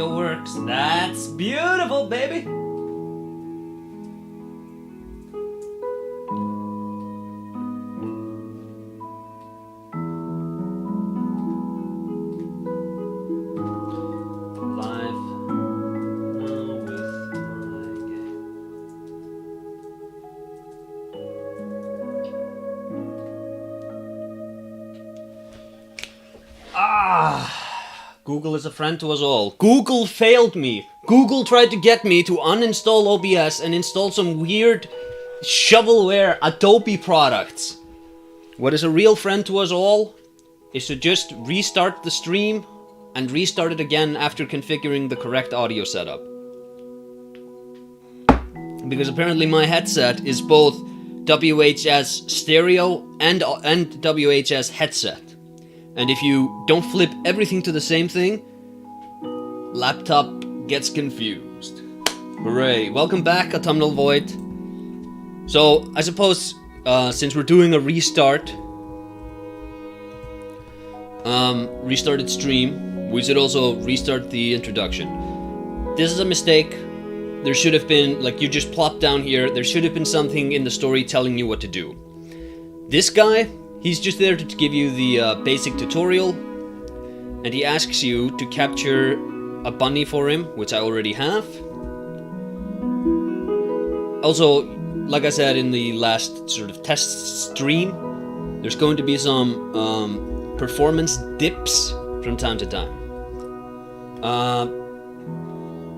audio works. That's beautiful, baby. Google is a friend to us all. Google failed me. Google tried to get me to uninstall OBS and install some weird shovelware Adobe products. What is a real friend to us all is to just restart the stream and restart it again after configuring the correct audio setup. Because apparently my headset is both WHS stereo and WHS headset. And if you don't flip everything to the same thing, laptop gets confused. Hooray. Welcome back, Autumnal Void. So, I suppose, since we're doing a restarted stream, we should also restart the introduction. This is a mistake. There should have been, like, you just plop down here, there should have been something in the story telling you what to do. This guy, he's just there to give you the basic tutorial, and he asks you to capture a bunny for him, which I already have. Also, like I said in the last sort of test stream, there's going to be some performance dips from time to time.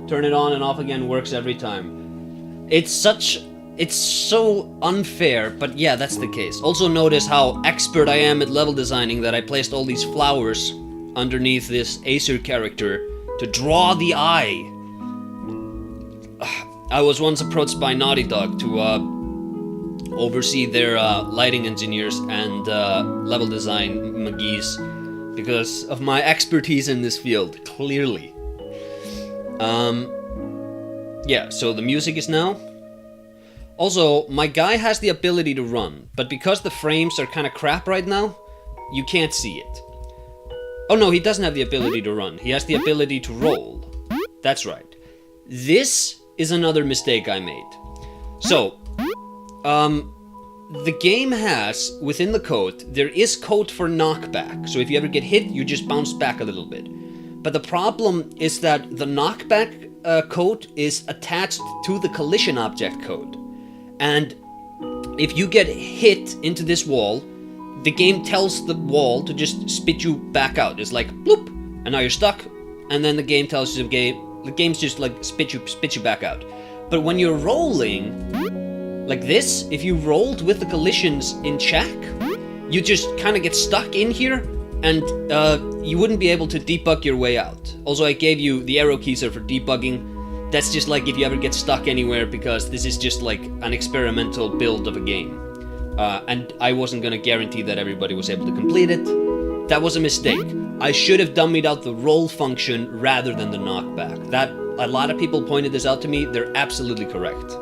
Turn it on and off again works every time. It's so unfair, but yeah, that's the case. Also notice how expert I am at level designing that I placed all these flowers underneath this Acer character to draw the eye. I was once approached by Naughty Dog to oversee their lighting engineers and level design McGee's because of my expertise in this field, clearly. Yeah, so the music is now. Also, my guy has the ability to run, but because the frames are kind of crap right now, you can't see it. Oh no, he doesn't have the ability to run. He has the ability to roll. That's right. This is another mistake I made. So, the game has, within the code, there is code for knockback. So if you ever get hit, you just bounce back a little bit. But the problem is that the knockback code is attached to the collision object code. And if you get hit into this wall, the game tells the wall to just spit you back out. It's like, bloop, and now you're stuck. And then the game tells you, the game's just like spit you back out. But when you're rolling, like this, if you rolled with the collisions in check, you just kind of get stuck in here, and you wouldn't be able to debug your way out. Also, I gave you the arrow keys are for debugging. That's just like if you ever get stuck anywhere, because this is just like an experimental build of a game. And I wasn't gonna guarantee that everybody was able to complete it. That was a mistake. I should have dummied out the roll function rather than the knockback. That, a lot of people pointed this out to me. They're absolutely correct.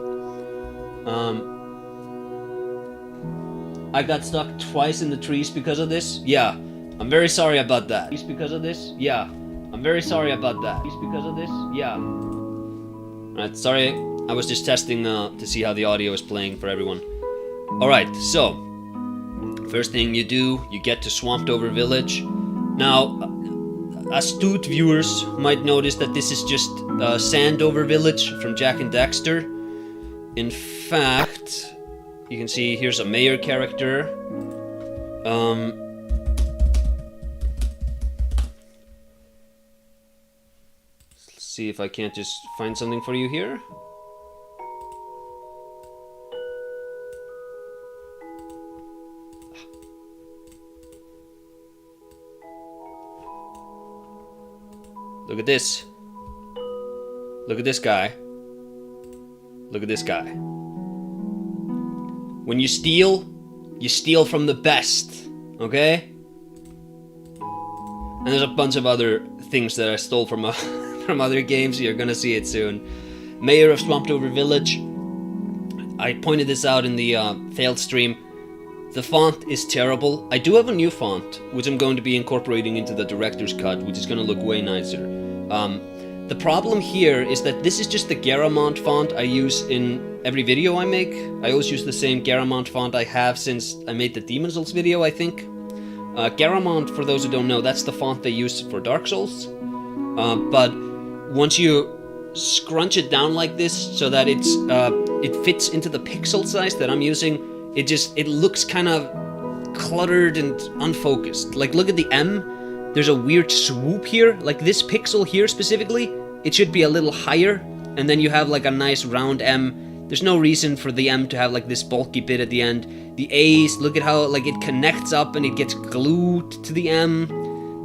I got stuck twice in the trees because of this. Yeah, I'm very sorry about that. Because of this? Yeah, I'm very sorry about that. Because of this? Yeah. Alright, sorry, I was just testing to see how the audio is playing for everyone. Alright, so, first thing you do, you get to Swamped Over Village. Now, astute viewers might notice that this is just Sandover Village from Jak and Daxter. In fact, you can see here's a mayor character. Let's see if I can't just find something for you here. Look at this. Look at this guy. Look at this guy. When you steal from the best, okay? And there's a bunch of other things that I stole from from other games. You're gonna see it soon. Mayor of Swamped Over Village. I pointed this out in the failed stream. The font is terrible. I do have a new font, which I'm going to be incorporating into the director's cut, which is going to look way nicer. The problem here is that this is just the Garamond font I use in every video I make. I always use the same Garamond font I have since I made the Demon Souls video, I think. Garamond, for those who don't know, that's the font they use for Dark Souls. But once you scrunch it down like this so that it fits into the pixel size that I'm using, it looks kind of cluttered and unfocused. Like, look at the M. There's a weird swoop here. Like, this pixel here specifically, it should be a little higher, and then you have like a nice round M. There's no reason for the M to have like this bulky bit at the end. The A's, look at how like it connects up and it gets glued to the M.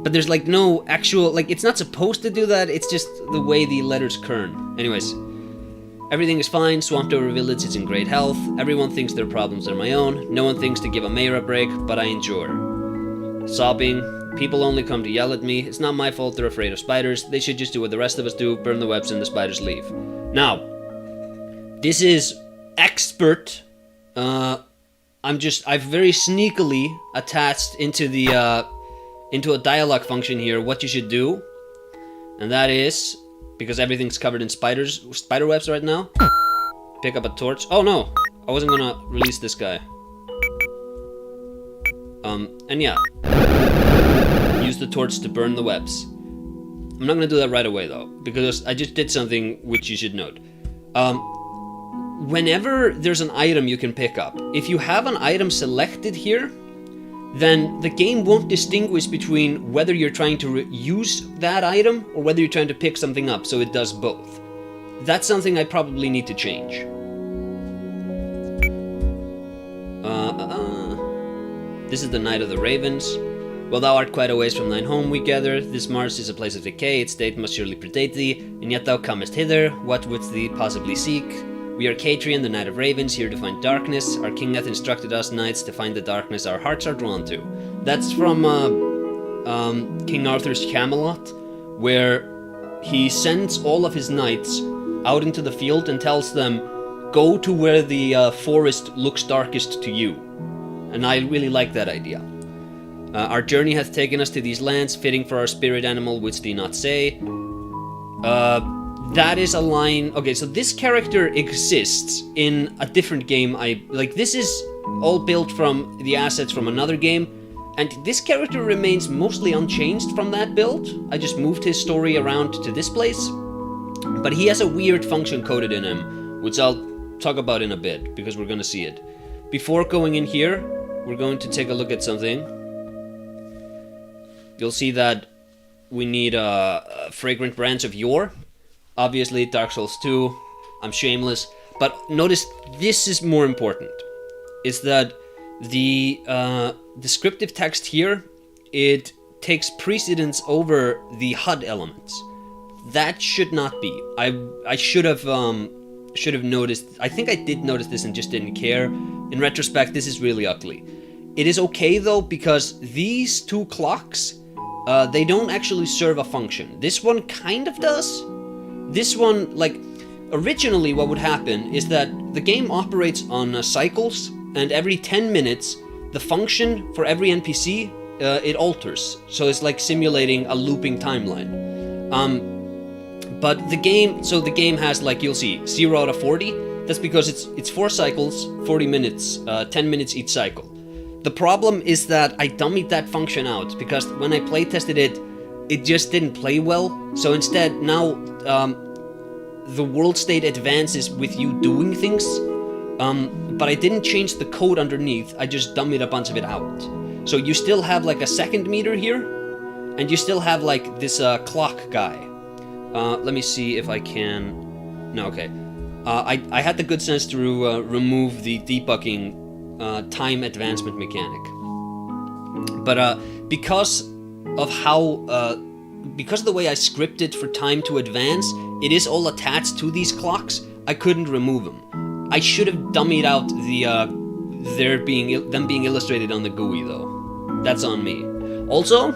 But there's like no actual, like, it's not supposed to do that, it's just the way the letters kern. Anyways, everything is fine. Swampdover Village is in great health. Everyone thinks their problems are my own. No one thinks to give a mayor a break, but I endure. Sobbing. People only come to yell at me. It's not my fault they're afraid of spiders. They should just do what the rest of us do, burn the webs and the spiders leave. Now, this is expert. I've very sneakily attached into the, into a dialogue function here what you should do. And that is, because everything's covered in spider webs right now, pick up a torch. Oh no, I wasn't gonna release this guy. And yeah, use the torch to burn the webs. I'm not gonna do that right away though, because I just did something which you should note. Whenever there's an item you can pick up, if you have an item selected here, then the game won't distinguish between whether you're trying to use that item or whether you're trying to pick something up, so it does both. That's something I probably need to change. This is the Night of the Ravens. Well, thou art quite a ways from thine home, we gather. This Mars is a place of decay, its state must surely predate thee, and yet thou comest hither. What wouldst thee possibly seek? We are Catrian, the Knight of Ravens, here to find darkness. Our king hath instructed us knights to find the darkness our hearts are drawn to. That's from King Arthur's Camelot, where he sends all of his knights out into the field and tells them, go to where the forest looks darkest to you. And I really like that idea. Our journey hath taken us to these lands, fitting for our spirit animal, wouldst thee not say? That is a line. Okay, so this character exists in a different game. This is all built from the assets from another game, and this character remains mostly unchanged from that build. I just moved his story around to this place, but he has a weird function coded in him, which I'll talk about in a bit, because we're gonna see it. Before going in here, we're going to take a look at something. You'll see that we need a fragrant branch of yore. Obviously, Dark Souls 2, I'm shameless, but notice this is more important, is that the descriptive text here, it takes precedence over the HUD elements. That should not be. I should have noticed, I think I did notice this and just didn't care. In retrospect, this is really ugly. It is okay though, because these two clocks, they don't actually serve a function. This one kind of does. This one, like, originally what would happen is that the game operates on cycles, and every 10 minutes, the function for every NPC, it alters. So it's like simulating a looping timeline. But the game has, like, you'll see, 0 out of 40. That's because it's 4 cycles, 40 minutes, 10 minutes each cycle. The problem is that I dummied that function out, because when I playtested it, it just didn't play well. So instead, now the world state advances with you doing things, but I didn't change the code underneath, I just dummied a bunch of it out. So you still have like a second meter here, and you still have like this clock guy. Let me see if I can... No, okay. I had the good sense to remove the debugging time advancement mechanic. But because of how... because of the way I scripted for time to advance, it is all attached to these clocks. I couldn't remove them. I should have dummied out them being illustrated on the GUI though. That's on me. Also,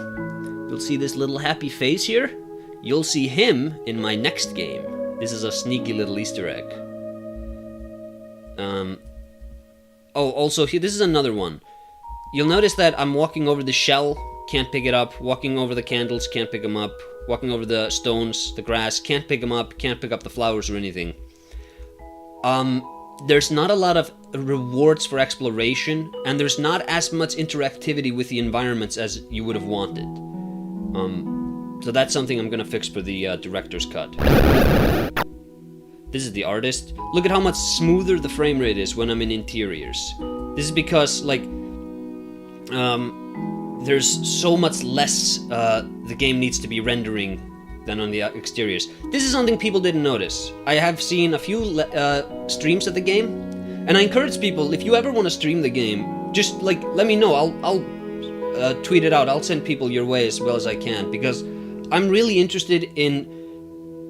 you'll see this little happy face here. You'll see him in my next game. This is a sneaky little Easter egg. Oh, also here, this is another one. You'll notice that I'm walking over the shell can't pick it up. Walking over the candles, can't pick them up. Walking over the stones, the grass, can't pick them up. Can't pick up the flowers or anything. There's not a lot of rewards for exploration, and there's not as much interactivity with the environments as you would have wanted. So that's something I'm gonna fix for the director's cut. This is the artist. Look at how much smoother the frame rate is when I'm in interiors. This is because, like, there's so much less the game needs to be rendering than on the exteriors. This is something people didn't notice. I have seen a few streams of the game, and I encourage people, if you ever want to stream the game, just, like, let me know. I'll tweet it out. I'll send people your way as well as I can, because I'm really interested in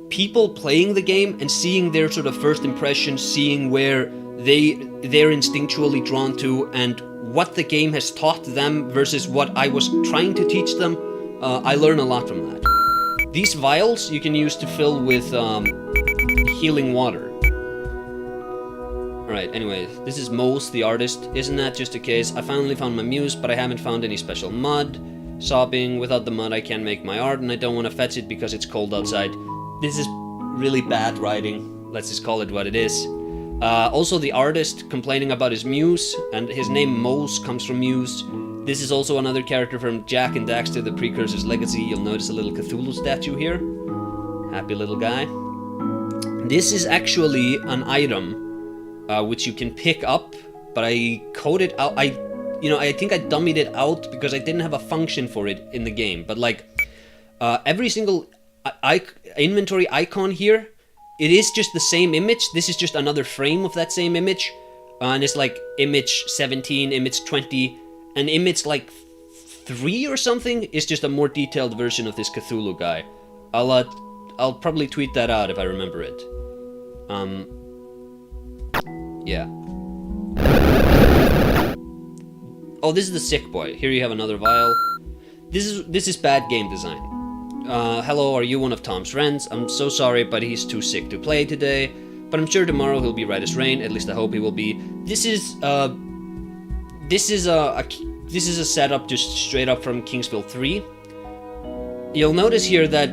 people playing the game and seeing their sort of first impressions, seeing where they're instinctually drawn to, and what the game has taught them versus what I was trying to teach them. I learn a lot from that. These vials you can use to fill with healing water. Alright, anyway, this is Mose, the artist. Isn't that just a case? I finally found my muse, but I haven't found any special mud. Sobbing, without the mud I can't make my art, and I don't want to fetch it because it's cold outside. This is really bad writing. Let's just call it what it is. Also, the artist complaining about his muse, and his name Mose comes from muse. This is also another character from Jak and Daxter, the Precursor's Legacy. You'll notice a little Cthulhu statue here. Happy little guy. This is actually an item which you can pick up, but I coded out. I think I dummied it out because I didn't have a function for it in the game. But like every single inventory icon here, it is just the same image. This is just another frame of that same image, and it's like image 17, image 20. An image like 3 or something is just a more detailed version of this Cthulhu guy. I'll probably tweet that out if I remember it. Yeah. Oh, this is the sick boy. Here you have another vial. This is bad game design. Hello, are you one of Tom's friends? I'm so sorry, but he's too sick to play today. But I'm sure tomorrow he'll be right as rain. At least I hope he will be. This is a setup just straight up from Kingsville 3. You'll notice here that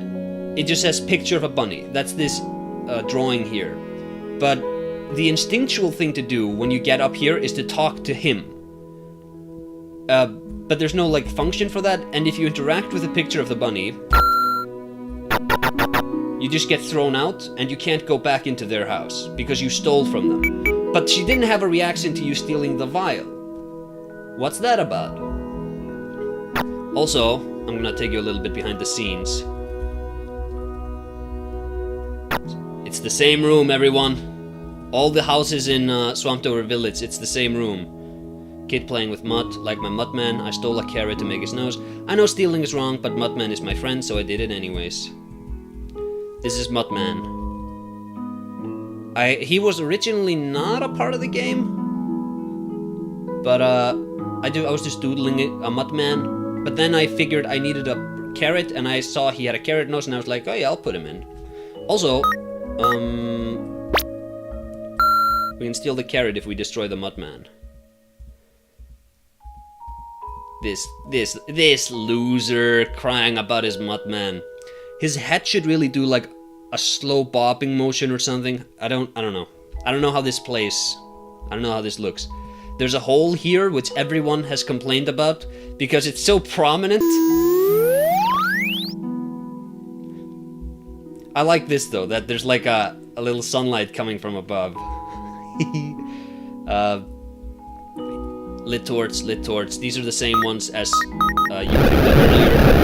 it just says picture of a bunny. That's this drawing here. But the instinctual thing to do when you get up here is to talk to him. But there's no like function for that, and if you interact with a picture of the bunny, you just get thrown out and you can't go back into their house because you stole from them. But she didn't have a reaction to you stealing the vial. What's that about? Also, I'm gonna take you a little bit behind the scenes. It's the same room, everyone. All the houses in Swamptower Village, it's the same room. Kid playing with mud, like my Mudman. I stole a carrot to make his nose. I know stealing is wrong, but Mudman is my friend, so I did it anyways. This is Mudman. He was originally not a part of the game, but I was just doodling it, a Mudman. But then I figured I needed a carrot, and I saw he had a carrot nose, and I was like, oh yeah, I'll put him in. Also, we can steal the carrot if we destroy the Mudman. This loser crying about his Mudman. His head should really do like a slow bobbing motion or something. I don't know. I don't know how this plays. I don't know how this looks. There's a hole here which everyone has complained about because it's so prominent. I like this though, that there's like a little sunlight coming from above. Lit torch. These are the same ones as you picked up earlier.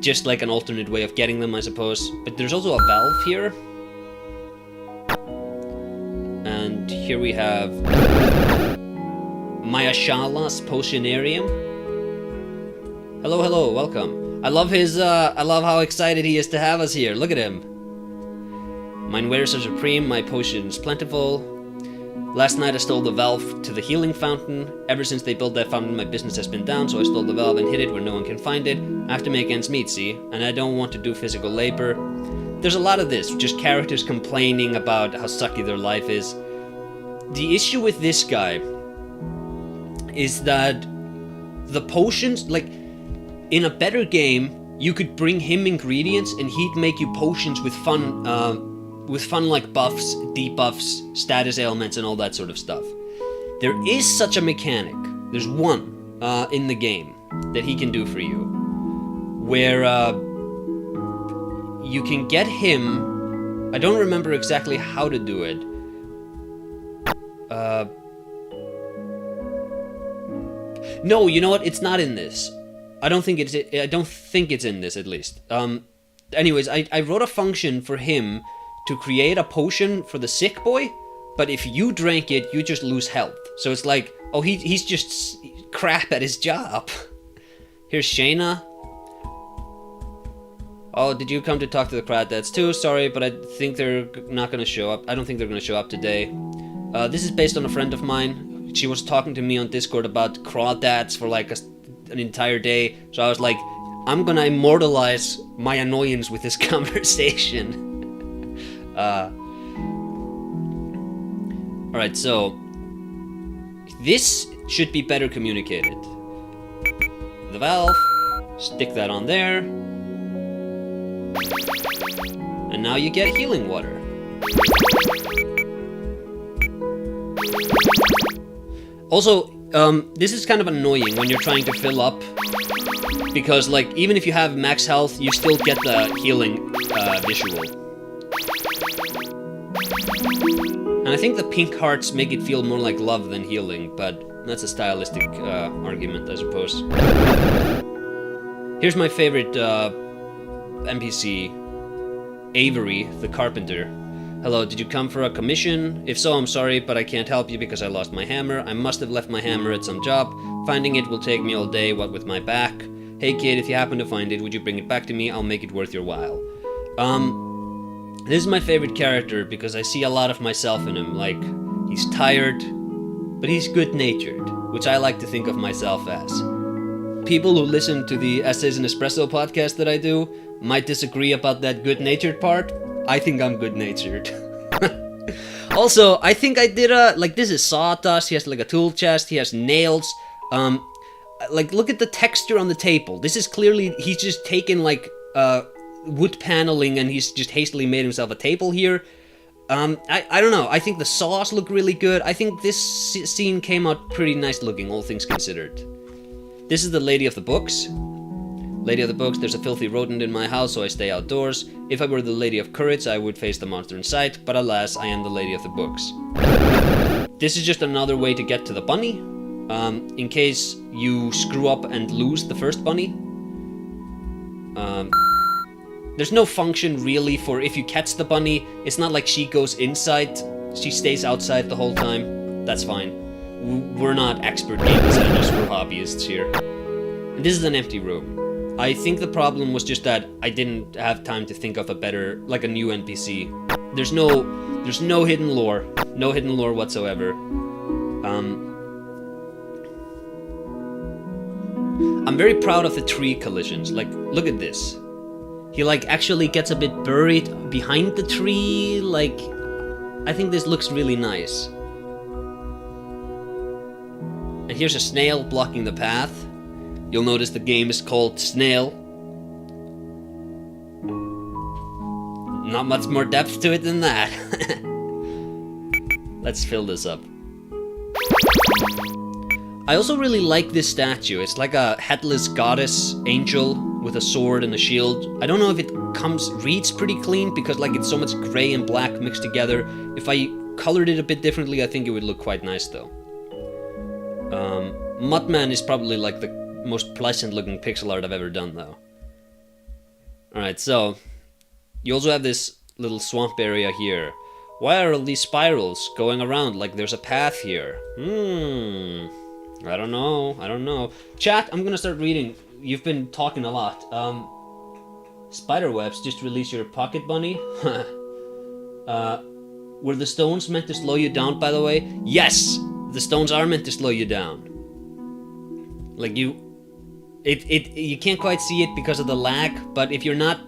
Just like an alternate way of getting them, I suppose. But there's also a valve here. And here we have Mayashala's Potionarium. Hello, welcome. I love how excited he is to have us here. Look at him. Mine wares are supreme, my potions plentiful. Last night I stole the valve to the healing fountain. Ever since they built that fountain, my business has been down, so I stole the valve and hid it where no one can find it. I have to make ends meet, see? And I don't want to do physical labor. There's a lot of this, just characters complaining about how sucky their life is. The issue with this guy is that the potions, like, in a better game, you could bring him ingredients and he'd make you potions with fun like buffs, debuffs, status ailments, and all that sort of stuff. There is such a mechanic. There's one in the game that he can do for you, where you can get him. I don't remember exactly how to do it. No, you know what? It's not in this. I don't think it's in this, at least. Anyways, I wrote a function for him to create a potion for the sick boy, but if you drank it, you just lose health. So it's like, oh, he's just crap at his job. Here's Shayna. Oh, did you come to talk to the Crawdads too? Sorry, but I think they're not gonna show up. I don't think they're gonna show up today. This is based on a friend of mine. She was talking to me on Discord about Crawdads for like an entire day. So I was like, I'm gonna immortalize my annoyance with this conversation. Alright, so this should be better communicated. The valve, stick that on there. And now you get healing water. Also, this is kind of annoying when you're trying to fill up, because like even if you have max health, you still get the healing visual. And I think the pink hearts make it feel more like love than healing, but that's a stylistic argument, I suppose. Here's my favorite NPC, Avery, the carpenter. Hello, did you come for a commission? If so, I'm sorry, but I can't help you because I lost my hammer. I must have left my hammer at some job. Finding it will take me all day, what with my back. Hey kid, if you happen to find it, would you bring it back to me? I'll make it worth your while. This is my favorite character because I see a lot of myself in him. Like, he's tired, but he's good-natured, which I like to think of myself as. People who listen to the Essays and Espresso podcast that I do might disagree about that good-natured part. I think I'm good-natured. Also, I think I did like, this is sawdust, he has like a tool chest, he has nails. Like, look at the texture on the table. This is clearly, he's just taken like, wood paneling and he's just hastily made himself a table here. I don't know, I think the saws look really good. I think this scene came out pretty nice looking, all things considered. This is the Lady of the Books. Lady of the Books, there's a filthy rodent in my house, so I stay outdoors. If I were the Lady of Courage, I would face the monster in sight, but alas, I am the Lady of the Books. This is just another way to get to the bunny, in case you screw up and lose the first bunny. There's no function really for if you catch the bunny. It's not like she goes inside, she stays outside the whole time. That's fine. We're not expert game designers, we're hobbyists here. And this is an empty room. I think the problem was just that I didn't have time to think of a better, like a new NPC. There's no hidden lore. No hidden lore whatsoever. I'm very proud of the tree collisions. Like, look at this. He like actually gets a bit buried behind the tree. Like, I think this looks really nice. And here's a snail blocking the path. You'll notice the game is called SNAIL. Not much more depth to it than that. Let's fill this up. I also really like this statue. It's like a headless goddess angel with a sword and a shield. I don't know if it reads pretty clean because like it's so much gray and black mixed together. If I colored it a bit differently, I think it would look quite nice though. Mudman is probably like the most pleasant looking pixel art I've ever done though. Alright, so you also have this little swamp area here. Why are all these spirals going around like there's a path here? I don't know. Chat, I'm gonna start reading. You've been talking a lot. Spiderwebs just release your pocket bunny. Were the stones meant to slow you down, by the way? Yes! The stones are meant to slow you down. Like you can't quite see it because of the lag, but if you're not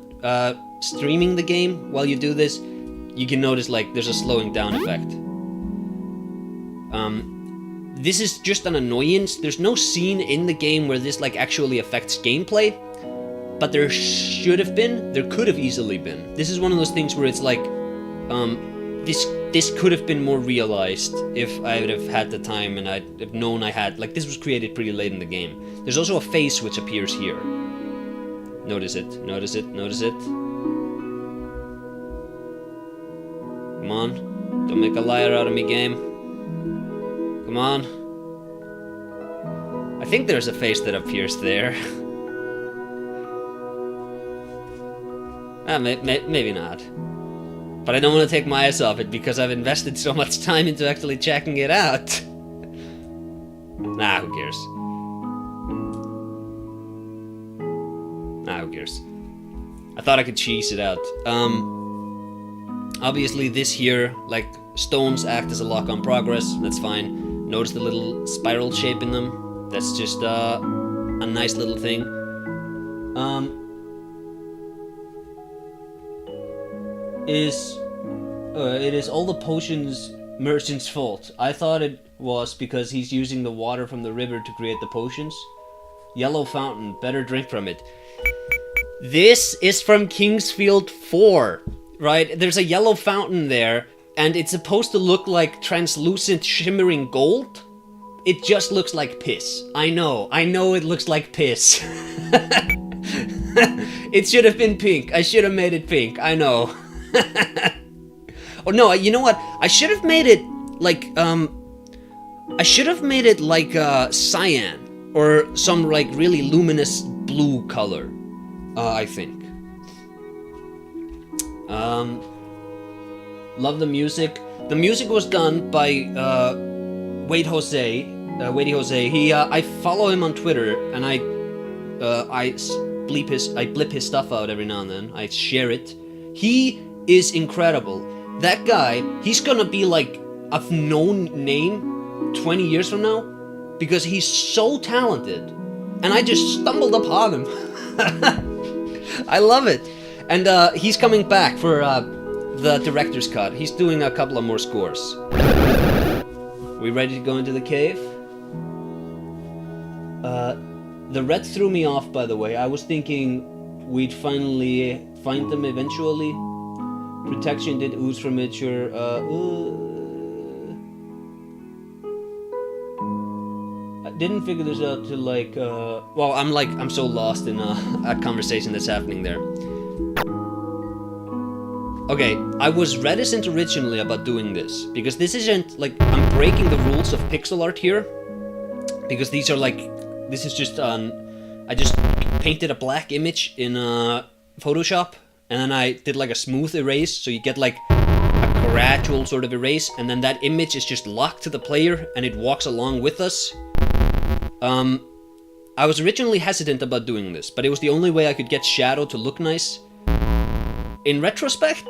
streaming the game while you do this, you can notice like there's a slowing down effect. this is just an annoyance. There's no scene in the game where this like actually affects gameplay, but there should have been. There could have easily been. This is one of those things where it's like, this could have been more realized if I would have had the time and I'd have known I had, like, this was created pretty late in the game. There's also a face which appears here. Notice it, notice it, notice it. Come on, don't make a liar out of me, game. Come on. I think there's a face that appears there. Maybe not. But I don't want to take my eyes off it because I've invested so much time into actually checking it out. Nah, who cares? Nah, who cares? I thought I could cheese it out. Obviously this here, like, stones act as a lock on progress. That's fine. Notice the little spiral shape in them. That's just a nice little thing. It is all the potions merchant's fault. I thought it was because he's using the water from the river to create the potions. Yellow fountain, better drink from it. This is from Kingsfield 4, right? There's a yellow fountain there, and it's supposed to look like translucent shimmering gold. It just looks like piss. I know it looks like piss. It should have been pink. I should have made it pink, I know. Oh no, you know what? I should have made it like, cyan, or some like really luminous blue color, I think. Love the music. The music was done by, Wade Jose. He, I follow him on Twitter, and I blip his stuff out every now and then. I share it. He is incredible. That guy, he's gonna be like a known name 20 years from now because he's so talented. And I just stumbled upon him. I love it. And he's coming back for the director's cut. He's doing a couple of more scores. We ready to go into the cave? The red threw me off, by the way. I was thinking we'd finally find them eventually. Protection did ooze from it, sure. I didn't figure this out till like, well, I'm so lost in a conversation that's happening there. Okay, I was reticent originally about doing this, because this isn't, like, I'm breaking the rules of pixel art here, because these are like, this is just, I just painted a black image in Photoshop, and then I did like a smooth erase, so you get like a gradual sort of erase, and then that image is just locked to the player, and it walks along with us. I was originally hesitant about doing this, but it was the only way I could get shadow to look nice. In retrospect,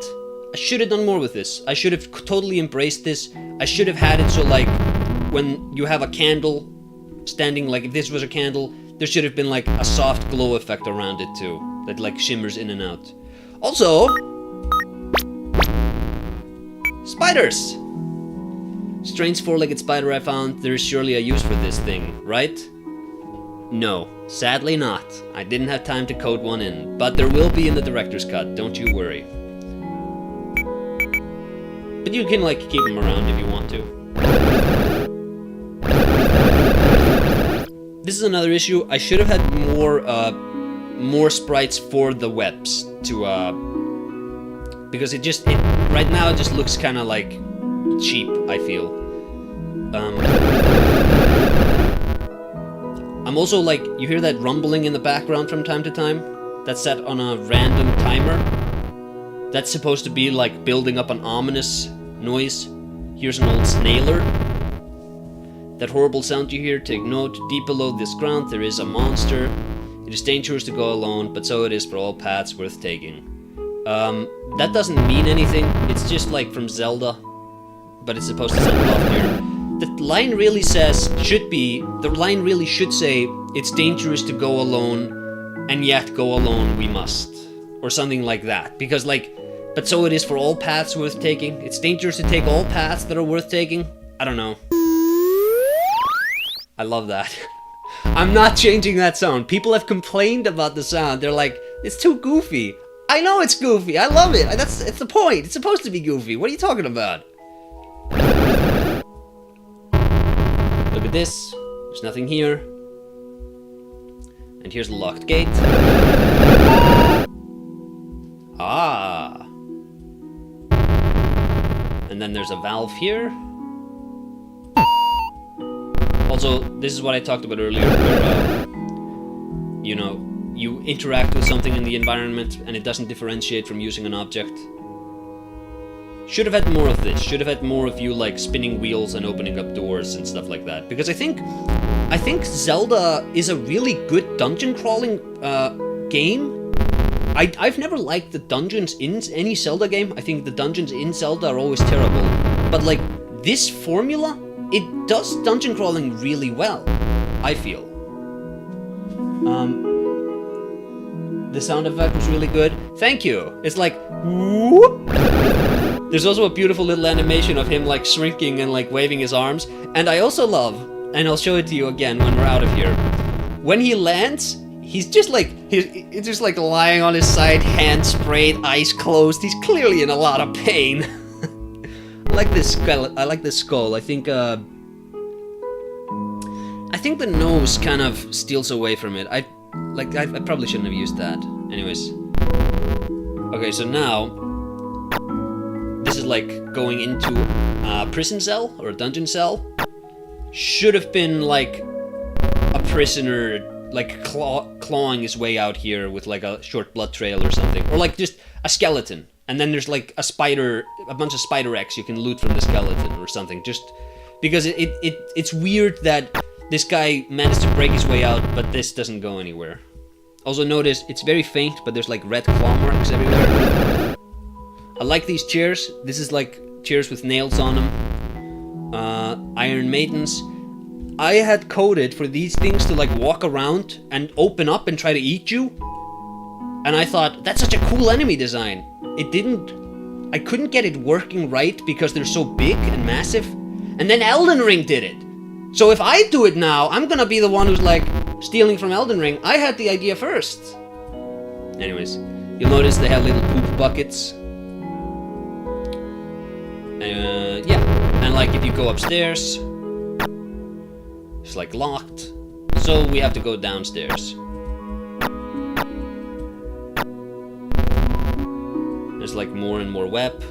I should have done more with this. I should have totally embraced this. I should have had it so like, when you have a candle standing, like if this was a candle, there should have been like a soft glow effect around it too, that like shimmers in and out. Also, spiders! Strange four-legged spider I found. There is surely a use for this thing, right? No, sadly not. I didn't have time to code one in, but there will be in the director's cut, don't you worry. But you can like keep them around if you want to. This is another issue. I should have had more sprites for the webs to because right now it just looks kind of like cheap, I feel. I'm also like, you hear that rumbling in the background from time to time? That's set on a random timer. That's supposed to be like building up an ominous noise. Here's an old snailer. That horrible sound you hear, take note. Deep below this ground there is a monster. It is dangerous to go alone, but so it is for all paths worth taking. That doesn't mean anything. It's just like from Zelda, but it's supposed to sound off here. The line really should say, it's dangerous to go alone, and yet go alone we must. Or something like that. Because like, but so it is for all paths worth taking. It's dangerous to take all paths that are worth taking. I don't know. I love that. I'm not changing that sound. People have complained about the sound. They're like, it's too goofy. I know it's goofy. I love it. It's the point. It's supposed to be goofy. What are you talking about? Look at this. There's nothing here. And here's a locked gate. Ah. And then there's a valve here. Also, this is what I talked about earlier, where, you know, you interact with something in the environment and it doesn't differentiate from using an object. Should have had more of this. Should have had more of you, like, spinning wheels and opening up doors and stuff like that. Because I think Zelda is a really good dungeon crawling game. I've never liked the dungeons in any Zelda game. I think the dungeons in Zelda are always terrible. But, like, this formula, it does dungeon crawling really well, I feel. The sound effect was really good. Thank you. It's like, whoop. There's also a beautiful little animation of him like shrinking and like waving his arms. And I also love, and I'll show it to you again when we're out of here. When he lands, he's just like lying on his side, hands sprayed, eyes closed. He's clearly in a lot of pain. I like this skull. I think the nose kind of steals away from it. I probably shouldn't have used that. Anyways. Okay, so now this is like going into a prison cell or a dungeon cell. Should have been like a prisoner like clawing his way out here with like a short blood trail or something. Or like just a skeleton. And then there's like a bunch of spider eggs you can loot from the skeleton or something. Just because it's weird that this guy managed to break his way out, but this doesn't go anywhere. Also notice, it's very faint, but there's like red claw marks everywhere. I like these chairs. This is like chairs with nails on them. Iron Maidens. I had coded for these things to like walk around and open up and try to eat you. And I thought, that's such a cool enemy design. I couldn't get it working right because they're so big and massive. And then Elden Ring did it. So if I do it now, I'm gonna be the one who's like stealing from Elden Ring. I had the idea first. Anyways, you'll notice they have little poop buckets. Yeah, and like if you go upstairs, it's like locked. So we have to go downstairs. There's like more and more web.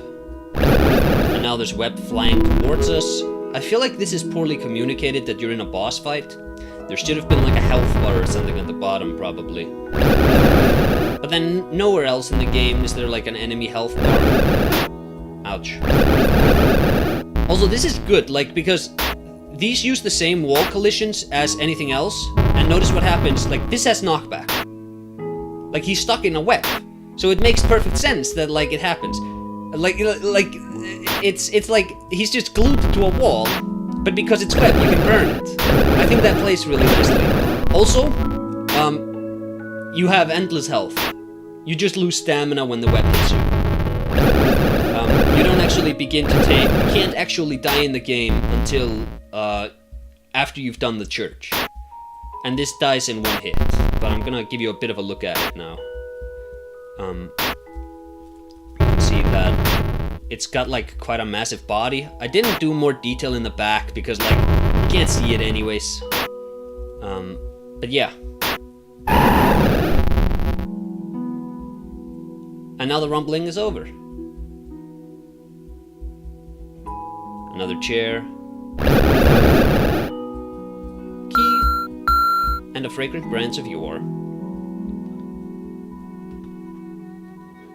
And now there's web flying towards us. I feel like this is poorly communicated that you're in a boss fight. There should have been like a health bar or something at the bottom, probably. But then nowhere else in the game is there like an enemy health bar. Ouch. Also, this is good, like, because these use the same wall collisions as anything else. And notice what happens, like, this has knockback. Like, he's stuck in a web. So it makes perfect sense that, like, it happens. It's like he's just glued to a wall, but because it's web, you can burn it. I think that plays really nicely. Also, you have endless health. You just lose stamina when the web hits you. You don't actually begin to take... You can't actually die in the game until after you've done the church. And this dies in one hit. But I'm gonna give you a bit of a look at it now. You can see that it's got like quite a massive body. I didn't do more detail in the back because like you can't see it anyways. But yeah. And now the rumbling is over. Another chair. Key. And a fragrant branch of yore.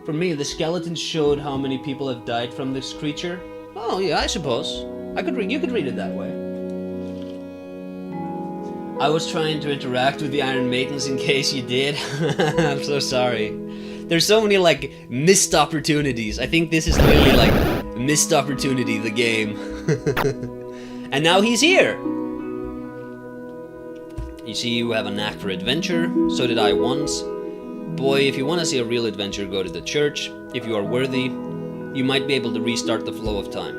For me, the skeletons showed how many people have died from this creature. Oh yeah, I suppose. You could read it that way. I was trying to interact with the Iron Maidens in case you did. I'm so sorry. There's so many like missed opportunities. I think this is really like missed opportunity, the game. And now he's here. You see, you have a knack for adventure. So did I once. Boy, if you want to see a real adventure, go to the church. If you are worthy, you might be able to restart the flow of time.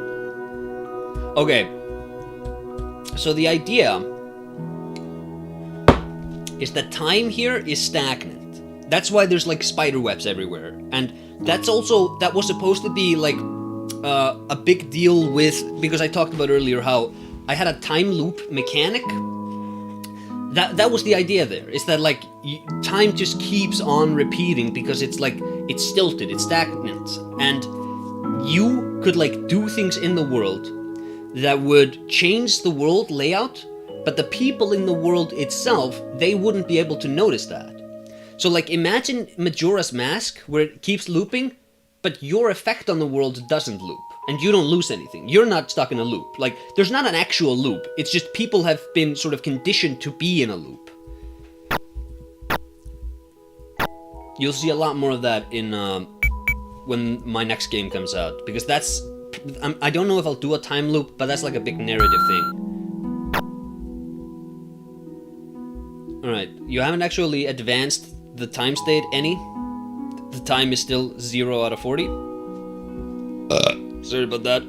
Okay. So the idea is that time here is stagnant. That's why there's like spider webs everywhere. And that was supposed to be like a big deal with, because I talked about earlier how I had a time loop mechanic. That was the idea there, is that like time just keeps on repeating because it's like, it's stilted, it's stagnant. And you could like do things in the world that would change the world layout, but the people in the world itself, they wouldn't be able to notice that. So like imagine Majora's Mask, where it keeps looping, but your effect on the world doesn't loop, and you don't lose anything. You're not stuck in a loop. Like, there's not an actual loop, it's just people have been sort of conditioned to be in a loop. You'll see a lot more of that in when my next game comes out, because that's... I don't know if I'll do a time loop, but that's like a big narrative thing. Alright, you haven't actually advanced the time state any. The time is still 0 out of 40. Sorry about that.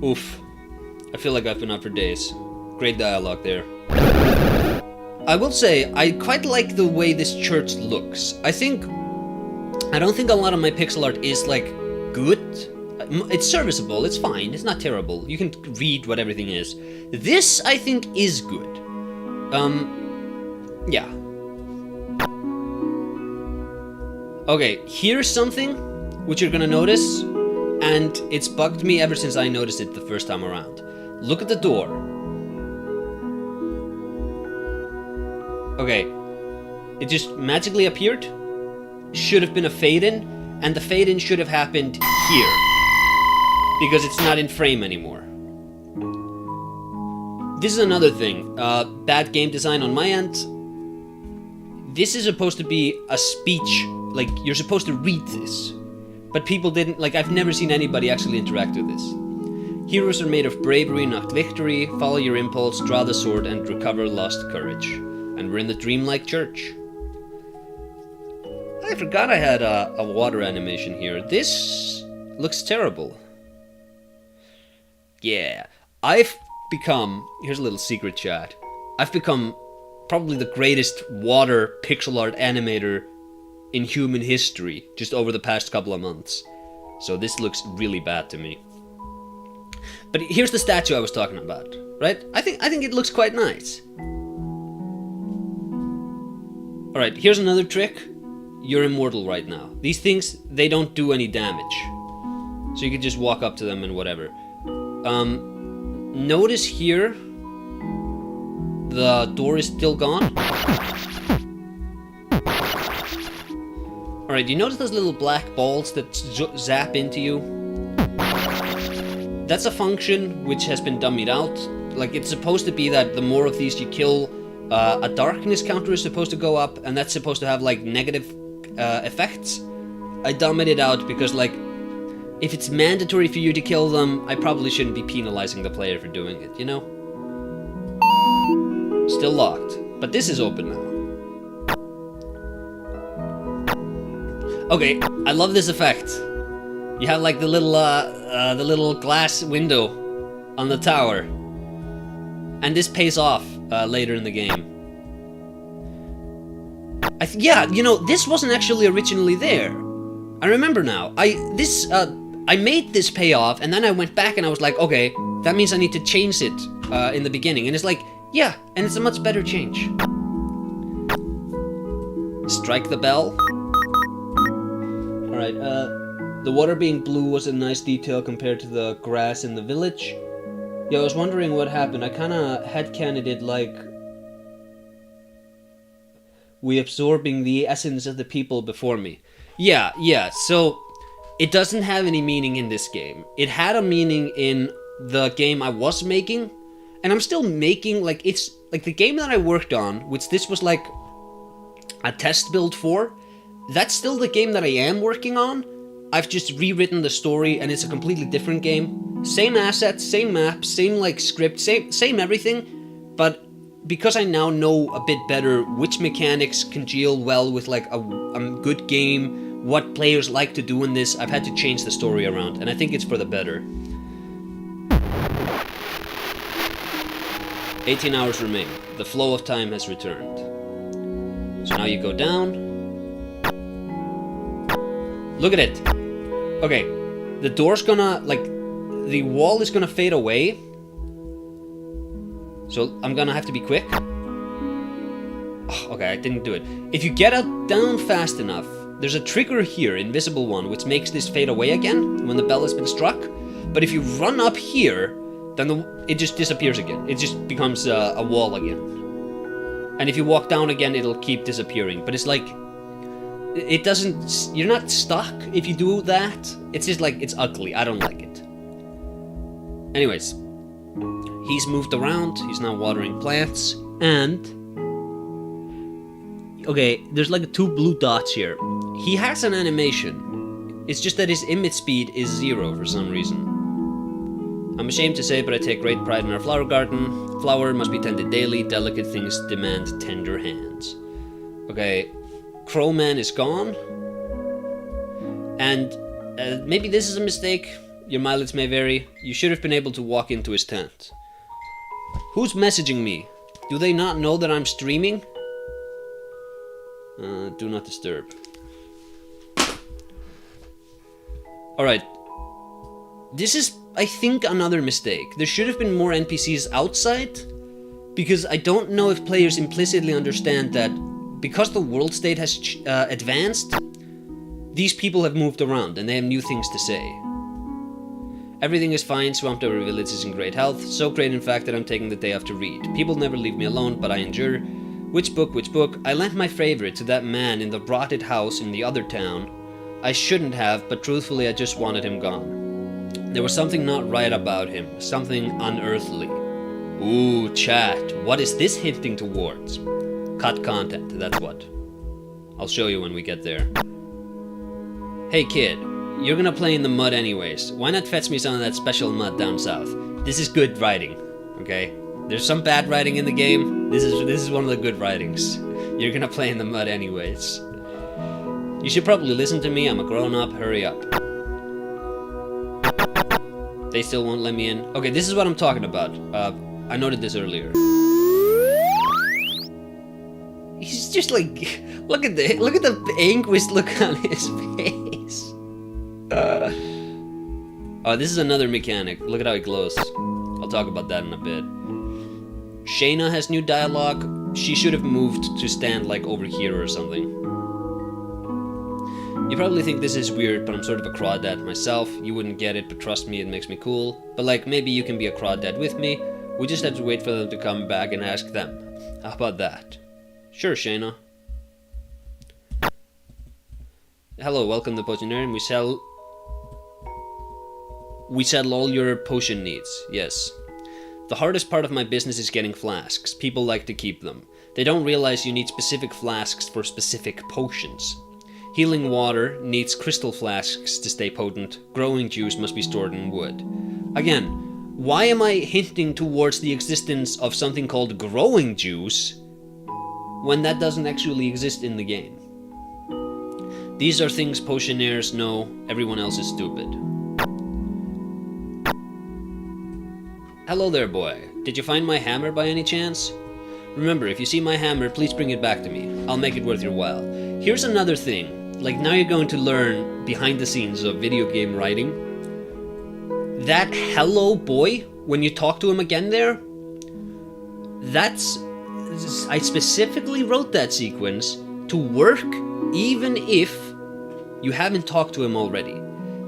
Oof. I feel like I've been up for days. Great dialogue there. I will say, I quite like the way this church looks. I don't think a lot of my pixel art is like good. It's serviceable, it's fine, it's not terrible. You can read what everything is. This, I think, is good. Yeah. Okay, here's something which you're gonna notice, and it's bugged me ever since I noticed it the first time around. Look at the door. Okay, it just magically appeared. Should have been a fade-in, and the fade-in should have happened here, because it's not in frame anymore. This is another thing, bad game design on my end. This is supposed to be a speech, like you're supposed to read this, but people didn't, like I've never seen anybody actually interact with this. Heroes are made of bravery, not victory. Follow your impulse, draw the sword, and recover lost courage. And we're in the dreamlike church. I forgot I had a water animation here. This looks terrible. Yeah, I've become, here's a little secret chat, I've become probably the greatest water pixel art animator in human history just over the past couple of months. So this looks really bad to me. But here's the statue I was talking about, right? I think it looks quite nice. Alright, here's another trick. You're immortal right now. These things, they don't do any damage. So you can just walk up to them and whatever. Notice here, the door is still gone. Alright, you notice those little black balls that zap into you? That's a function which has been dummied out. Like, it's supposed to be that the more of these you kill, a darkness counter is supposed to go up, and that's supposed to have, like, negative effects. I dummied it out because, like, if it's mandatory for you to kill them, I probably shouldn't be penalizing the player for doing it, you know? Still locked, but this is open now. Okay, I love this effect. You have like the little glass window on the tower, and this pays off later in the game. Yeah, you know, this wasn't actually originally there. I remember now. I made this pay off, and then I went back and I was like, okay, that means I need to change it in the beginning, and it's like, yeah, and it's a much better change. Strike the bell. Alright, the water being blue was a nice detail compared to the grass in the village. Yeah, I was wondering what happened. I kinda headcanoned it like we absorbing the essence of the people before me. Yeah, so it doesn't have any meaning in this game. It had a meaning in the game I was making, and I'm still making, like, it's like the game that I worked on, which this was like a test build for. That's still the game that I am working on. I've just rewritten the story, and it's a completely different game. Same assets, same maps, same like script, same everything, but because I now know a bit better which mechanics congeal well with like a good game, what players like to do in this, I've had to change the story around, and I think it's for the better. 18 hours remain. The flow of time has returned. So now you go down. Look at it. Okay, the door's gonna, like, the wall is gonna fade away. So I'm gonna have to be quick. Oh, okay, I didn't do it. If you get down fast enough, there's a trigger here, invisible one, which makes this fade away again when the bell has been struck. But if you run up here, then it just disappears again. It just becomes a wall again. And if you walk down again, it'll keep disappearing. But it's like, it doesn't, you're not stuck if you do that. It's just like, it's ugly. I don't like it. Anyways, he's moved around. He's now watering plants. And, okay, there's like 2 blue dots here. He has an animation. It's just that his image speed is 0 for some reason. I'm ashamed to say, but I take great pride in our flower garden. Flower must be tended daily. Delicate things demand tender hands. Okay, Crowman is gone. And maybe this is a mistake. Your mileage may vary. You should have been able to walk into his tent. Who's messaging me? Do they not know that I'm streaming? Do not disturb. Alright. This is, I think, another mistake. There should have been more NPCs outside, because I don't know if players implicitly understand that because the world state has advanced, these people have moved around and they have new things to say. Everything is fine, Swamp Over Village is in great health, so great in fact that I'm taking the day off to read. People never leave me alone, but I endure. Which book, which book? I lent my favorite to that man in the rotted house in the other town. I shouldn't have, but truthfully I just wanted him gone. There was something not right about him, something unearthly. Ooh, chat, what is this hinting towards? Cut content, that's what. I'll show you when we get there. Hey kid, you're gonna play in the mud anyways. Why not fetch me some of that special mud down south? This is good writing, okay? There's some bad writing in the game. This is one of the good writings. You're gonna play in the mud anyways. You should probably listen to me, I'm a grown-up, hurry up. They still won't let me in. Okay, this is what I'm talking about. I noted this earlier. He's just like, look at the anguished look on his face. Oh, this is another mechanic. Look at how he glows. I'll talk about that in a bit. Shayna has new dialogue. She should have moved to stand like over here or something. You probably think this is weird, but I'm sort of a crawdad myself. You wouldn't get it, but trust me, it makes me cool. But like, maybe you can be a crawdad with me. We just have to wait for them to come back and ask them. How about that? Sure, Shayna. Hello, welcome to Potionarium. We settle all your potion needs. Yes. The hardest part of my business is getting flasks. People like to keep them. They don't realize you need specific flasks for specific potions. Healing water needs crystal flasks to stay potent. Growing juice must be stored in wood. Again, why am I hinting towards the existence of something called growing juice when that doesn't actually exist in the game? These are things potionaires know, everyone else is stupid. Hello there, boy. Did you find my hammer by any chance? Remember, if you see my hammer, please bring it back to me. I'll make it worth your while. Here's another thing. Like, now you're going to learn behind the scenes of video game writing. That hello boy, when you talk to him again there, I specifically wrote that sequence to work even if you haven't talked to him already.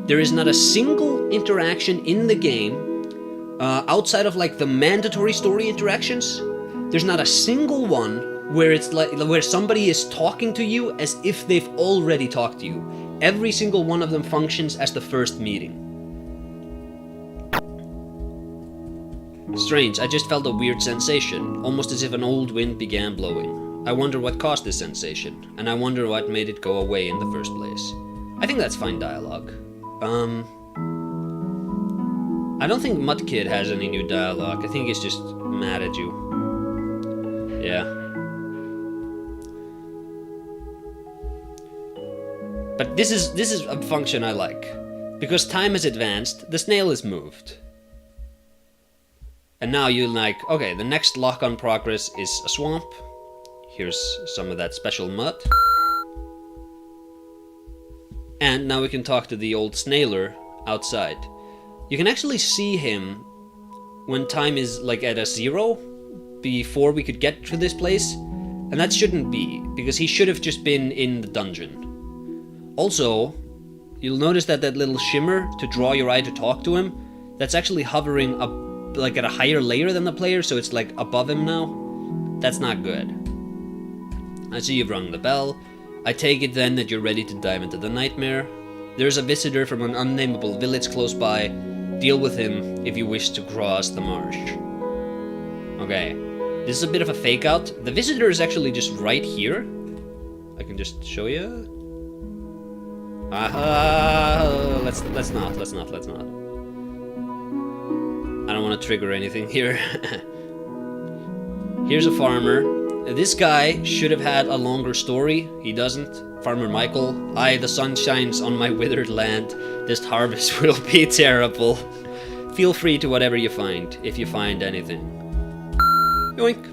There is not a single interaction in the game outside of like the mandatory story interactions. There's not a single one where it's like where somebody is talking to you as if they've already talked to you. Every single one of them functions as the first meeting. Strange, I just felt a weird sensation, almost as if an old wind began blowing. I wonder what caused this sensation, and I wonder what made it go away in the first place. I think that's fine dialogue. I don't think Mudkid has any new dialogue. I think he's just mad at you. Yeah. But this is a function I like. Because time has advanced, the snail is moved. And now you're like, okay, the next lock on progress is a swamp. Here's some of that special mud. And now we can talk to the old snailer outside. You can actually see him when time is like at a 0 before we could get to this place. And that shouldn't be, because he should have just been in the dungeon. Also, you'll notice that that little shimmer to draw your eye to talk to him, that's actually hovering up like at a higher layer than the player, so it's like above him now. That's not good. I see you've rung the bell. I take it then that you're ready to dive into the nightmare. There's a visitor from an unnameable village close by. Deal with him if you wish to cross the marsh. Okay, this is a bit of a fake out. The visitor is actually just right here. I can just show you. Aha! Let's not. I don't want to trigger anything here. Here's a farmer. This guy should have had a longer story. He doesn't. Farmer Michael. Aye, the sun shines on my withered land. This harvest will be terrible. Feel free to whatever you find, if you find anything. Yoink.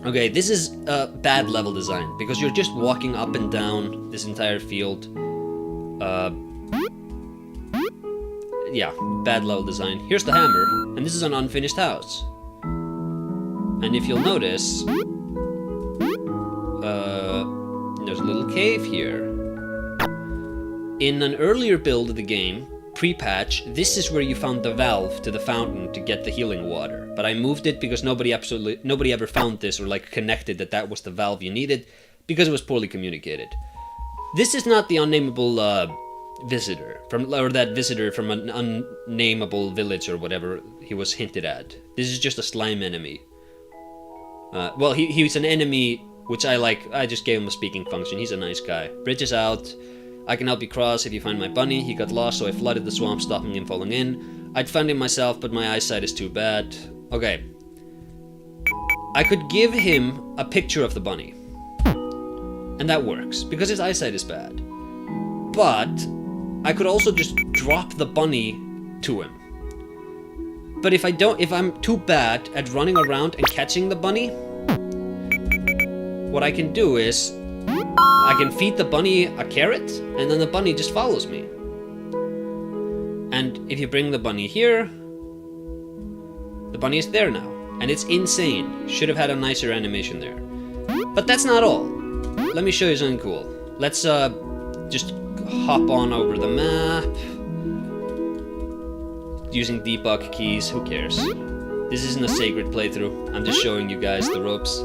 Okay, this is a bad level design, because you're just walking up and down this entire field. Yeah, bad level design. Here's the hammer, and this is an unfinished house. And if you'll notice, there's a little cave here. In an earlier build of the game, pre-patch, this is where you found the valve to the fountain to get the healing water. But I moved it because nobody ever found this or like connected that that was the valve you needed, because it was poorly communicated. This is not the unnameable visitor that visitor from an unnameable village or whatever he was hinted at. This is just a slime enemy. Well, he was an enemy which I like. I just gave him a speaking function. He's a nice guy. Bridge is out. I can help you cross if you find my bunny. He got lost, so I flooded the swamp, stopping him falling in. I'd found him myself, but my eyesight is too bad. Okay. I could give him a picture of the bunny. And that works, because his eyesight is bad. But I could also just drop the bunny to him. But if I'm too bad at running around and catching the bunny, what I can do is I can feed the bunny a carrot, and then the bunny just follows me. And if you bring the bunny here, the bunny is there now. And it's insane. Should have had a nicer animation there. But that's not all. Let me show you something cool. Let's just hop on over the map. Using debug keys, who cares? This isn't a sacred playthrough. I'm just showing you guys the ropes.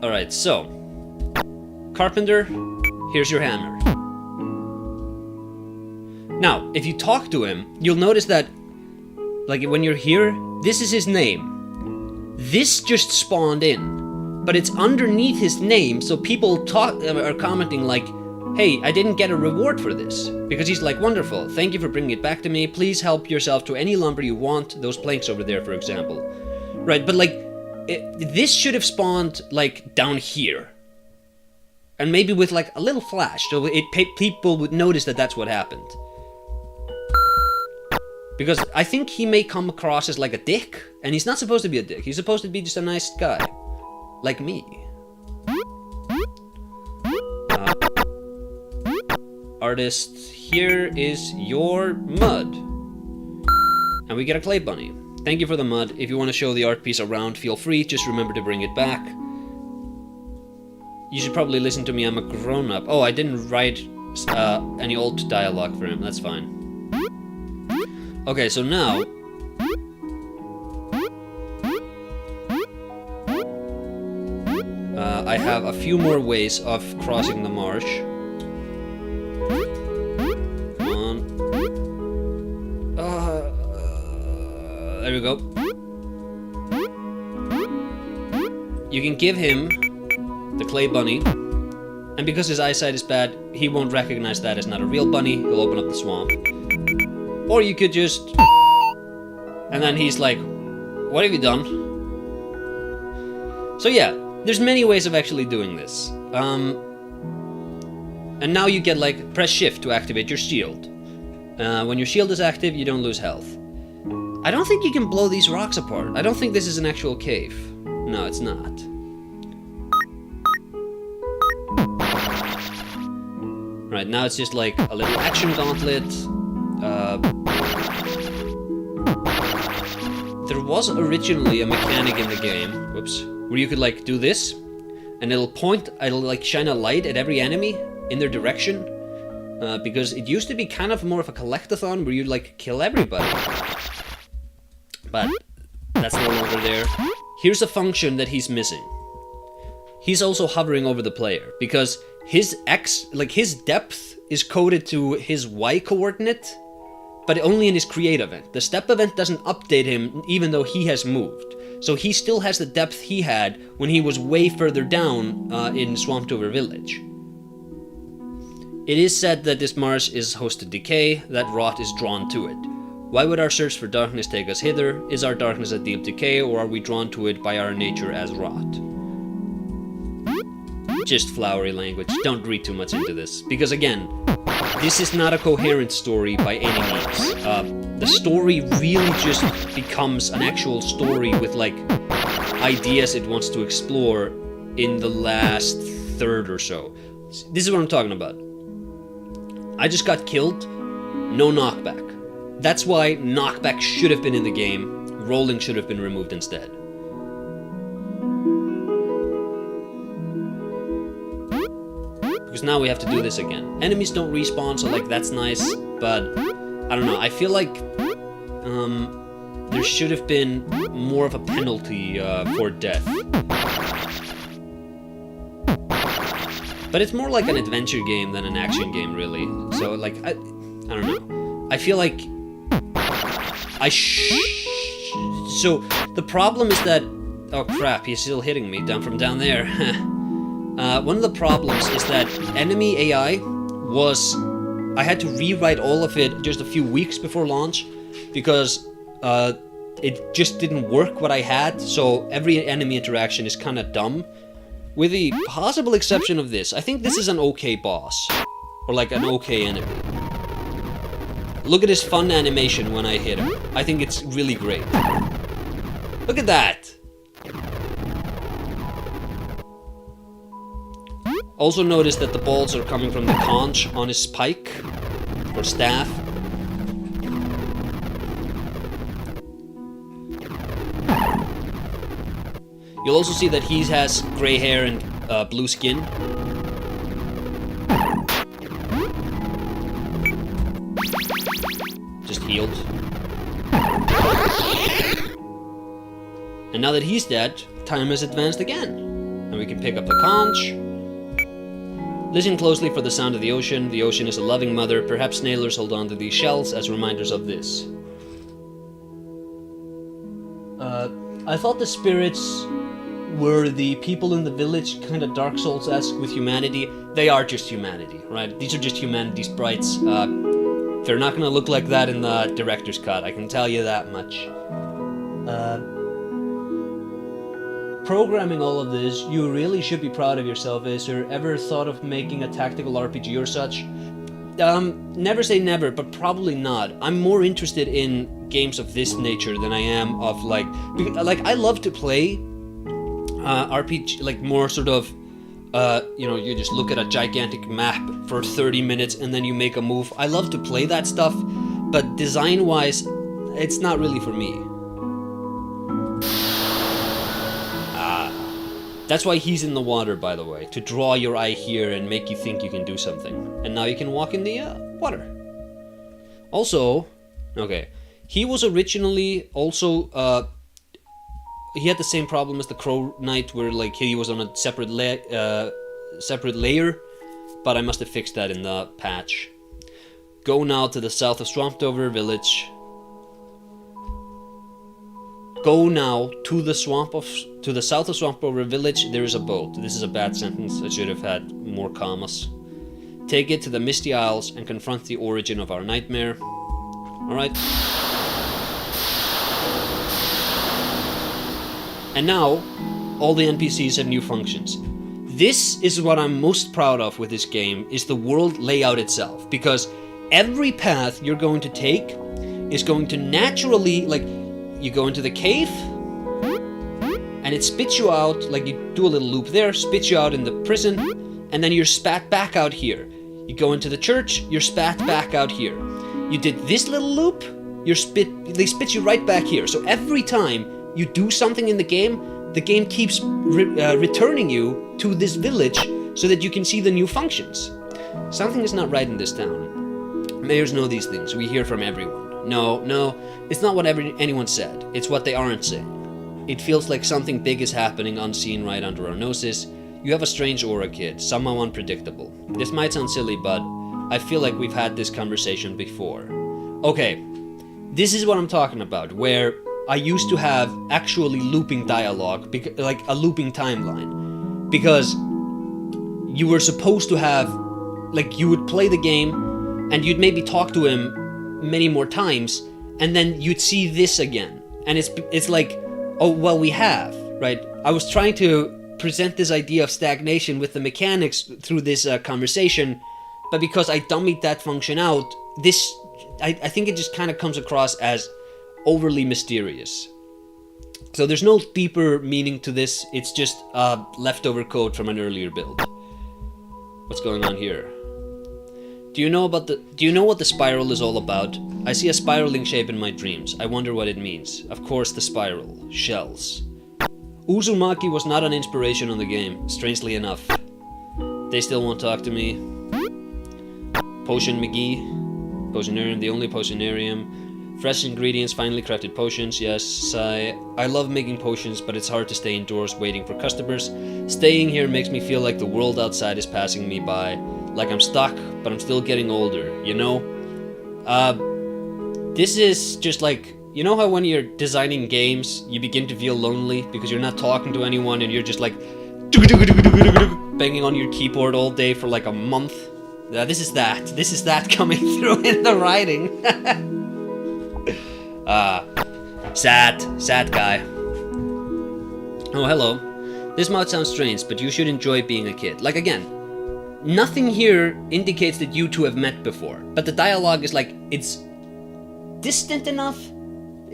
Alright, so Carpenter, here's your hammer. Now, if you talk to him, you'll notice that, like, when you're here, this is his name. This just spawned in, but it's underneath his name, so people are commenting like, hey, I didn't get a reward for this. Because he's like, wonderful, thank you for bringing it back to me. Please help yourself to any lumber you want. Those planks over there, for example. Right, but like, this should have spawned, like, down here. And maybe with, like, a little flash, so people would notice that that's what happened. Because I think he may come across as, like, a dick, and he's not supposed to be a dick. He's supposed to be just a nice guy. Like me. Artist, here is your mud. And we get a clay bunny. Thank you for the mud. If you want to show the art piece around, feel free. Just remember to bring it back. You should probably listen to me. I'm a grown-up. Oh, I didn't write any old dialogue for him. That's fine. Okay, so now... I have a few more ways of crossing the marsh. Come on. There we go. You can give him the clay bunny, and because his eyesight is bad, he won't recognize that as not a real bunny. He'll open up the swamp. Or you could just... And then he's like, what have you done? So yeah, there's many ways of actually doing this. And now you get like, press shift to activate your shield. When your shield is active, you don't lose health. I don't think you can blow these rocks apart. I don't think this is an actual cave. No, it's not. Right, now it's just like a little action gauntlet. There was originally a mechanic in the game, whoops, where you could like do this, and it'll like shine a light at every enemy in their direction, because it used to be kind of more of a collectathon where you'd like kill everybody. But that's no longer there. Here's a function that he's missing. He's also hovering over the player, because his his depth is coded to his Y coordinate, but only in his create event. The step event doesn't update him even though he has moved. So he still has the depth he had when he was way further down in Swamptober Village. It is said that this marsh is host to decay, that rot is drawn to it. Why would our search for darkness take us hither? Is our darkness a deep decay, or are we drawn to it by our nature as rot? Just flowery language. Don't read too much into this. Because again, this is not a coherent story by any means. The story really just becomes an actual story with like ideas it wants to explore in the last third or so. This is what I'm talking about. I just got killed, no knockback. That's why knockback should have been in the game, rolling should have been removed instead. Because now we have to do this again. Enemies don't respawn, so like that's nice, but I don't know, I feel like there should have been more of a penalty for death. But it's more like an adventure game than an action game, really. So like, I don't know. I feel like so the problem is that, oh crap, he's still hitting me from down there. One of the problems is that enemy AI was, I had to rewrite all of it just a few weeks before launch because it just didn't work what I had, so every enemy interaction is kind of dumb. With the possible exception of this, I think this is an okay boss, or like an okay enemy. Look at his fun animation when I hit him. I think it's really great. Look at that! Also notice that the balls are coming from the conch on his pike, or staff. You'll also see that he has gray hair and blue skin. Just healed. And now that he's dead, time has advanced again. And we can pick up the conch. Listen closely for the sound of the ocean. The ocean is a loving mother. Perhaps snailers hold on to these shells as reminders of this. I thought the spirits were the people in the village, kind of Dark Souls-esque with humanity. They are just humanity, right? These are just humanity sprites. They're not gonna look like that in the director's cut, I can tell you that much. Programming all of this, you really should be proud of yourself, Acer. Ever thought of making a tactical RPG or such? Never say never, but probably not. I'm more interested in games of this nature than I am of like I love to play RPG, like more sort of, you know, you just look at a gigantic map for 30 minutes and then you make a move. I love to play that stuff, but design-wise, it's not really for me. That's why he's in the water, by the way, to draw your eye here and make you think you can do something. And now you can walk in the water. Also, okay, he was originally also, he had the same problem as the Crow Knight, where like he was on a separate layer, but I must have fixed that in the patch. Go now to the south of Swamptober Village. Go now to the south of Swamptober Village. There is a boat. This is a bad sentence. I should have had more commas. Take it to the Misty Isles and confront the origin of our nightmare. All right. And now, all the NPCs have new functions. This is what I'm most proud of with this game, is the world layout itself. Because every path you're going to take is going to naturally, like, you go into the cave, and it spits you out, like you do a little loop there, spits you out in the prison, and then you're spat back out here. You go into the church, you're spat back out here. You did this little loop, they spit you right back here. So every time you do something in the game keeps returning you to this village so that you can see the new functions. Something is not right in this town. Mayors know these things. We hear from everyone. No, it's not what anyone said. It's what they aren't saying. It feels like something big is happening unseen right under our noses. You have a strange aura, kid. Somehow unpredictable. This might sound silly, but I feel like we've had this conversation before. Okay, this is what I'm talking about, where I used to have actually looping dialogue, like a looping timeline, because you were supposed to have, like, you would play the game and you'd maybe talk to him many more times, and then you'd see this again, and it's like, oh well, we have, right? I was trying to present this idea of stagnation with the mechanics through this conversation, but because I dummied that function out, I think it just kind of comes across as overly mysterious. So there's no deeper meaning to this, it's just leftover code from an earlier build. What's going on here? Do you know what the spiral is all about? I see a spiraling shape in my dreams. I wonder what it means. Of course, the spiral. Shells. Uzumaki was not an inspiration on the game, strangely enough. They still won't talk to me. Potion McGee. Potionarium, the only potionarium. Fresh ingredients, finely crafted potions, yes. I love making potions, but it's hard to stay indoors waiting for customers. Staying here makes me feel like the world outside is passing me by. Like I'm stuck, but I'm still getting older, you know? This is just like, you know how when you're designing games, you begin to feel lonely because you're not talking to anyone and you're just like banging on your keyboard all day for like a month? This is that coming through in the writing. Sad guy. Oh, hello. This might sound strange, but you should enjoy being a kid. Like, again, nothing here indicates that you two have met before, but the dialogue is like, it's distant enough,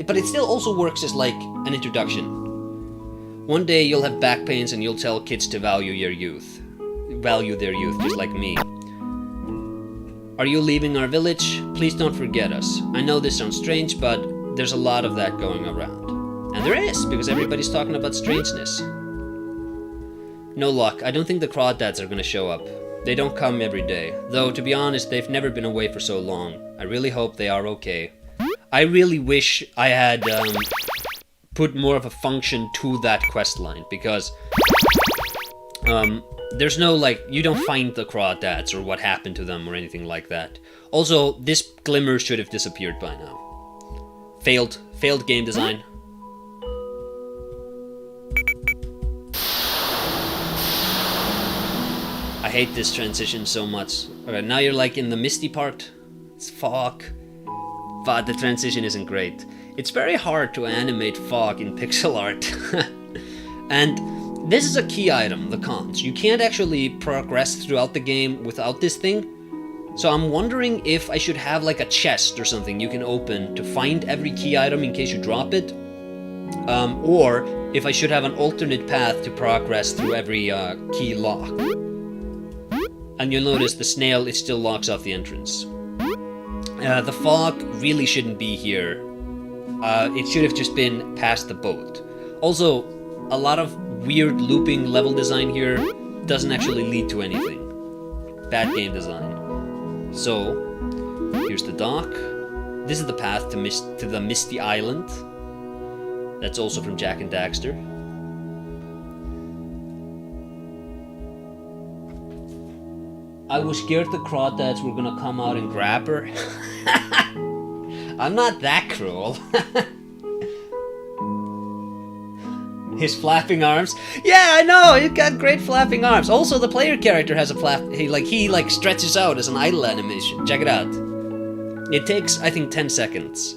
but it still also works as like an introduction. One day you'll have back pains and you'll tell kids to value their youth, just like me. Are you leaving our village? Please don't forget us. I know this sounds strange, but there's a lot of that going around. And there is, because everybody's talking about strangeness. No luck. I don't think the crawdads are gonna show up. They don't come every day. Though, to be honest, they've never been away for so long. I really hope they are okay. I really wish I had put more of a function to that quest line, because there's no, like, you don't find the crawdads or what happened to them or anything like that. Also, this glimmer should have disappeared by now. Failed game design. I hate this transition so much. Okay, now you're like in the misty part. It's fog. But the transition isn't great. It's very hard to animate fog in pixel art. And this is a key item, the cons. You can't actually progress throughout the game without this thing. So I'm wondering if I should have like a chest or something you can open to find every key item in case you drop it. Or if I should have an alternate path to progress through every key lock. And you'll notice the snail, it still locks off the entrance. The fog really shouldn't be here. It should have just been past the boat. Also, a lot of weird looping level design here doesn't actually lead to anything. Bad game design. So, here's the dock. This is the path to the Misty Island. That's also from Jak and Daxter. I was scared the crawdads were gonna come out and grab her. I'm not that cruel. His flapping arms. Yeah, I know, he's got great flapping arms. Also, the player character has a flap. He stretches out as an idle animation. Check it out. It takes, I think, 10 seconds.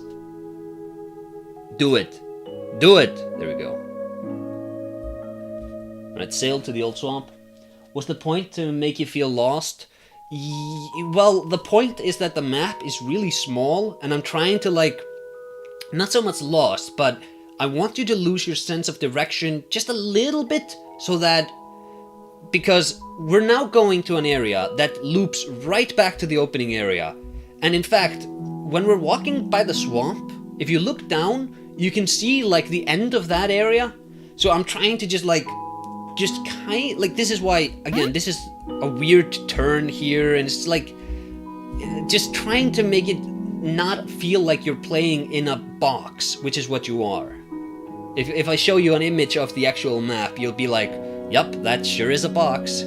Do it. Do it. There we go. Alright, sail to the old swamp. Was the point to make you feel lost? Well, the point is that the map is really small, and I'm trying to, like, not so much lost, but I want you to lose your sense of direction just a little bit, so that, because we're now going to an area that loops right back to the opening area. And in fact, when we're walking by the swamp, if you look down, you can see, like, the end of that area. So I'm trying to just this is why, again, this is a weird turn here, and it's like just trying to make it not feel like you're playing in a box, which is what you are. If I show you an image of the actual map, you'll be like, yup, that sure is a box.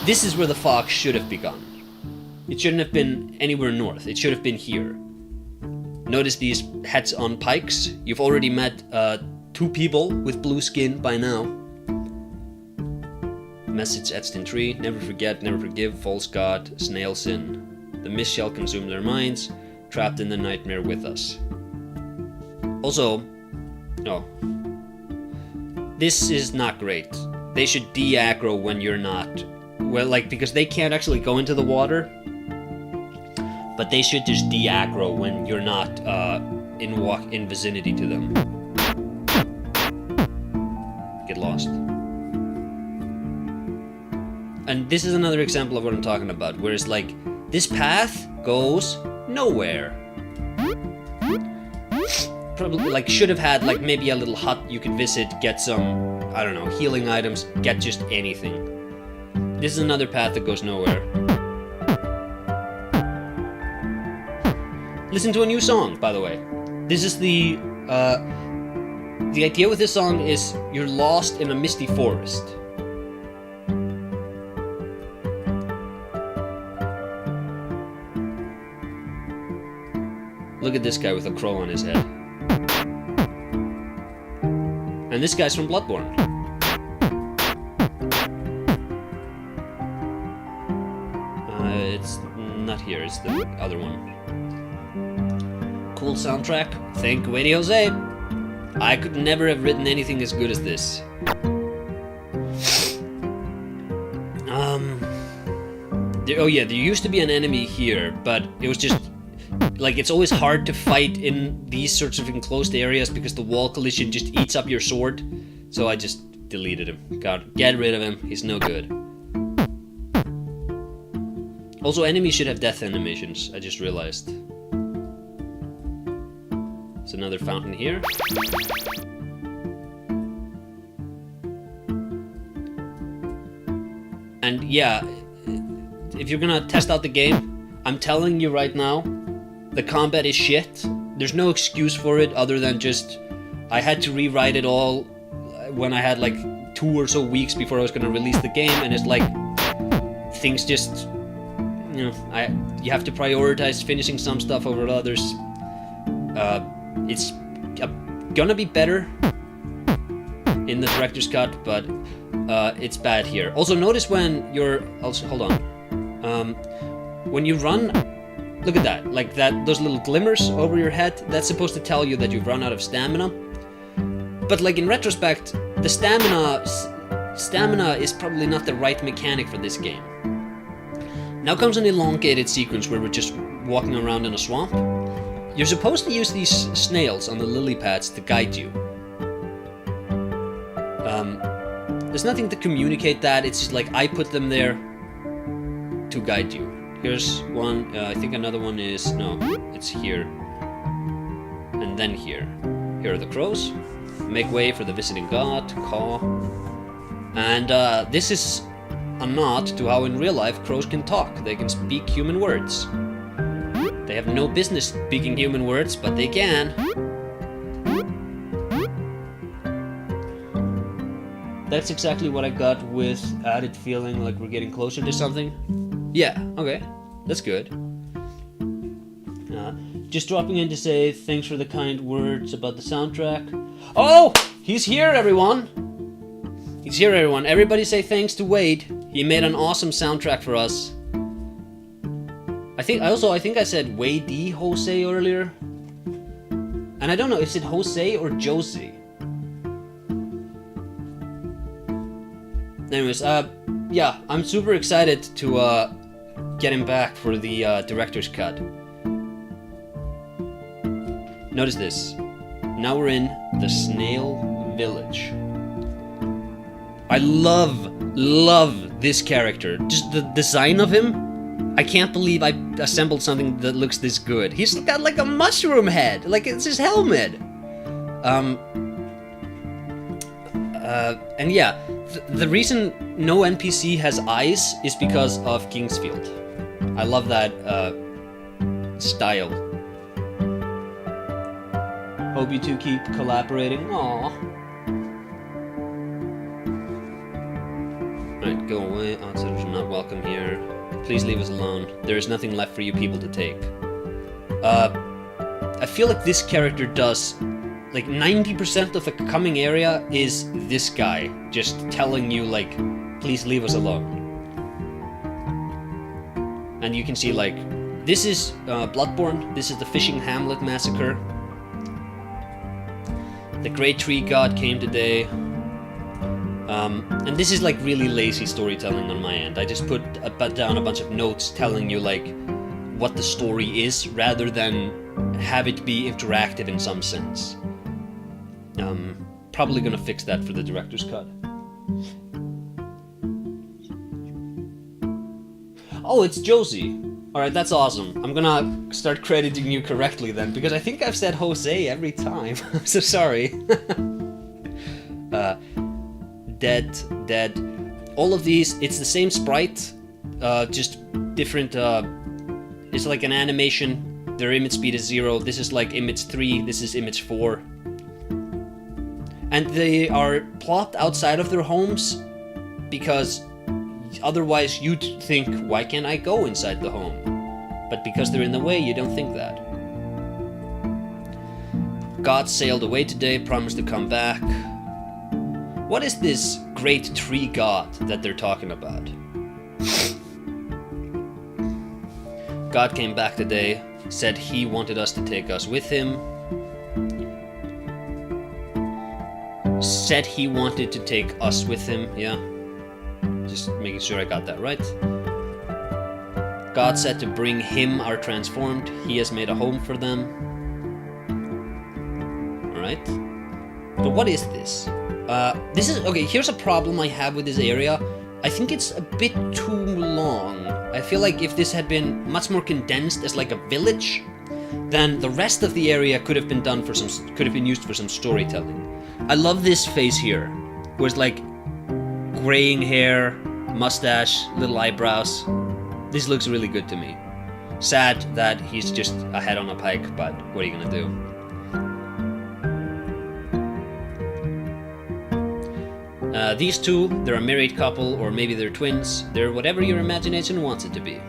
This is where the fox should have begun. It shouldn't have been anywhere north, it should have been here. Notice these heads on pikes. You've already met 2 people with blue skin by now. Message etched in tree: never forget, never forgive, false god, snail sin. The mist shall consume their minds, trapped in the nightmare with us. Also, no. This is not great. They should de-aggro when you're not. Well, like, because they can't actually go into the water. But they should just de-aggro when you're not in vicinity to them. Get lost. And this is another example of what I'm talking about, where it's like, this path goes nowhere. Probably, like, should have had, like, maybe a little hut you could visit, get some, I don't know, healing items, get just anything. This is another path that goes nowhere. Listen to a new song, by the way. This is the idea with this song is you're lost in a misty forest. Look at this guy with a crow on his head. And this guy's from Bloodborne. It's not here, it's the other one. Cool soundtrack. Thank Wady Jose. I could never have written anything as good as this. Oh yeah, there used to be an enemy here, but it was just, like, it's always hard to fight in these sorts of enclosed areas because the wall collision just eats up your sword. So I just deleted him. God, get rid of him. He's no good. Also, enemies should have death animations, I just realized. There's another fountain here. And yeah, if you're gonna test out the game, I'm telling you right now, the combat is shit. There's no excuse for it other than just, I had to rewrite it all when I had like 2 or so weeks before I was gonna release the game, and it's like, things just, you know, you have to prioritize finishing some stuff over others. It's gonna be better in the director's cut, but it's bad here. Also, notice when you're, hold on, when you run, look at that, like that, those little glimmers over your head, that's supposed to tell you that you've run out of stamina. But like in retrospect, the stamina is probably not the right mechanic for this game. Now comes an elongated sequence where we're just walking around in a swamp. You're supposed to use these snails on the lily pads to guide you. There's nothing to communicate that, it's just like I put them there to guide you. Here's one, I think another one is, no, it's here. And then here. Here are the crows. Make way for the visiting god, caw. And this is a nod to how in real life crows can talk. They can speak human words. They have no business speaking human words, but they can. That's exactly what I got with added feeling like we're getting closer to something. Yeah, okay, that's good. Just dropping in to say thanks for the kind words about the soundtrack. Oh, he's here, everyone. He's here, everyone. Everybody say thanks to Wade. He made an awesome soundtrack for us. I think I said Wade D. Jose earlier. And I don't know, is it Jose or Josie? Anyways, yeah, I'm super excited to get him back for the director's cut. Notice this. Now we're in the Snail Village. I love this character. Just the design of him. I can't believe I assembled something that looks this good. He's got like a mushroom head, like it's his helmet. And yeah, the reason no NPC has eyes is because of Kingsfield. I love that style. Hope you two keep collaborating. Aww. Alright, go away. Outsiders are not welcome here. Please leave us alone. There is nothing left for you people to take. I feel like this character does... Like, 90% of the coming area is this guy. Just telling you, like, please leave us alone. And you can see, like, this is Bloodborne. This is the Fishing Hamlet Massacre. The Great Tree God came today. And this is like really lazy storytelling on my end. I just put down a bunch of notes telling you like what the story is rather than have it be interactive in some sense. Probably gonna fix that for the director's cut. Oh, it's Josie. Alright, that's awesome. I'm gonna start crediting you correctly then, because I think I've said Jose every time. I'm so sorry. Dead. All of these, it's the same sprite, just different, it's like an animation. Their image speed is 0. This is like image 3, this is image 4. And they are plopped outside of their homes, because otherwise you'd think, why can't I go inside the home? But because they're in the way, you don't think that. God sailed away today, promised to come back. What is this great tree god that they're talking about? God came back today, said he wanted us to take us with him. Said he wanted to take us with him, yeah. Just making sure I got that right. God said to bring him our transformed. He has made a home for them. Alright. But what is this? This is... Okay, here's a problem I have with this area. I think it's a bit too long. I feel like if this had been much more condensed as like a village, then the rest of the area could have been done for some... could have been used for some storytelling. I love this face here, where it's like graying hair, mustache, little eyebrows. This looks really good to me. Sad that he's just a head on a pike, but what are you gonna do? These two, they're a married couple, or maybe they're twins. They're whatever your imagination wants it to be.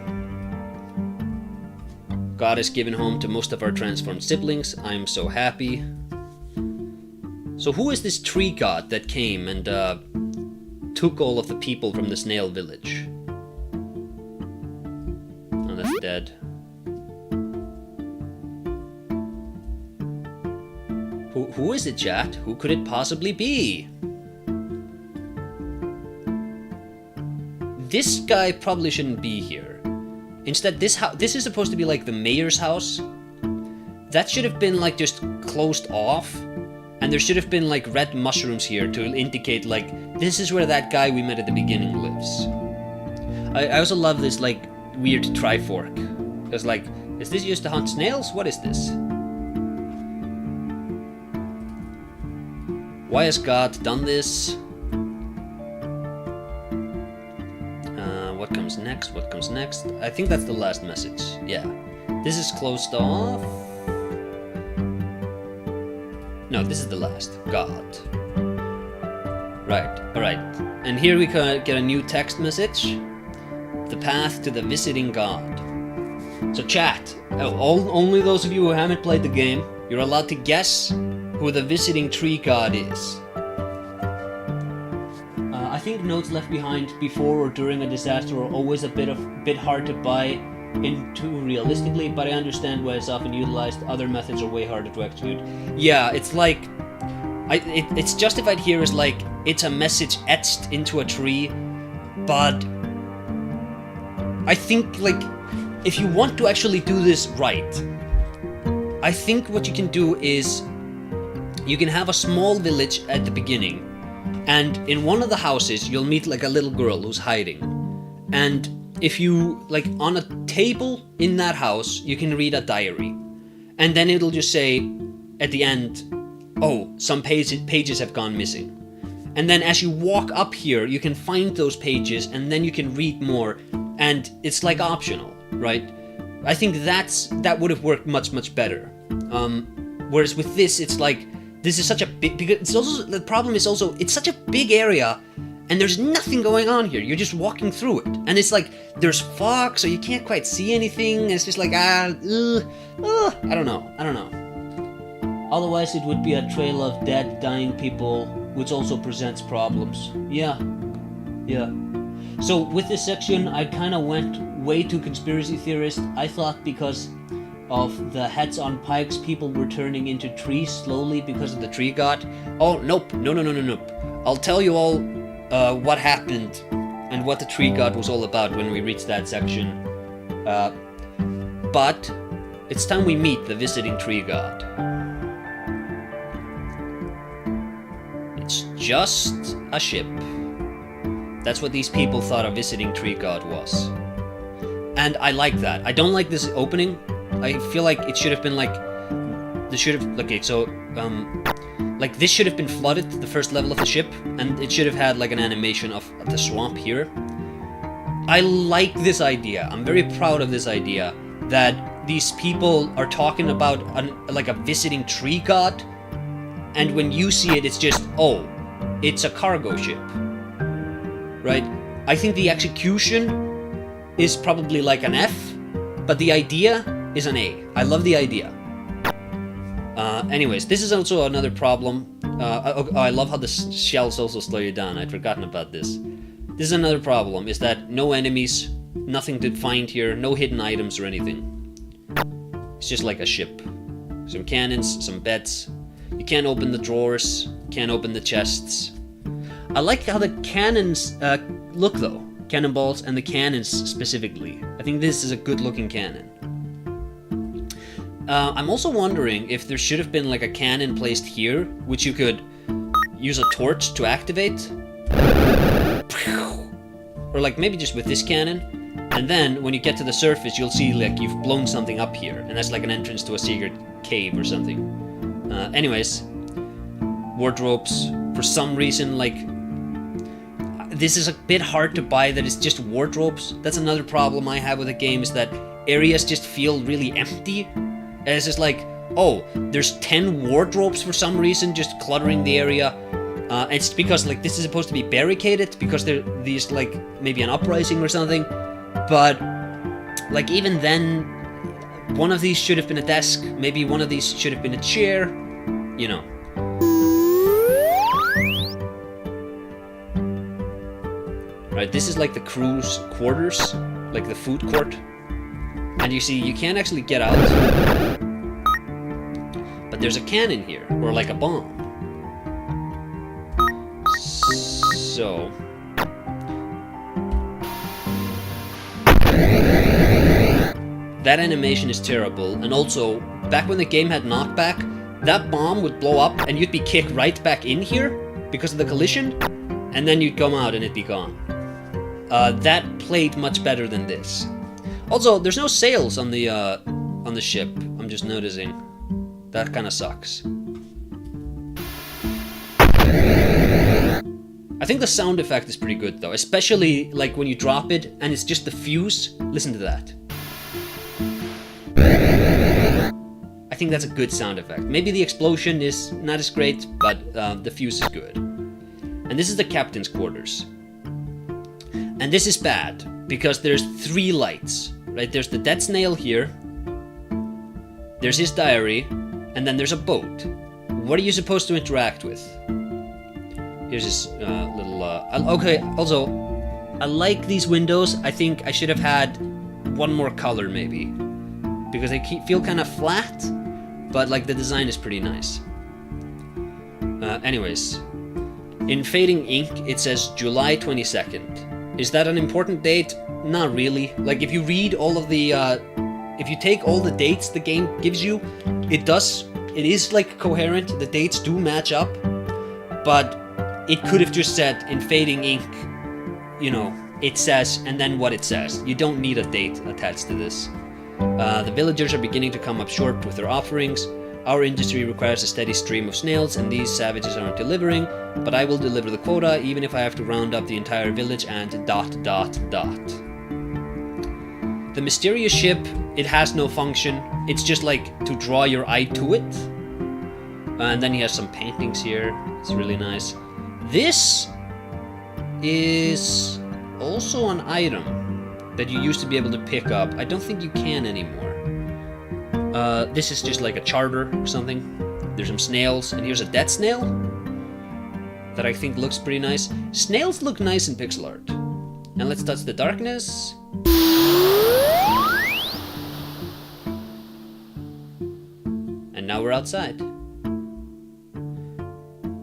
God has given home to most of our transformed siblings. I'm so happy. So who is this tree god that came and took all of the people from the Snail Village? Oh, that's dead. Who is it, chat? Who could it possibly be? This guy probably shouldn't be here. Instead, this is supposed to be like the mayor's house. That should have been like just closed off. And there should have been like red mushrooms here to indicate like, this is where that guy we met at the beginning lives. I also love this like weird trifork. It's like, is this used to hunt snails? What is this? Why has God done this? What comes next? What comes next? I think that's the last message. Yeah. This is closed off. No, this is the last. God. Right, alright. And here we get a new text message. The path to the visiting God. So chat, only those of you who haven't played the game, you're allowed to guess who the visiting tree god is. I think notes left behind before or during a disaster are always a bit hard to buy into realistically, but I understand why it's often utilized. Other methods are way harder to execute. Yeah, it's like It's justified here as like it's a message etched into a tree, but I think like if you want to actually do this right, I think what you can do is you can have a small village at the beginning, and in one of the houses you'll meet like a little girl who's hiding, and if you like on a table in that house you can read a diary, and then it'll just say at the end, oh, some pages have gone missing. And then as you walk up here, you can find those pages and then you can read more, and it's like optional, right? I think that would have worked much better. Whereas with this, it's like, this is such a big, because it's also, the problem is also, it's such a big area and there's nothing going on here. You're just walking through it. And it's like, there's fog, so you can't quite see anything. It's just like, I don't know. Otherwise, it would be a trail of dead, dying people, which also presents problems. Yeah. So with this section, I kind of went way too conspiracy theorist. I thought because of the heads on pikes, people were turning into trees slowly because of the tree god. Oh, nope. No. I'll tell you all what happened and what the tree god was all about when we reach that section. But it's time we meet the visiting tree god. It's just a ship. That's what these people thought a visiting tree god was. And I like that. I don't like this opening. I feel like it should have been like... This should have... Okay, so... like, this should have been flooded, the first level of the ship, and it should have had like an animation of the swamp here. I like this idea. I'm very proud of this idea, that these people are talking about like a visiting tree god, and when you see it, it's just, oh, it's a cargo ship, right? I think the execution is probably like an F, but the idea is an A. I love the idea. Anyways, this is also another problem. I love how the shells also slow you down. I'd forgotten about this. This is another problem, is that no enemies, nothing to find here, no hidden items or anything. It's just like a ship. Some cannons, some beds. You can't open the drawers, can't open the chests. I like how the cannons look though. Cannonballs and the cannons specifically. I think this is a good looking cannon. I'm also wondering if there should have been like a cannon placed here, which you could use a torch to activate. Or like maybe just with this cannon. And then when you get to the surface, you'll see like you've blown something up here. And that's like an entrance to a secret cave or something. Anyways, wardrobes. For some reason, like, this is a bit hard to buy that it's just wardrobes. That's another problem I have with the game, is that areas just feel really empty. And it's just like, oh, there's 10 wardrobes for some reason just cluttering the area. It's because like this is supposed to be barricaded because there's like maybe an uprising or something. But like even then, one of these should have been a desk. Maybe one of these should have been a chair. You know. Right, this is like the crew's quarters, like the food court. And you see, you can't actually get out. But there's a cannon here, or like a bomb. So... that animation is terrible, and also, back when the game had knockback, that bomb would blow up and you'd be kicked right back in here because of the collision, and then you'd come out and it'd be gone. That played much better than this. Also, there's no sails on the ship. I'm just noticing. That kind of sucks. I think the sound effect is pretty good though, especially like when you drop it and it's just the fuse. Listen to that. I think that's a good sound effect. Maybe the explosion is not as great, but the fuse is good. And this is the captain's quarters. And this is bad, because there's 3 lights, right? There's the dead snail here, there's his diary, and then there's a boat. What are you supposed to interact with? Here's this little... okay, also, I like these windows. I think I should have had one more color, maybe. Because they feel kind of flat, but like the design is pretty nice. Anyways, in Fading Ink, it says July 22nd. Is that an important date? Not really. Like, if you read all of the, if you take all the dates the game gives you, it is, like, coherent. The dates do match up, but it could have just said, in Fading Ink, you know, it says, and then what it says. You don't need a date attached to this. The villagers are beginning to come up short with their offerings. Our industry requires a steady stream of snails, and these savages aren't delivering, but I will deliver the quota, even if I have to round up the entire village and ... The mysterious ship, it has no function. It's just like to draw your eye to it. And then he has some paintings here. It's really nice. This is also an item that you used to be able to pick up. I don't think you can anymore. This is just like a charter or something. There's some snails, and here's a dead snail that I think looks pretty nice. Snails look nice in pixel art. And let's touch the darkness. And now we're outside.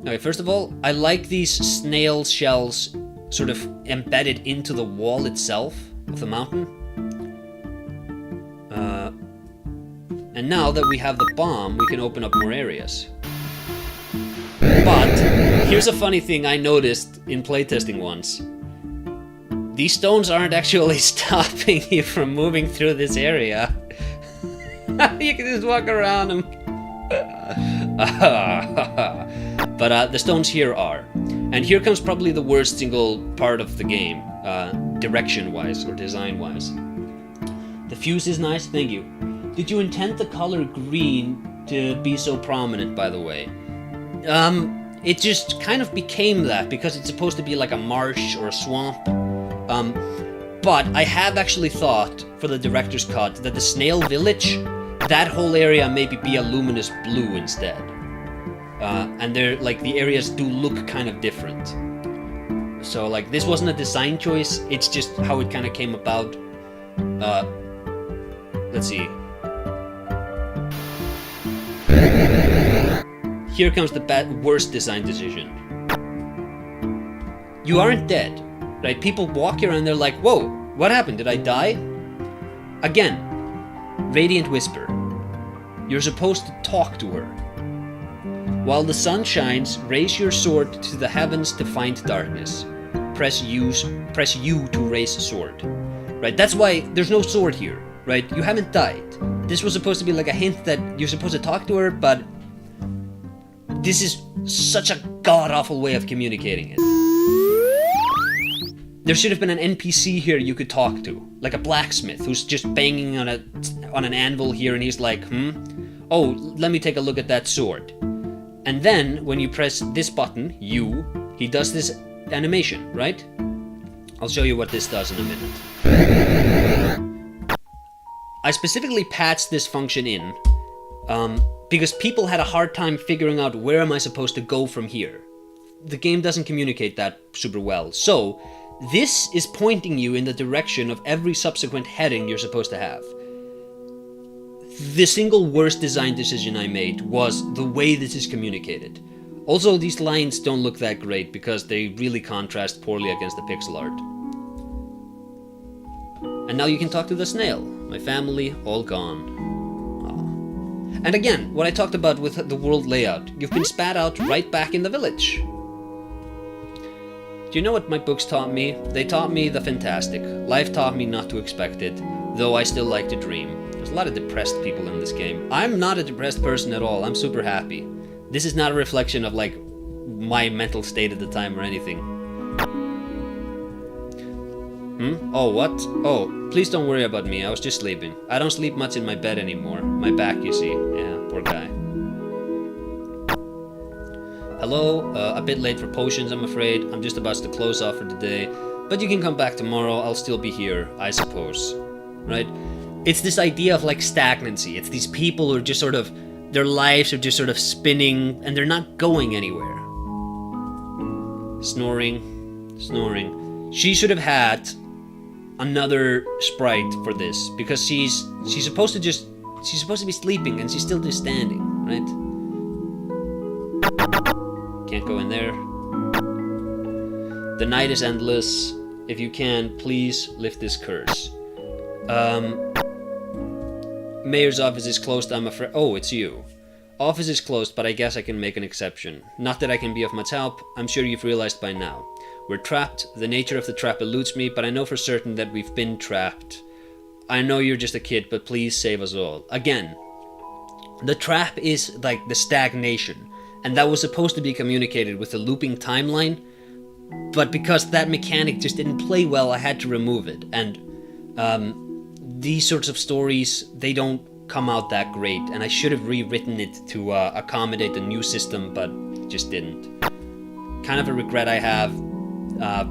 Okay, first of all, I like these snail shells sort of embedded into the wall itself of the mountain. And now that we have the bomb, we can open up more areas. But here's a funny thing I noticed in playtesting once. These stones aren't actually stopping you from moving through this area. You can just walk around them. But the stones here are. And here comes probably the worst single part of the game, direction-wise or design-wise. The fuse is nice, thank you. Did you intend the color green to be so prominent, by the way? It just kind of became that because it's supposed to be like a marsh or a swamp. But I have actually thought for the director's cut that the snail village, that whole area maybe be a luminous blue instead. And they're like the areas do look kind of different. So like this wasn't a design choice, it's just how it kind of came about. Let's see. Here comes the worst design decision. You aren't dead, right? People walk here and they're like, whoa, what happened? Did I die? Again, Radiant Whisper. You're supposed to talk to her. While the sun shines, raise your sword to the heavens to find darkness. Press U to raise sword. Right, that's why there's no sword here, right? You haven't died. This was supposed to be like a hint that you're supposed to talk to her, but this is such a god-awful way of communicating it. There should have been an NPC here you could talk to, like a blacksmith who's just banging on an anvil here, and he's like, oh, let me take a look at that sword. And then, when you press this button, U, he does this animation, right? I'll show you what this does in a minute. I specifically patched this function in, because people had a hard time figuring out where am I supposed to go from here. The game doesn't communicate that super well, so this is pointing you in the direction of every subsequent heading you're supposed to have. The single worst design decision I made was the way this is communicated. Also, these lines don't look that great because they really contrast poorly against the pixel art. And now you can talk to the snail. My family, all gone. Aww. And again, what I talked about with the world layout, you've been spat out right back in the village. Do you know what my books taught me? They taught me the fantastic. Life taught me not to expect it, though I still like to dream. There's a lot of depressed people in this game. I'm not a depressed person at all. I'm super happy. This is not a reflection of like my mental state at the time or anything. Oh, what? Oh, please don't worry about me. I was just sleeping. I don't sleep much in my bed anymore. My back, you see. Yeah, poor guy. Hello, a bit late for potions, I'm afraid. I'm just about to close off for the day. But you can come back tomorrow. I'll still be here, I suppose. Right? It's this idea of like stagnancy. It's these people who are just sort of, their lives are just sort of spinning and they're not going anywhere. Snoring. She should have had another sprite for this because she's supposed to be sleeping and she's still just standing, right? Can't go in there. The night is endless. If you can, please lift this curse. Mayor's office is closed, I'm afraid. Oh, it's you. Office is closed, but I guess I can make an exception. Not that I can be of much help. I'm sure you've realized by now. We're trapped. The nature of the trap eludes me, but I know for certain that we've been trapped. I know you're just a kid, but please save us all. Again, the trap is like the stagnation, and that was supposed to be communicated with the looping timeline, but because that mechanic just didn't play well, I had to remove it. And these sorts of stories, they don't come out that great, and I should have rewritten it to accommodate the new system, but just didn't. Kind of a regret I have,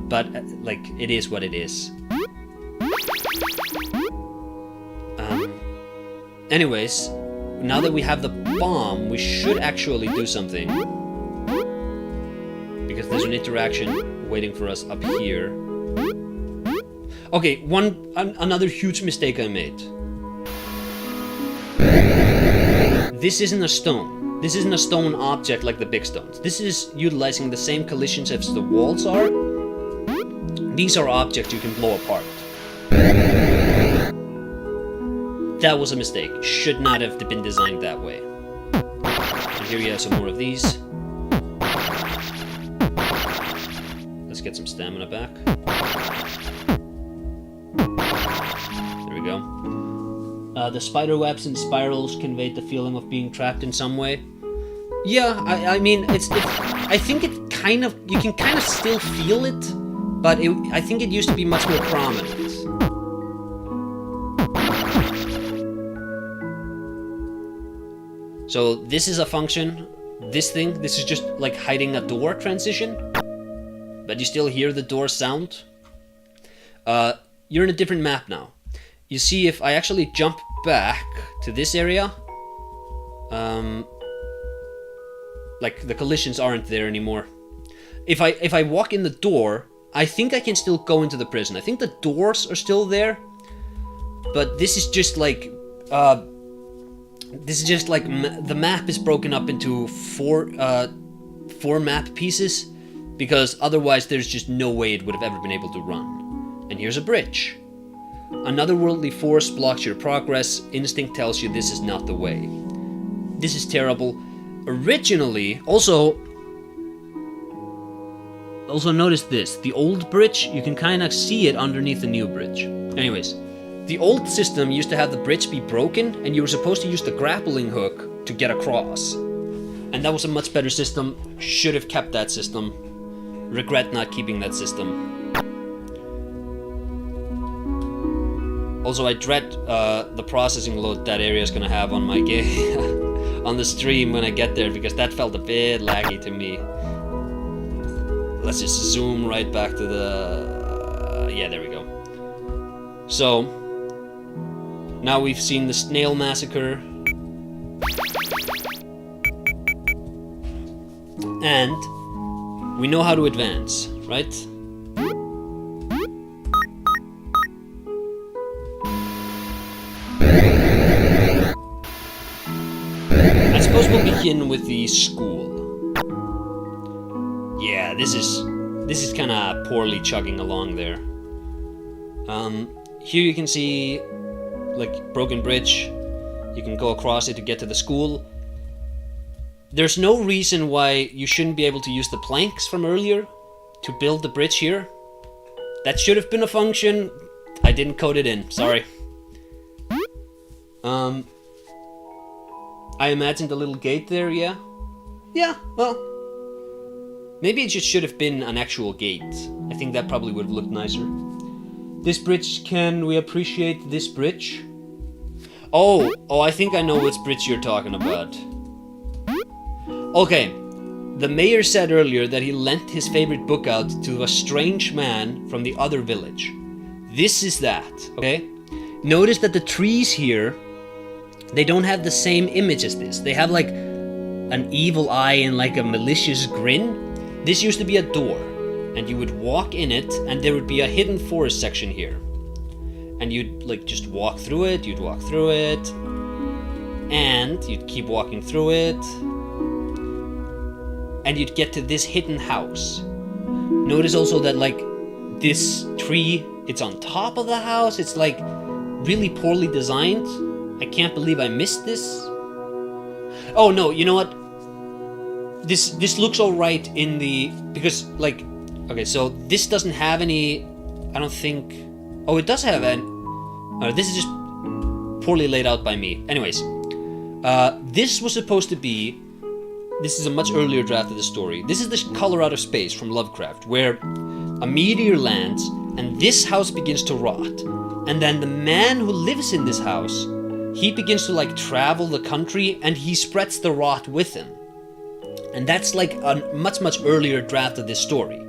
but like, it is what it is. Anyways, now that we have the bomb, we should actually do something. Because there's an interaction waiting for us up here. Okay, another huge mistake I made. This isn't a stone. This isn't a stone object like the big stones. This is utilizing the same collisions as the walls are. These are objects you can blow apart. That was a mistake. Should not have been designed that way. And here you have some more of these. Let's get some stamina back. There we go. The spider webs and spirals conveyed the feeling of being trapped in some way. Yeah, I mean, I think it kind of, you can kind of still feel it, but I think it used to be much more prominent. So this is a function. This is just like hiding a door transition, but you still hear the door sound. You're in a different map now. You see, if I actually jump back to this area, like the collisions aren't there anymore. If I walk in the door, I think I can still go into the prison. I think the doors are still there, but this is just like the map is broken up into four map pieces, because otherwise there's just no way it would have ever been able to run. And here's a bridge. Another worldly force blocks your progress. Instinct tells you this is not the way. This is terrible. Originally, also notice this. The old bridge, you can kind of see it underneath the new bridge. Anyways, the old system used to have the bridge be broken, and you were supposed to use the grappling hook to get across. And that was a much better system. Should have kept that system. Regret not keeping that system. Also, I dread the processing load that area is gonna have on my game on the stream when I get there, because that felt a bit laggy to me. Let's just zoom right back to the... yeah, there we go. So, now we've seen the SNAIL massacre. And we know how to advance, right? I suppose we'll begin with the school. Yeah, this is kind of poorly chugging along there. Here you can see, like, broken bridge. You can go across it to get to the school. There's no reason why you shouldn't be able to use the planks from earlier to build the bridge here. That should have been a function. I didn't code it in, sorry. I imagined a little gate there, yeah? Yeah, well, maybe it just should have been an actual gate. I think that probably would have looked nicer. This bridge, can we appreciate this bridge? Oh, I think I know which bridge you're talking about. Okay, the mayor said earlier that he lent his favorite book out to a strange man from the other village. This is that, okay? Notice that the trees here, they don't have the same image as this. They have like an evil eye and like a malicious grin. This used to be a door, and you would walk in it, and there would be a hidden forest section here. And you'd like just walk through it, you'd walk through it, and you'd keep walking through it. and you'd get to this hidden house. Notice also that like this tree, it's on top of the house. It's like really poorly designed. I can't believe I missed this. Oh no, you know what? This looks alright in the, because like, okay, so this doesn't have any, I don't think, oh it does have an, this is just poorly laid out by me. Anyways, this was supposed to be, this is a much earlier draft of the story. This is the color out of space from Lovecraft, where a meteor lands and this house begins to rot. And then the man who lives in this house, he begins to like travel the country and he spreads the rot with him. And that's like a much earlier draft of this story.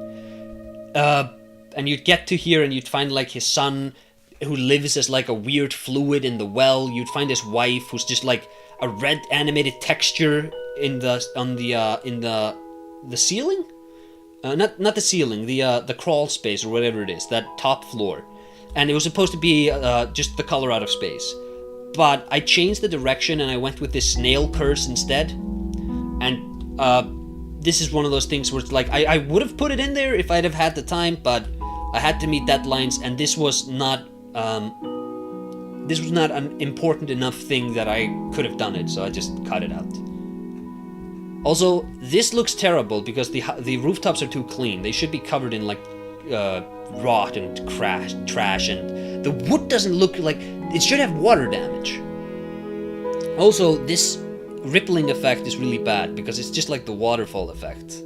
And you'd get to here and you'd find like his son who lives as like a weird fluid in the well. You'd find his wife who's just like a red animated texture in the ceiling? Not the ceiling, the crawl space or whatever it is, that top floor. And it was supposed to be just the color out of space. But I changed the direction and I went with this snail curse instead. And this is one of those things where it's like, I would have put it in there if I'd have had the time, but I had to meet deadlines, and this was not an important enough thing that I could have done it, so I just cut it out. Also, this looks terrible because the rooftops are too clean. They should be covered in like rot and trash, and the wood doesn't look like, it should have water damage. Also, this rippling effect is really bad because it's just like the waterfall effect.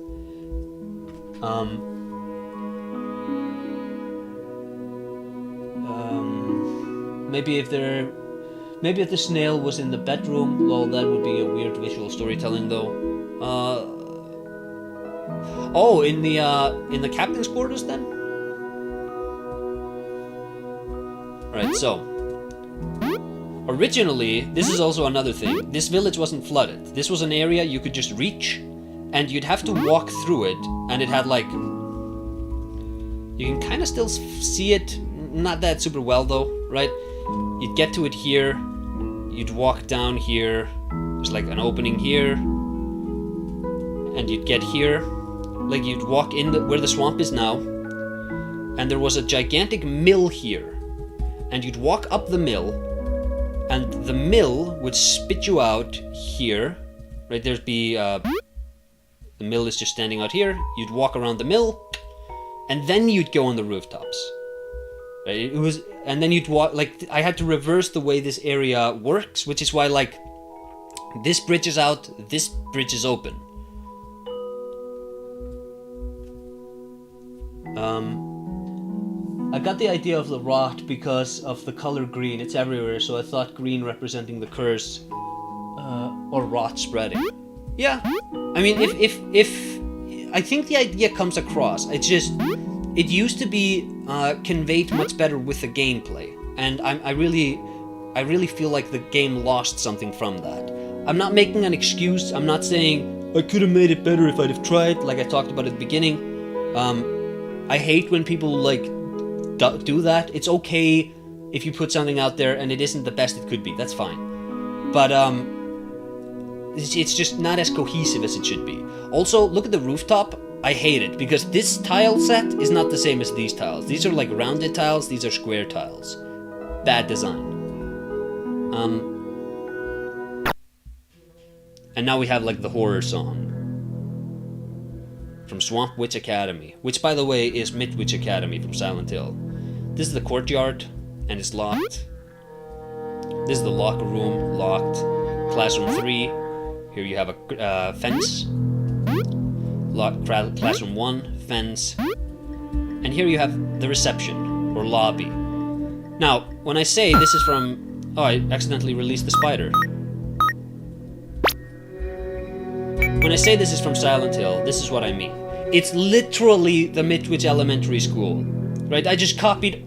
Maybe if the snail was in the bedroom, well, that would be a weird visual storytelling though. Oh, in the captain's quarters then? Right, so originally, this is also another thing. This village wasn't flooded. This was an area you could just reach, and you'd have to walk through it, and it had like, you can kind of still see it, not that super well though, right? You'd get to it here, you'd walk down here, there's like an opening here, and you'd get here, like you'd walk in where the swamp is now, and there was a gigantic mill here, and you'd walk up the mill, and the mill would spit you out here, right? There'd be, the mill is just standing out here, you'd walk around the mill, and then you'd go on the rooftops. Right? It was, and then you'd walk, like, I had to reverse the way this area works, which is why, like, this bridge is out, this bridge is open. I got the idea of the rot because of the color green. It's everywhere, so I thought green representing the curse, or rot spreading. Yeah, I mean, if I think the idea comes across. It's just, it used to be conveyed much better with the gameplay, and I really feel like the game lost something from that. I'm not making an excuse. I'm not saying I could have made it better if I'd have tried, like I talked about at the beginning. I hate when people like do that. It's okay if you put something out there and it isn't the best it could be. That's fine. But it's just not as cohesive as it should be. Also, look at the rooftop. I hate it because this tile set is not the same as these tiles. These are like rounded tiles. These are square tiles. Bad design. And now we have like the horror song from Swamp Witch Academy, which by the way is Mid Witch Academy from Silent Hill. This is the courtyard, and it's locked. This is the locker room, locked. Classroom 3, here you have a fence. Classroom 1, fence. And here you have the reception, or lobby. Now, when I say this is from... Oh, I accidentally released the spider. When I say this is from Silent Hill, this is what I mean. It's literally the Midwich Elementary School, right? I copied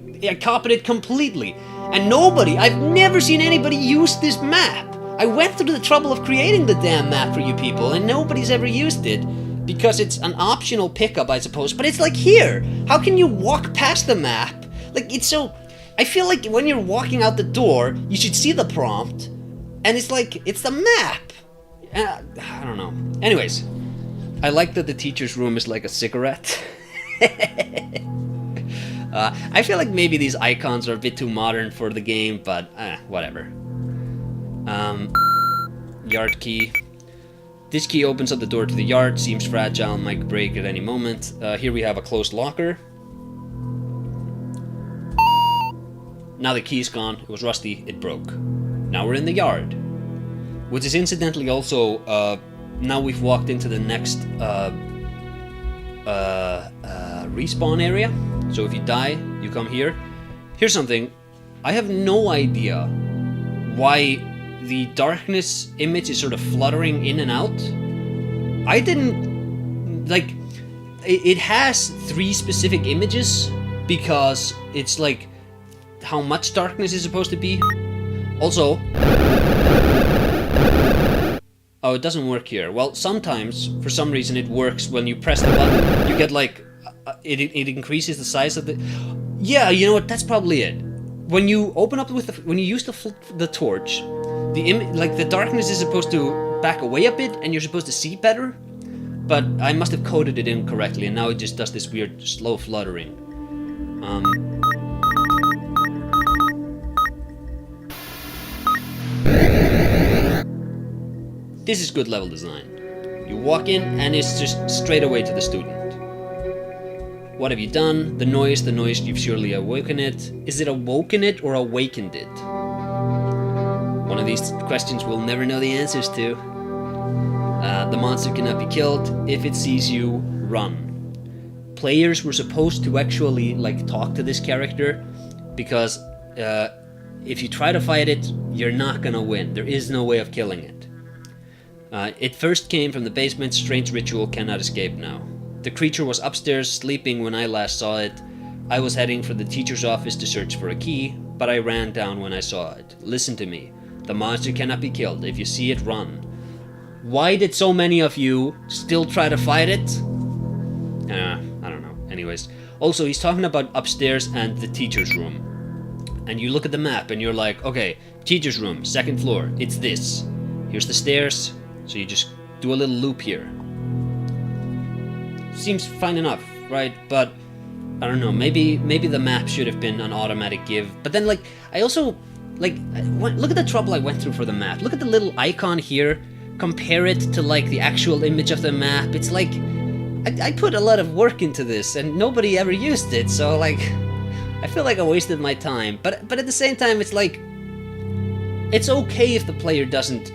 it completely. And I've never seen anybody use this map. I went through the trouble of creating the damn map for you people, and nobody's ever used it. Because it's an optional pickup, I suppose, but it's like here. How can you walk past the map? Like, it's so... I feel like when you're walking out the door, you should see the prompt, and it's like, it's the map. I don't know. Anyways, I like that the teacher's room is like a cigarette. I feel like maybe these icons are a bit too modern for the game, but whatever. Yard key. This key opens up the door to the yard, seems fragile, might break at any moment. Here we have a closed locker. Now the key's gone, it was rusty, it broke. Now we're in the yard. Which is incidentally also, now we've walked into the next respawn area. So if you die, you come here. Here's something. I have no idea why the darkness image is sort of fluttering in and out. I didn't... like... It has 3 specific images because it's like how much darkness is supposed to be. Also... oh, it doesn't work here. Well, sometimes, for some reason, it works when you press the button. You get like... it increases the size of the... yeah, you know what? That's probably it. When you open up with when you use the torch, the darkness is supposed to back away a bit, and you're supposed to see better. But I must have coded it incorrectly, and now it just does this weird slow fluttering. This is good level design. You walk in, and it's just straight away to the student. What have you done? The noise, you've surely awoken it. Is it awoken it or awakened it? One of these questions we'll never know the answers to. The monster cannot be killed. If it sees you, run. Players were supposed to actually like talk to this character, because if you try to fight it, you're not gonna win. There is no way of killing it. It first came from the basement. Strange ritual, cannot escape now. The creature was upstairs sleeping when I last saw it. I was heading for the teacher's office to search for a key, but I ran down when I saw it. Listen to me. The monster cannot be killed. If you see it, run. Why did so many of you still try to fight it? I don't know. Anyways. Also, he's talking about upstairs and the teacher's room. And you look at the map and you're like, okay, teacher's room, 2nd floor. It's this. Here's the stairs. So you just do a little loop here. Seems fine enough, right? But I don't know, maybe the map should have been an automatic give. But then, like, I also, like, look at the trouble I went through for the map. Look at the little icon here. Compare it to, like, the actual image of the map. It's like, I put a lot of work into this, and nobody ever used it. So, like, I feel like I wasted my time. But at the same time, it's like, it's okay if the player doesn't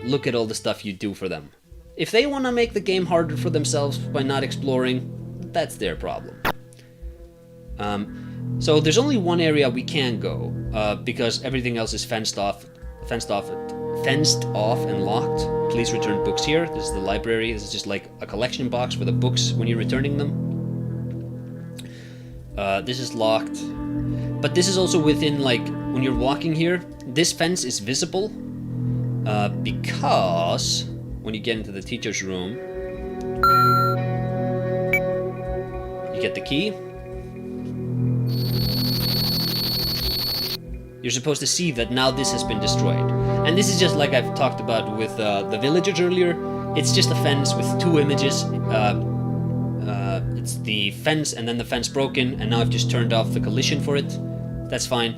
look at all the stuff you do for them. If they want to make the game harder for themselves by not exploring, that's their problem. So there's only one area we can go, because everything else is fenced off and locked. Please return books here. This is the library. This is just like a collection box for the books when you're returning them. This is locked. But this is also within, like, when you're walking here, this fence is visible, because when you get into the teacher's room, you get the key. You're supposed to see that now this has been destroyed. And this is just like I've talked about with the villagers earlier. It's just a fence with 2 images. It's the fence and then the fence broken, and now I've just turned off the collision for it. That's fine.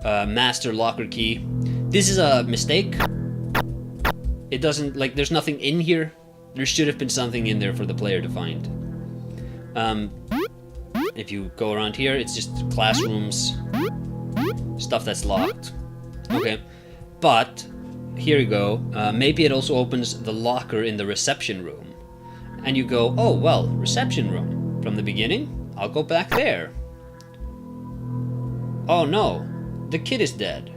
Master locker key. This is a mistake. It doesn't, like, there's nothing in here. There should have been something in there for the player to find. If you go around here, it's just classrooms. Stuff that's locked. Okay. But, here you go. Maybe it also opens the locker in the reception room. And you go, oh, well, reception room. From the beginning, I'll go back there. Oh no, the kid is dead.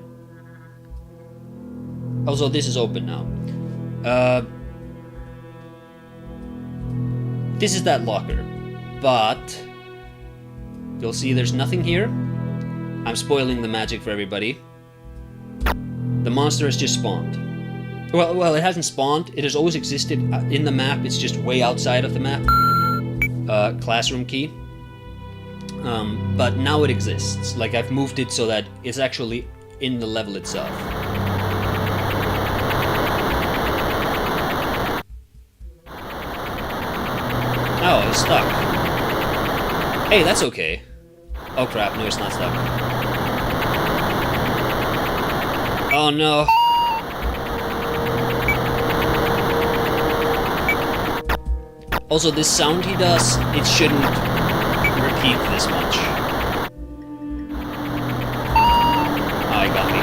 Also, this is open now. This is that locker. But you'll see there's nothing here. I'm spoiling the magic for everybody. The monster has just spawned. Well, it hasn't spawned. It has always existed in the map. It's just way outside of the map. Classroom key. But now it exists. Like, I've moved it so that it's actually in the level itself. Oh, it's stuck. Hey, that's okay. Oh crap, no, it's not stuck. Oh no. Also, this sound he does, it shouldn't repeat this much. Oh, he got me.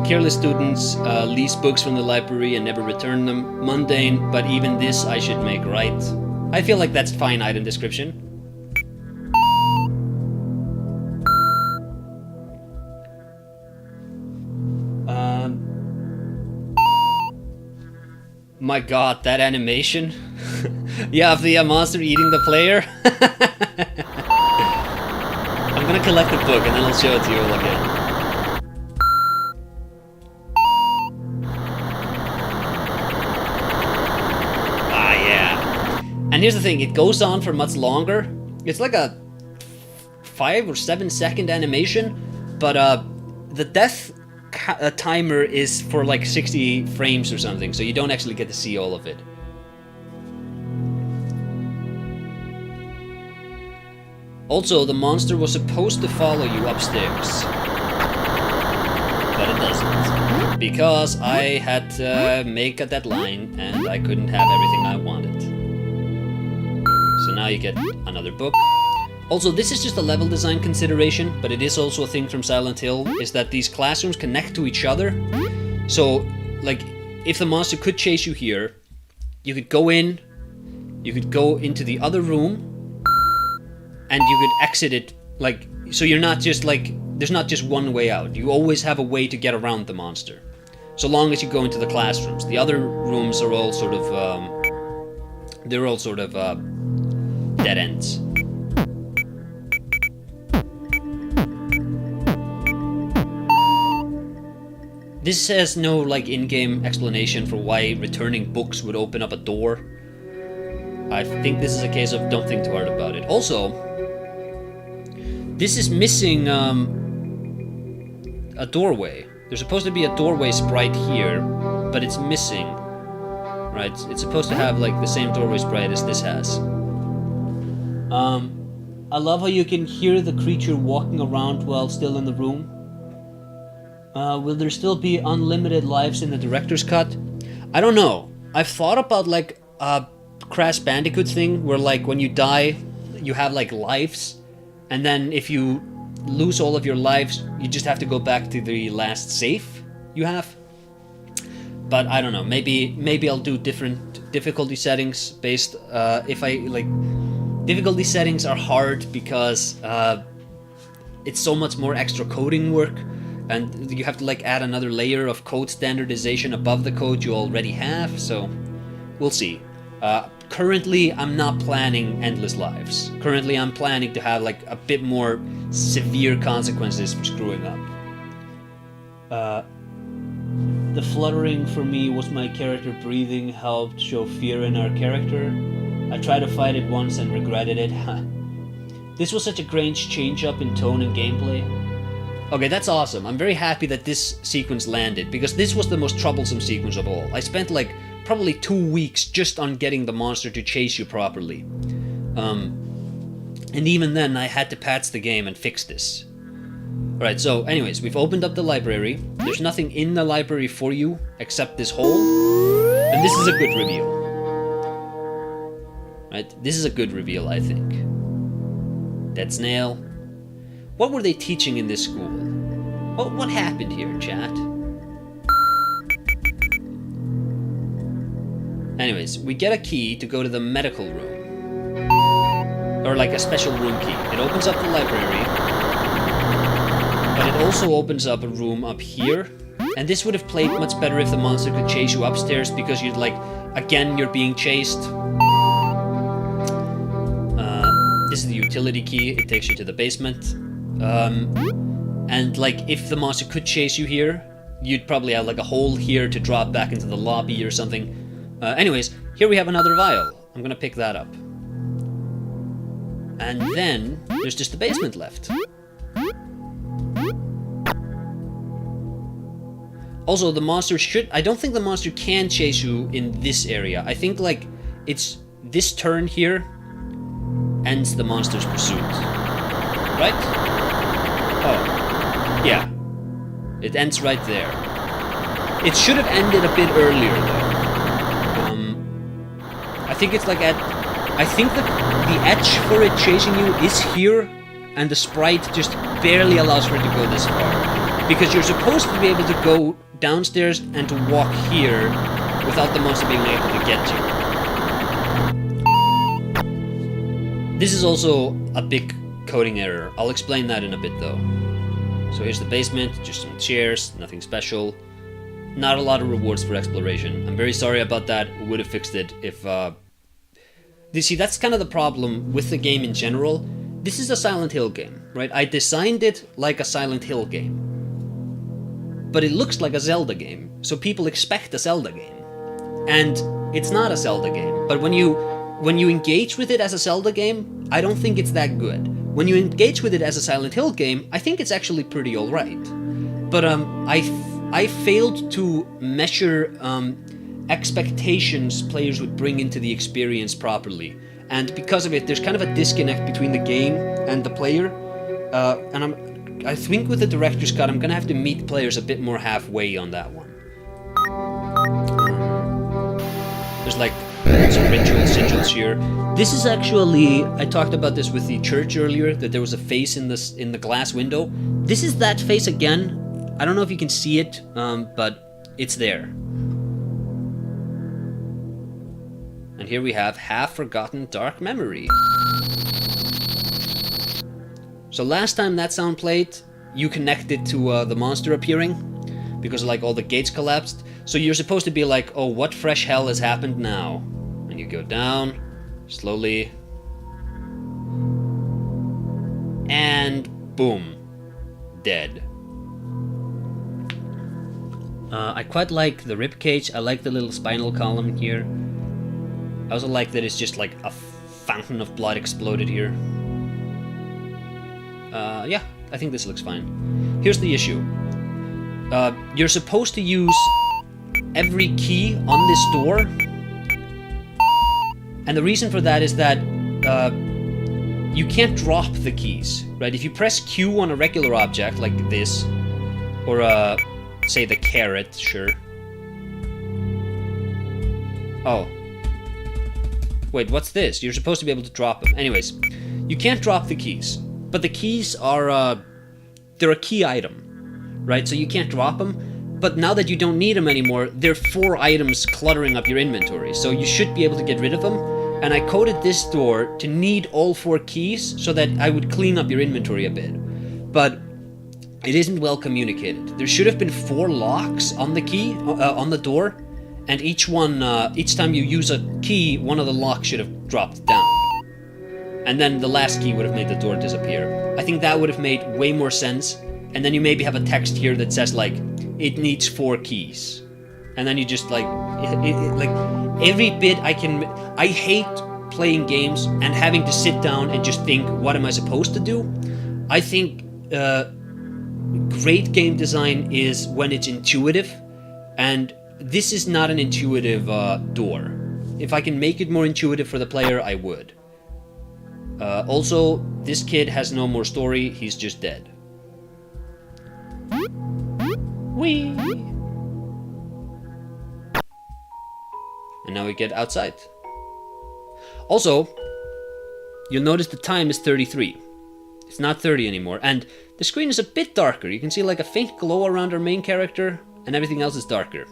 Careless students lease books from the library and never return them. Mundane, but even this I should make right. I feel like that's fine item description. My god, that animation. Yeah, of the monster eating the player. I'm gonna collect the book and then I'll show it to you all again. And here's the thing, it goes on for much longer. It's like a 5 or 7 second animation, but the death timer is for like 60 frames or something, so you don't actually get to see all of it. Also, the monster was supposed to follow you upstairs, but it doesn't, because I had to make a deadline and I couldn't have everything I wanted. So now you get another book. Also, this is just a level design consideration, but it is also a thing from Silent Hill, is that these classrooms connect to each other. So, like, if the monster could chase you here, you could go in, you could go into the other room, and you could exit it, like, so you're not just, like, there's not just one way out. You always have a way to get around the monster. So long as you go into the classrooms. The other rooms are all sort of, they're all sort of, dead ends. This has no like in-game explanation for why returning books would open up a door. I think this is a case of don't think too hard about it. Also, this is missing a doorway. There's supposed to be a doorway sprite here, but it's missing. Right? It's supposed to have like the same doorway sprite as this has. I love how you can hear the creature walking around while still in the room. Will there still be unlimited lives in the director's cut? I don't know. I've thought about like a Crash Bandicoot thing where like when you die, you have like lives, and then if you lose all of your lives, you just have to go back to the last save you have. But I don't know. Maybe I'll do different difficulty settings based. If I like. Difficulty settings are hard because it's so much more extra coding work, and you have to like add another layer of code standardization above the code you already have, so we'll see. Currently, I'm not planning endless lives. Currently, I'm planning to have like a bit more severe consequences for screwing up. The fluttering for me was my character breathing helped show fear in our character. I tried to fight it once and regretted it. This was such a great change up in tone and gameplay. Okay, that's awesome. I'm very happy that this sequence landed, because this was the most troublesome sequence of all. I spent like probably 2 weeks just on getting the monster to chase you properly. And even then I had to patch the game and fix this. Alright, so anyways, we've opened up the library. There's nothing in the library for you except this hole. And this is a good reveal. Right, this is a good reveal, I think. Dead Snail. What were they teaching in this school? What happened here, chat? Anyways, we get a key to go to the medical room. Or like a special room key. It opens up the library. But it also opens up a room up here. And this would have played much better if the monster could chase you upstairs, because you'd like, again, you're being chased. This is the utility key, it takes you to the basement. And like, if the monster could chase you here, you'd probably have like a hole here to drop back into the lobby or something. Anyways, here we have another vial. I'm gonna pick that up. And then there's just the basement left. Also, the monster I don't think the monster can chase you in this area. I think, like, it's this turn here ends the monster's pursuit. Right? Oh. Yeah. It ends right there. It should have ended a bit earlier, though. I think it's like I think the edge for it chasing you is here, and the sprite just barely allows for it to go this far. Because you're supposed to be able to go downstairs and to walk here without the monster being able to get you. This is also a big coding error. I'll explain that in a bit though. So here's the basement, just some chairs, nothing special. Not a lot of rewards for exploration. I'm very sorry about that. We would have fixed it if... You see, that's kind of the problem with the game in general. This is a Silent Hill game, right? I designed it like a Silent Hill game. But it looks like a Zelda game, so people expect a Zelda game. And it's not a Zelda game. But when you engage with it as a Zelda game, I don't think it's that good. When you engage with it as a Silent Hill game, I think it's actually pretty alright. But I failed to measure expectations players would bring into the experience properly. And because of it, there's kind of a disconnect between the game and the player. And I think with the director's cut, I'm gonna have to meet players a bit more halfway on that one. There's like some rituals, sigils here. This is actually, I talked about this with the church earlier, that there was a face in the glass window. This is that face again. I don't know if you can see it, but it's there. And here we have Half-Forgotten Dark Memory. So last time that sound played, you connected to the monster appearing, because like all the gates collapsed. So you're supposed to be like, oh, what fresh hell has happened now? And you go down, slowly, and boom, dead. I quite like the ribcage. I like the little spinal column here. I also like that it's just like a fountain of blood exploded here. Yeah, I think this looks fine. Here's the issue. You're supposed to use every key on this door. And the reason for that is that you can't drop the keys, right? If you press Q on a regular object like this, or say the carrot, sure. Oh. Wait, what's this? You're supposed to be able to drop them. Anyways, you can't drop the keys. But the keys are, they're a key item, right? So you can't drop them. But now that you don't need them anymore, there are 4 items cluttering up your inventory. So you should be able to get rid of them. And I coded this door to need all 4 keys so that I would clean up your inventory a bit. But it isn't well communicated. There should have been 4 locks on the key, on the door. And each time you use a key, one of the locks should have dropped down. And then the last key would have made the door disappear. I think that would have made way more sense. And then you maybe have a text here that says like, it needs 4 keys. And then you just like, like every bit I hate playing games and having to sit down and just think, what am I supposed to do? I think great game design is when it's intuitive, and this is not an intuitive door. If I can make it more intuitive for the player, I would. Also, this kid has no more story, he's just dead. Whee! And now we get outside. Also, you'll notice the time is 33. It's not 30 anymore, and the screen is a bit darker. You can see like a faint glow around our main character, and everything else is darker.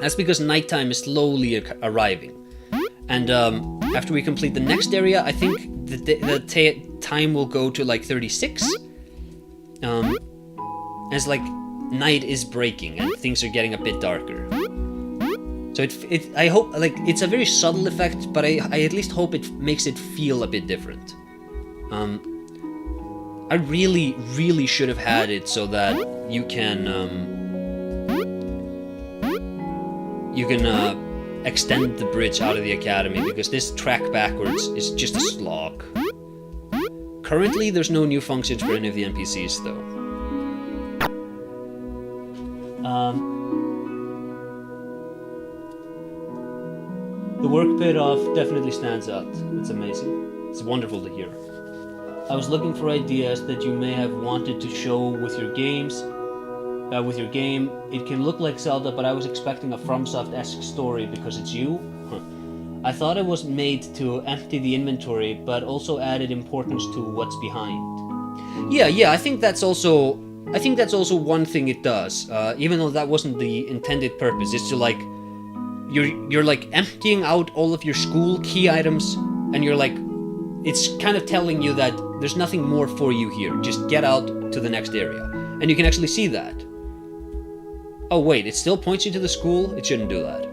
That's because nighttime is slowly arriving. And after we complete the next area, I think the time will go to like 36. As like night is breaking and things are getting a bit darker. So I hope, like, it's a very subtle effect, but I at least hope it makes it feel a bit different. I really should have had it so that you can extend the bridge out of the academy, because this track backwards is just a slog. Currently, there's no new functions for any of the NPCs, though. The work paid off definitely stands out. It's amazing. It's wonderful to hear. I was looking for ideas that you may have wanted to show with your games. With your game, it can look like Zelda, but I was expecting a FromSoft-esque story because it's you. I thought it was made to empty the inventory, but also added importance to what's behind. Yeah, I think that's also one thing it does. Even though that wasn't the intended purpose, it's to like you're like emptying out all of your school key items, and you're like, it's kind of telling you that there's nothing more for you here. Just get out to the next area, and you can actually see that. Oh wait, it still points you to the school? It shouldn't do that.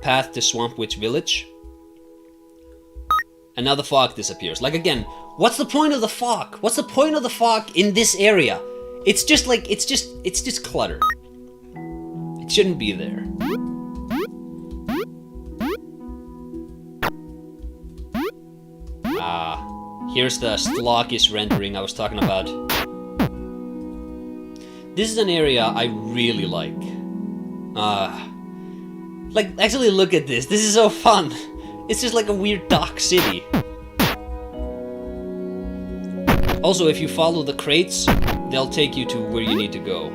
Path to Swamp Witch Village. And now the fog disappears. Like again, what's the point of the fog? What's the point of the fog in this area? It's just like, it's just clutter. It shouldn't be there. Here's the sluggish rendering I was talking about. This is an area I really like. Like, actually look at this. This is so fun. It's just like a weird dark city. Also, if you follow the crates, they'll take you to where you need to go.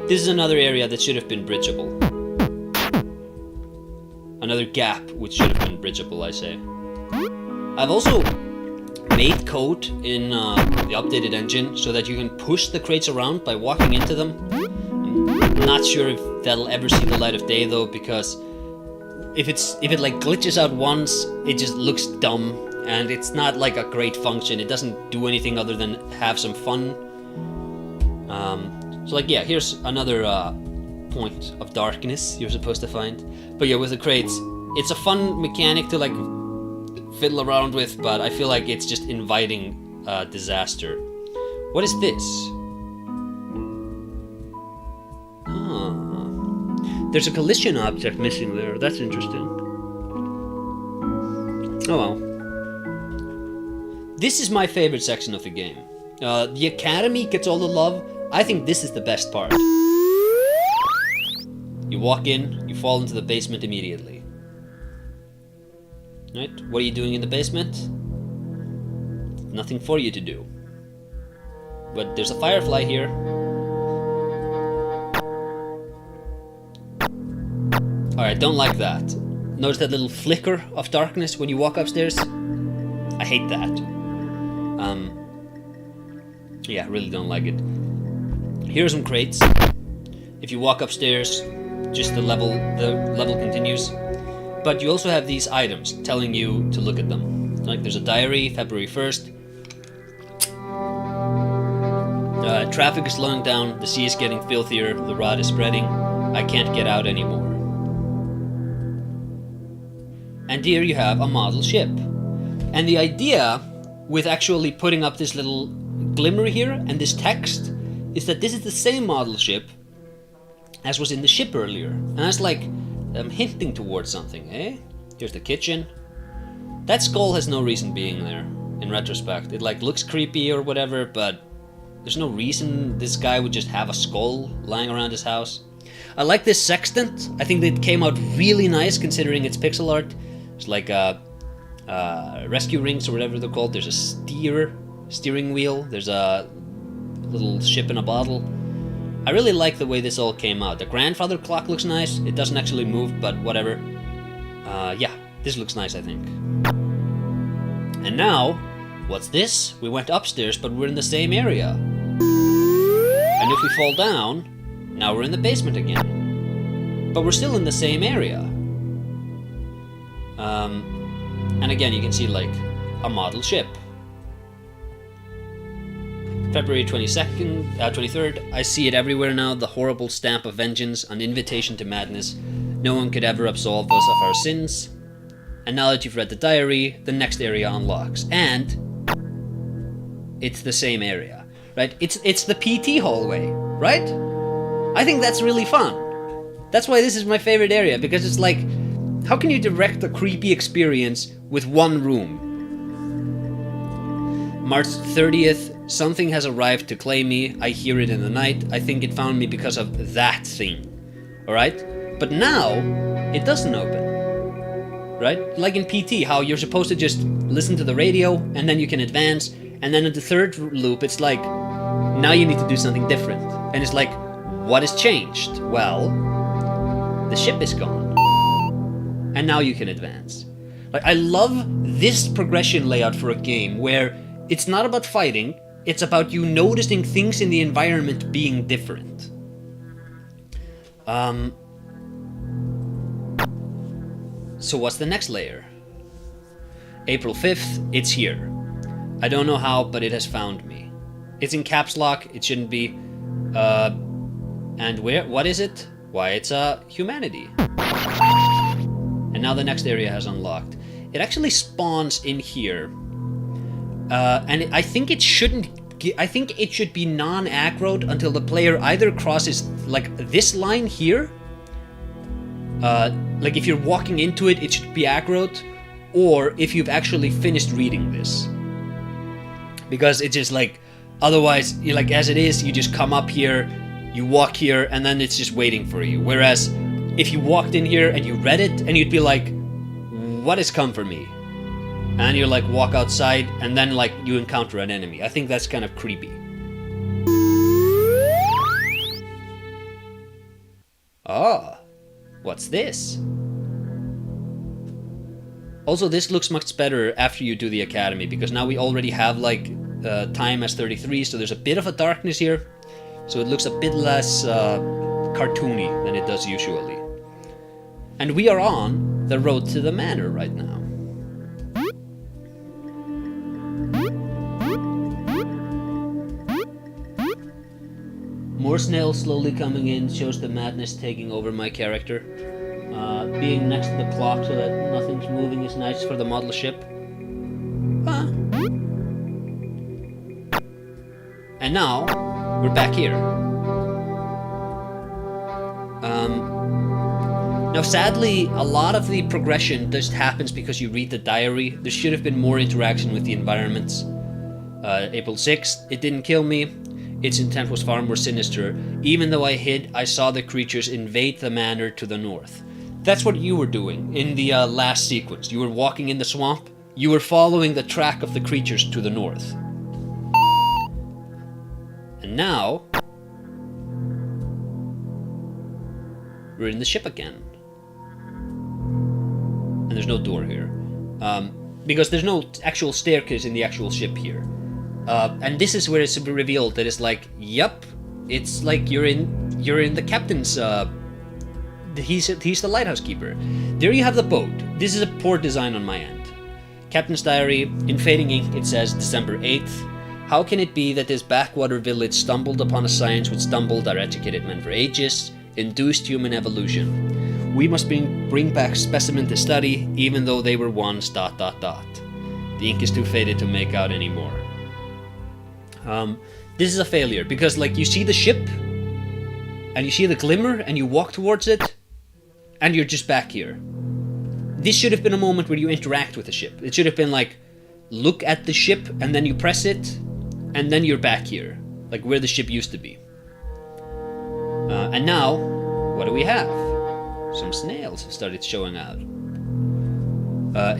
This is another area that should have been bridgeable. Another gap which should have been bridgeable, I say. I've also made code in the updated engine so that you can push the crates around by walking into them. I'm not sure if that'll ever see the light of day though, because if it like glitches out once, it just looks dumb, and it's not like a great function. It doesn't do anything other than have some fun. So like, yeah, here's another point of darkness you're supposed to find. But yeah, with the crates, it's a fun mechanic to like fiddle around with, but I feel like it's just inviting disaster. What is this? There's a collision object missing there. That's interesting. Oh well. This is my favorite section of the game. The academy gets all the love. I think this is the best part. You walk in, you fall into the basement immediately. Right? What are you doing in the basement? Nothing for you to do. But there's a firefly here. Alright, don't like that. Notice that little flicker of darkness when you walk upstairs? I hate that. Yeah, really don't like it. Here are some crates. If you walk upstairs, just the level continues. But you also have these items telling you to look at them. Like there's a diary, February 1st. Traffic is slowing down, the sea is getting filthier, the rot is spreading. I can't get out anymore. And here you have a model ship. And the idea with actually putting up this little glimmer here and this text is that this is the same model ship as was in the ship earlier. And that's like hinting towards something, eh? Here's the kitchen. That skull has no reason being there, in retrospect. It like looks creepy or whatever, but there's no reason this guy would just have a skull lying around his house. I like this sextant. I think it came out really nice considering its pixel art. It's like rescue rings or whatever they're called. There's a steering wheel. There's a little ship in a bottle. I really like the way this all came out. The grandfather clock looks nice. It doesn't actually move, but whatever. Yeah, this looks nice, I think. And now, what's this? We went upstairs, but we're in the same area. And if we fall down, now we're in the basement again. But we're still in the same area. And again, you can see like a model ship. February 23rd, I see it everywhere now, the horrible stamp of vengeance, an invitation to madness. No one could ever absolve us of our sins. And now that you've read the diary, the next area unlocks. And it's the same area, right? It's the PT hallway, right? I think that's really fun. That's why this is my favorite area, because it's like, how can you direct a creepy experience with one room? March 30th, something has arrived to claim me. I hear it in the night. I think it found me because of that thing. Alright? But now, it doesn't open. Right? Like in PT, how you're supposed to just listen to the radio, and then you can advance, and then in the third loop, it's like, now you need to do something different. And it's like, what has changed? Well, the ship is gone. And now you can advance. Like, I love this progression layout for a game where it's not about fighting, it's about you noticing things in the environment being different. So what's the next layer? April 5th, it's here. I don't know how, but it has found me. It's in caps lock, it shouldn't be. And what is it? Why, it's humanity. And now the next area has unlocked. It actually spawns in here. And I think it shouldn't. I think it should be non-aggroed until the player either crosses like this line here. Like if you're walking into it, it should be aggroed, or if you've actually finished reading this. Because it's just like, otherwise, you like as it is, you just come up here, you walk here, and then it's just waiting for you. Whereas if you walked in here and you read it, and you'd be like, what has come for me? And you like walk outside, and then like you encounter an enemy. I think that's kind of creepy. Ah, what's this? Also, this looks much better after you do the academy, because now we already have like time as 33, so there's a bit of a darkness here. So it looks a bit less cartoony than it does usually. And we are on the road to the manor right now. More snails slowly coming in shows the madness taking over my character. Being next to the clock so that nothing's moving is nice for the model ship. And now, we're back here. Now sadly, a lot of the progression just happens because you read the diary. There should have been more interaction with the environments. April 6th, it didn't kill me. Its intent was far more sinister. Even though I hid, I saw the creatures invade the manor to the north. That's what you were doing in the last sequence. You were walking in the swamp. You were following the track of the creatures to the north. And now, we're in the ship again. And there's no door here. Because there's no actual staircase in the actual ship here. And this is where it's revealed that it's like, yep, it's like you're in the captain's, he's the lighthouse keeper. There you have the boat. This is a poor design on my end. Captain's diary, in fading ink it says December 8th. How can it be that this backwater village stumbled upon a science which stumbled our educated men for ages, induced human evolution? We must bring back specimen to study, even though they were once ... The ink is too faded to make out anymore. This is a failure, because like you see the ship, and you see the glimmer, and you walk towards it, and you're just back here. This should have been a moment where you interact with the ship. It should have been like, look at the ship, and then you press it, and then you're back here, like where the ship used to be. And now, what do we have? Some snails started showing out.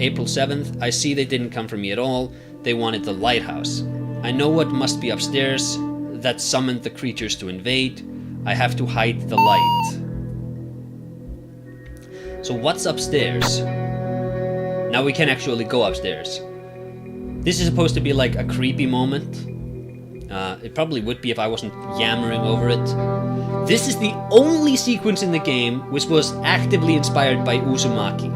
April 7th, I see they didn't come for me at all. They wanted the lighthouse. I know what must be upstairs that summoned the creatures to invade. I have to hide the light. So what's upstairs? Now we can actually go upstairs. This is supposed to be like a creepy moment. It probably would be if I wasn't yammering over it. This is the only sequence in the game which was actively inspired by Uzumaki.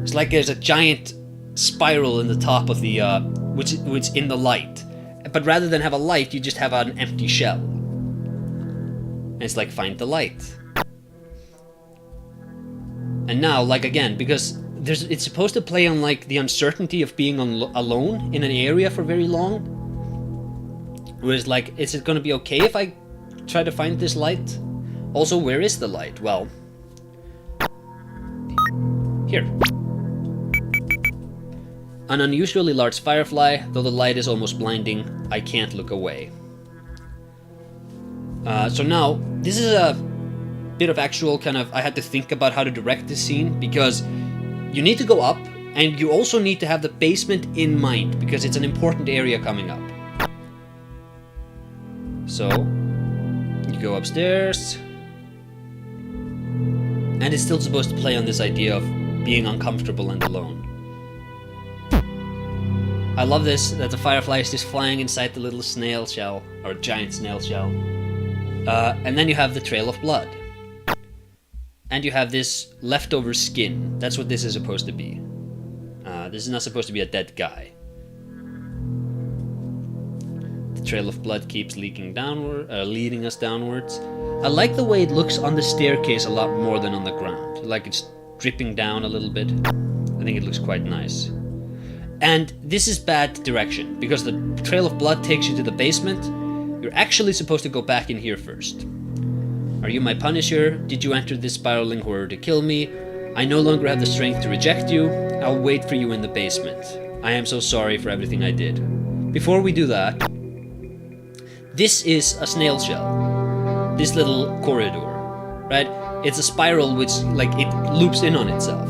It's like there's a giant spiral in the top of the, which in the light. But rather than have a light, you just have an empty shell. And it's like, find the light. And now, like again, because it's supposed to play on like the uncertainty of being alone in an area for very long. Whereas like, is it gonna be okay if I try to find this light? Also, where is the light? Well, here. An unusually large firefly, though the light is almost blinding, I can't look away. So now, this is a bit of actual kind of, I had to think about how to direct this scene, because you need to go up, and you also need to have the basement in mind, because it's an important area coming up. So, you go upstairs, and it's still supposed to play on this idea of being uncomfortable and alone. I love this, that the firefly is just flying inside the little snail shell, or giant snail shell. And then you have the trail of blood. And you have this leftover skin. That's what this is supposed to be. This is not supposed to be a dead guy. The trail of blood keeps leaking downward, leading us downwards. I like the way it looks on the staircase a lot more than on the ground. Like it's dripping down a little bit. I think it looks quite nice. And this is bad direction, because the trail of blood takes you to the basement. You're actually supposed to go back in here first. Are you my punisher? Did you enter this spiraling horror to kill me? I no longer have the strength to reject you. I'll wait for you in the basement. I am so sorry for everything I did. Before we do that, this is a snail shell. This little corridor, right? It's a spiral which, like, it loops in on itself.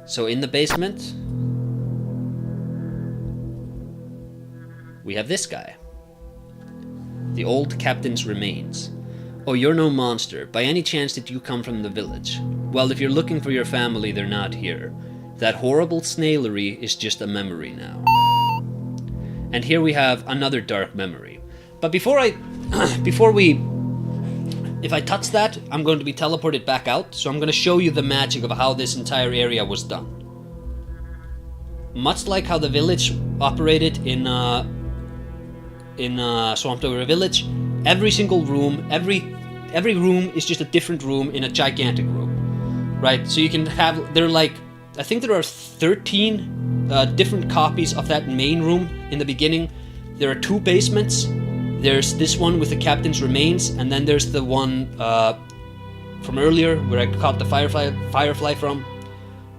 So in the basement, we have this guy. The old captain's remains. Oh, you're no monster. By any chance did you come from the village? Well, if you're looking for your family, they're not here. That horrible snailery is just a memory now. And here we have another dark memory. But if I touch that, I'm going to be teleported back out, so I'm going to show you the magic of how this entire area was done. Much like how the village operated in Swamped Over Village, every single room, every room is just a different room in a gigantic room, right? So you can have, I think there are 13 different copies of that main room in the beginning. There are 2 basements. There's this one with the captain's remains, and then there's the one from earlier where I caught the firefly from.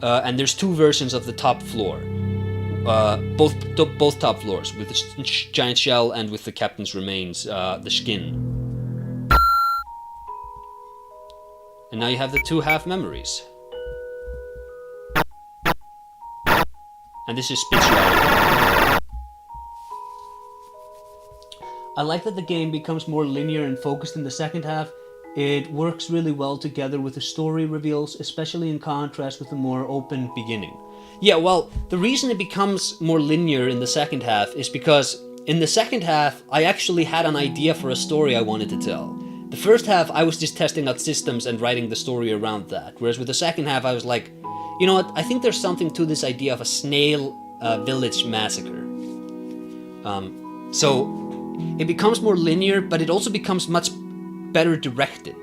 And there's 2 versions of the top floor, both top floors, with the giant shell and with the captain's remains, the skin. And now you have the 2 half memories. And this is Spitfire. I like that the game becomes more linear and focused in the second half. It works really well together with the story reveals, especially in contrast with the more open beginning. Yeah, well, the reason it becomes more linear in the second half is because in the second half, I actually had an idea for a story I wanted to tell. The first half, I was just testing out systems and writing the story around that. Whereas with the second half, I was like, you know what, I think there's something to this idea of a snail village massacre. So it becomes more linear, but it also becomes much better directed.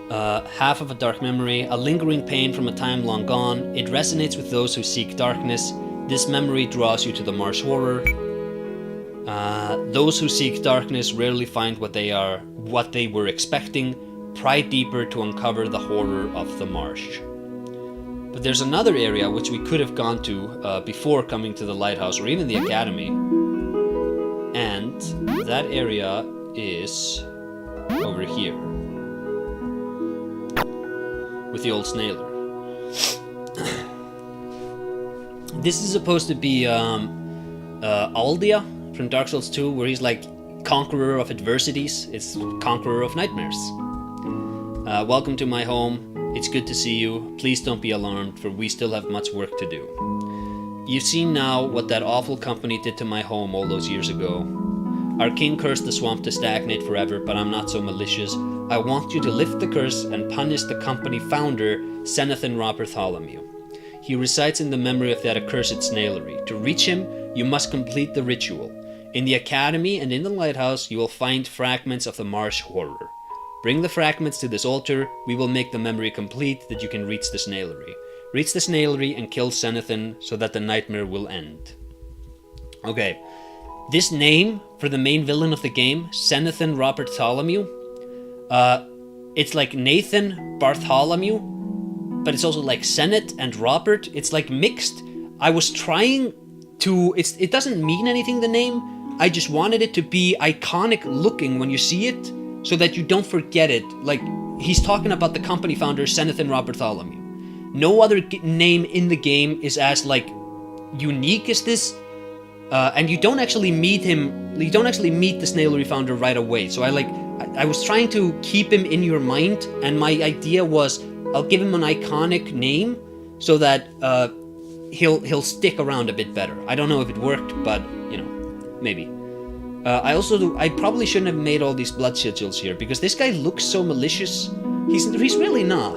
Half of a dark memory, a lingering pain from a time long gone. It resonates with those who seek darkness. This memory draws you to the marsh horror. Those who seek darkness rarely find what they were expecting. Pry deeper to uncover the horror of the marsh. But there's another area which we could have gone to before coming to the lighthouse or even the academy. And that area is over here. With the old snailer. This is supposed to be Aldia from Dark Souls 2, where he's like conqueror of adversities. It's conqueror of nightmares. Welcome to my home. It's good to see you. Please don't be alarmed, for we still have much work to do. You've seen now what that awful company did to my home all those years ago. Our king cursed the swamp to stagnate forever, but I'm not so malicious. I want you to lift the curse and punish the company founder, Zenathan Bartholomew. He resides in the memory of that accursed snailery. To reach him, you must complete the ritual. In the academy and in the lighthouse, you will find fragments of the marsh horror. Bring the fragments to this altar. We will make the memory complete that you can reach the snailery. Reach the snailery and kill Xenothin so that the nightmare will end. Okay. This name for the main villain of the game, Xenothin Robert Tholomew, it's like Nathan Bartholomew, but it's also like Senate and Robert. It's like mixed. I was trying to... It doesn't mean anything, the name. I just wanted it to be iconic looking when you see it, so that you don't forget it. Like, he's talking about the company founder, Xenothin Robert Tholomew. No other name in the game is as, like, unique as this. And you don't actually meet him, you don't actually meet the Snailery founder right away. So I was trying to keep him in your mind, and my idea was I'll give him an iconic name so that he'll stick around a bit better. I don't know if it worked, but you know, maybe. I probably shouldn't have made all these blood sigils here, because this guy looks so malicious. He's really not.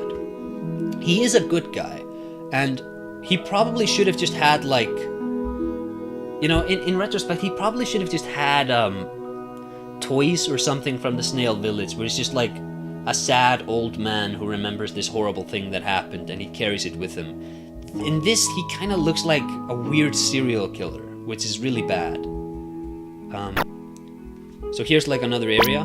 He is a good guy, and he probably should have just had, like, you know, in retrospect, he probably should have just had toys or something from the Snail Village, where he's just like a sad old man who remembers this horrible thing that happened and he carries it with him. In this, he kind of looks like a weird serial killer, which is really bad. So here's like another area.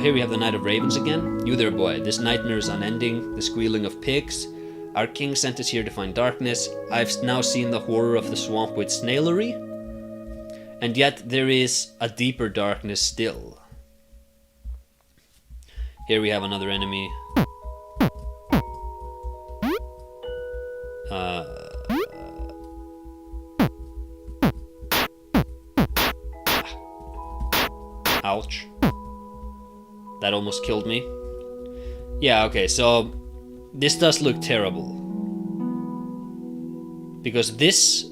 Here we have the Night of Ravens again. You there, boy. This nightmare is unending. The squealing of pigs. Our king sent us here to find darkness. I've now seen the horror of the swamp with snailery. And yet there is a deeper darkness still. Here we have another enemy. Ouch. That almost killed me. Yeah, okay, so this does look terrible. Because this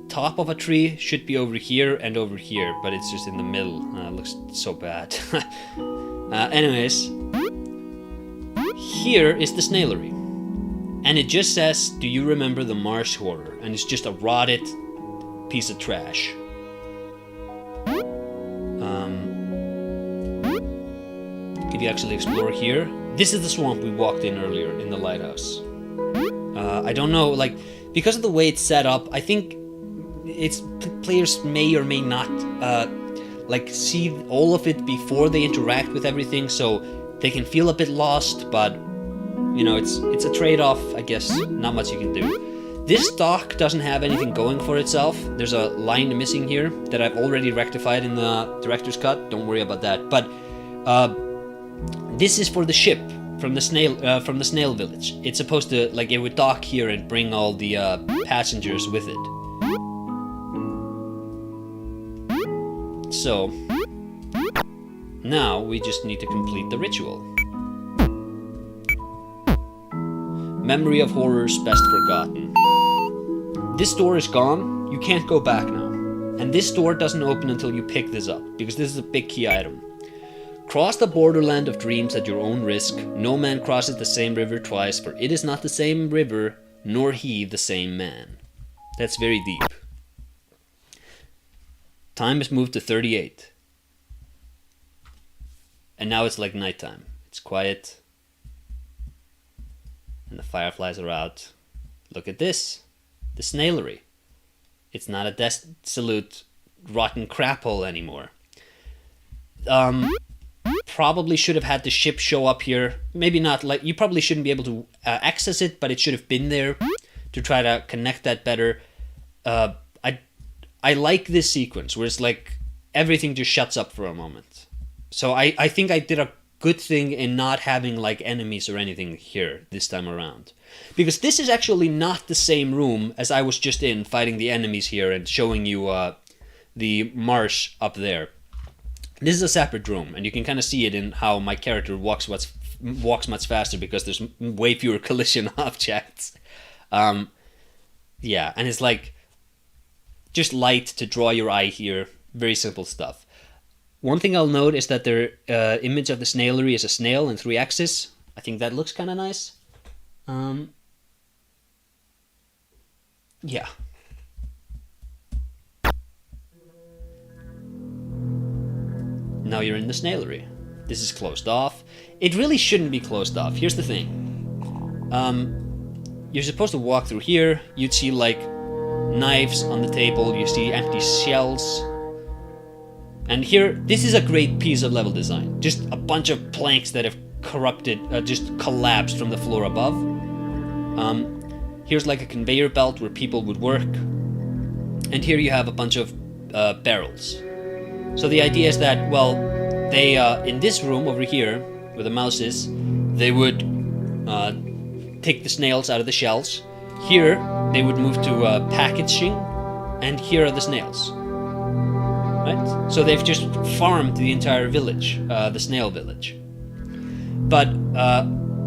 top of a tree should be over here and over here, but it's just in the middle. It looks so bad. Anyways, here is the snailery. And it just says, do you remember the marsh horror? And it's just a rotted piece of trash. If you actually explore here, this is the swamp we walked in earlier in the lighthouse. I don't know, like, because of the way it's set up, I think players may or may not like see all of it before they interact with everything, so they can feel a bit lost, but you know, it's a trade-off, I guess. Not much you can do. This dock doesn't have anything going for itself. There's a line missing here that I've already rectified in the director's cut. Don't worry about that. But this is for the ship from the snail village. It's supposed to, like, it would dock here and bring all the passengers with it. So now we just need to complete the ritual. Memory of horrors best forgotten. This door is gone. You can't go back now. And this door doesn't open until you pick this up, because this is a big key item. Cross the borderland of dreams at your own risk. No man crosses the same river twice, for it is not the same river, nor he the same man. That's very deep. Time has moved to 38. And now it's like nighttime. It's quiet. And the fireflies are out. Look at this. The snailery. It's not a desolate, rotten crap hole anymore. Probably should have had the ship show up here. Maybe not, like, you probably shouldn't be able to access it, but it should have been there to try to connect that better. I like this sequence where it's like everything just shuts up for a moment. So I think I did a good thing in not having like enemies or anything here this time around. Because this is actually not the same room as I was just in, fighting the enemies here and showing you the marsh up there. This is a separate room, and you can kind of see it in how my character walks much faster because there's way fewer collision objects. Yeah, and it's like just light to draw your eye here. Very simple stuff. One thing I'll note is that their image of the snailery is a snail in 3 axes. I think that looks kind of nice. Yeah. Now you're in the snailery. This is closed off. It really shouldn't be closed off. Here's the thing. You're supposed to walk through here. You'd see like knives on the table. You see empty shells. And here, this is a great piece of level design. Just a bunch of planks that have corrupted, just collapsed from the floor above. Here's like a conveyor belt where people would work. And here you have a bunch of barrels. So the idea is that, well, they, in this room over here, where the mouse is, they would take the snails out of the shells. Here, they would move to packaging, and here are the snails. Right? So they've just farmed the entire village, the snail village. But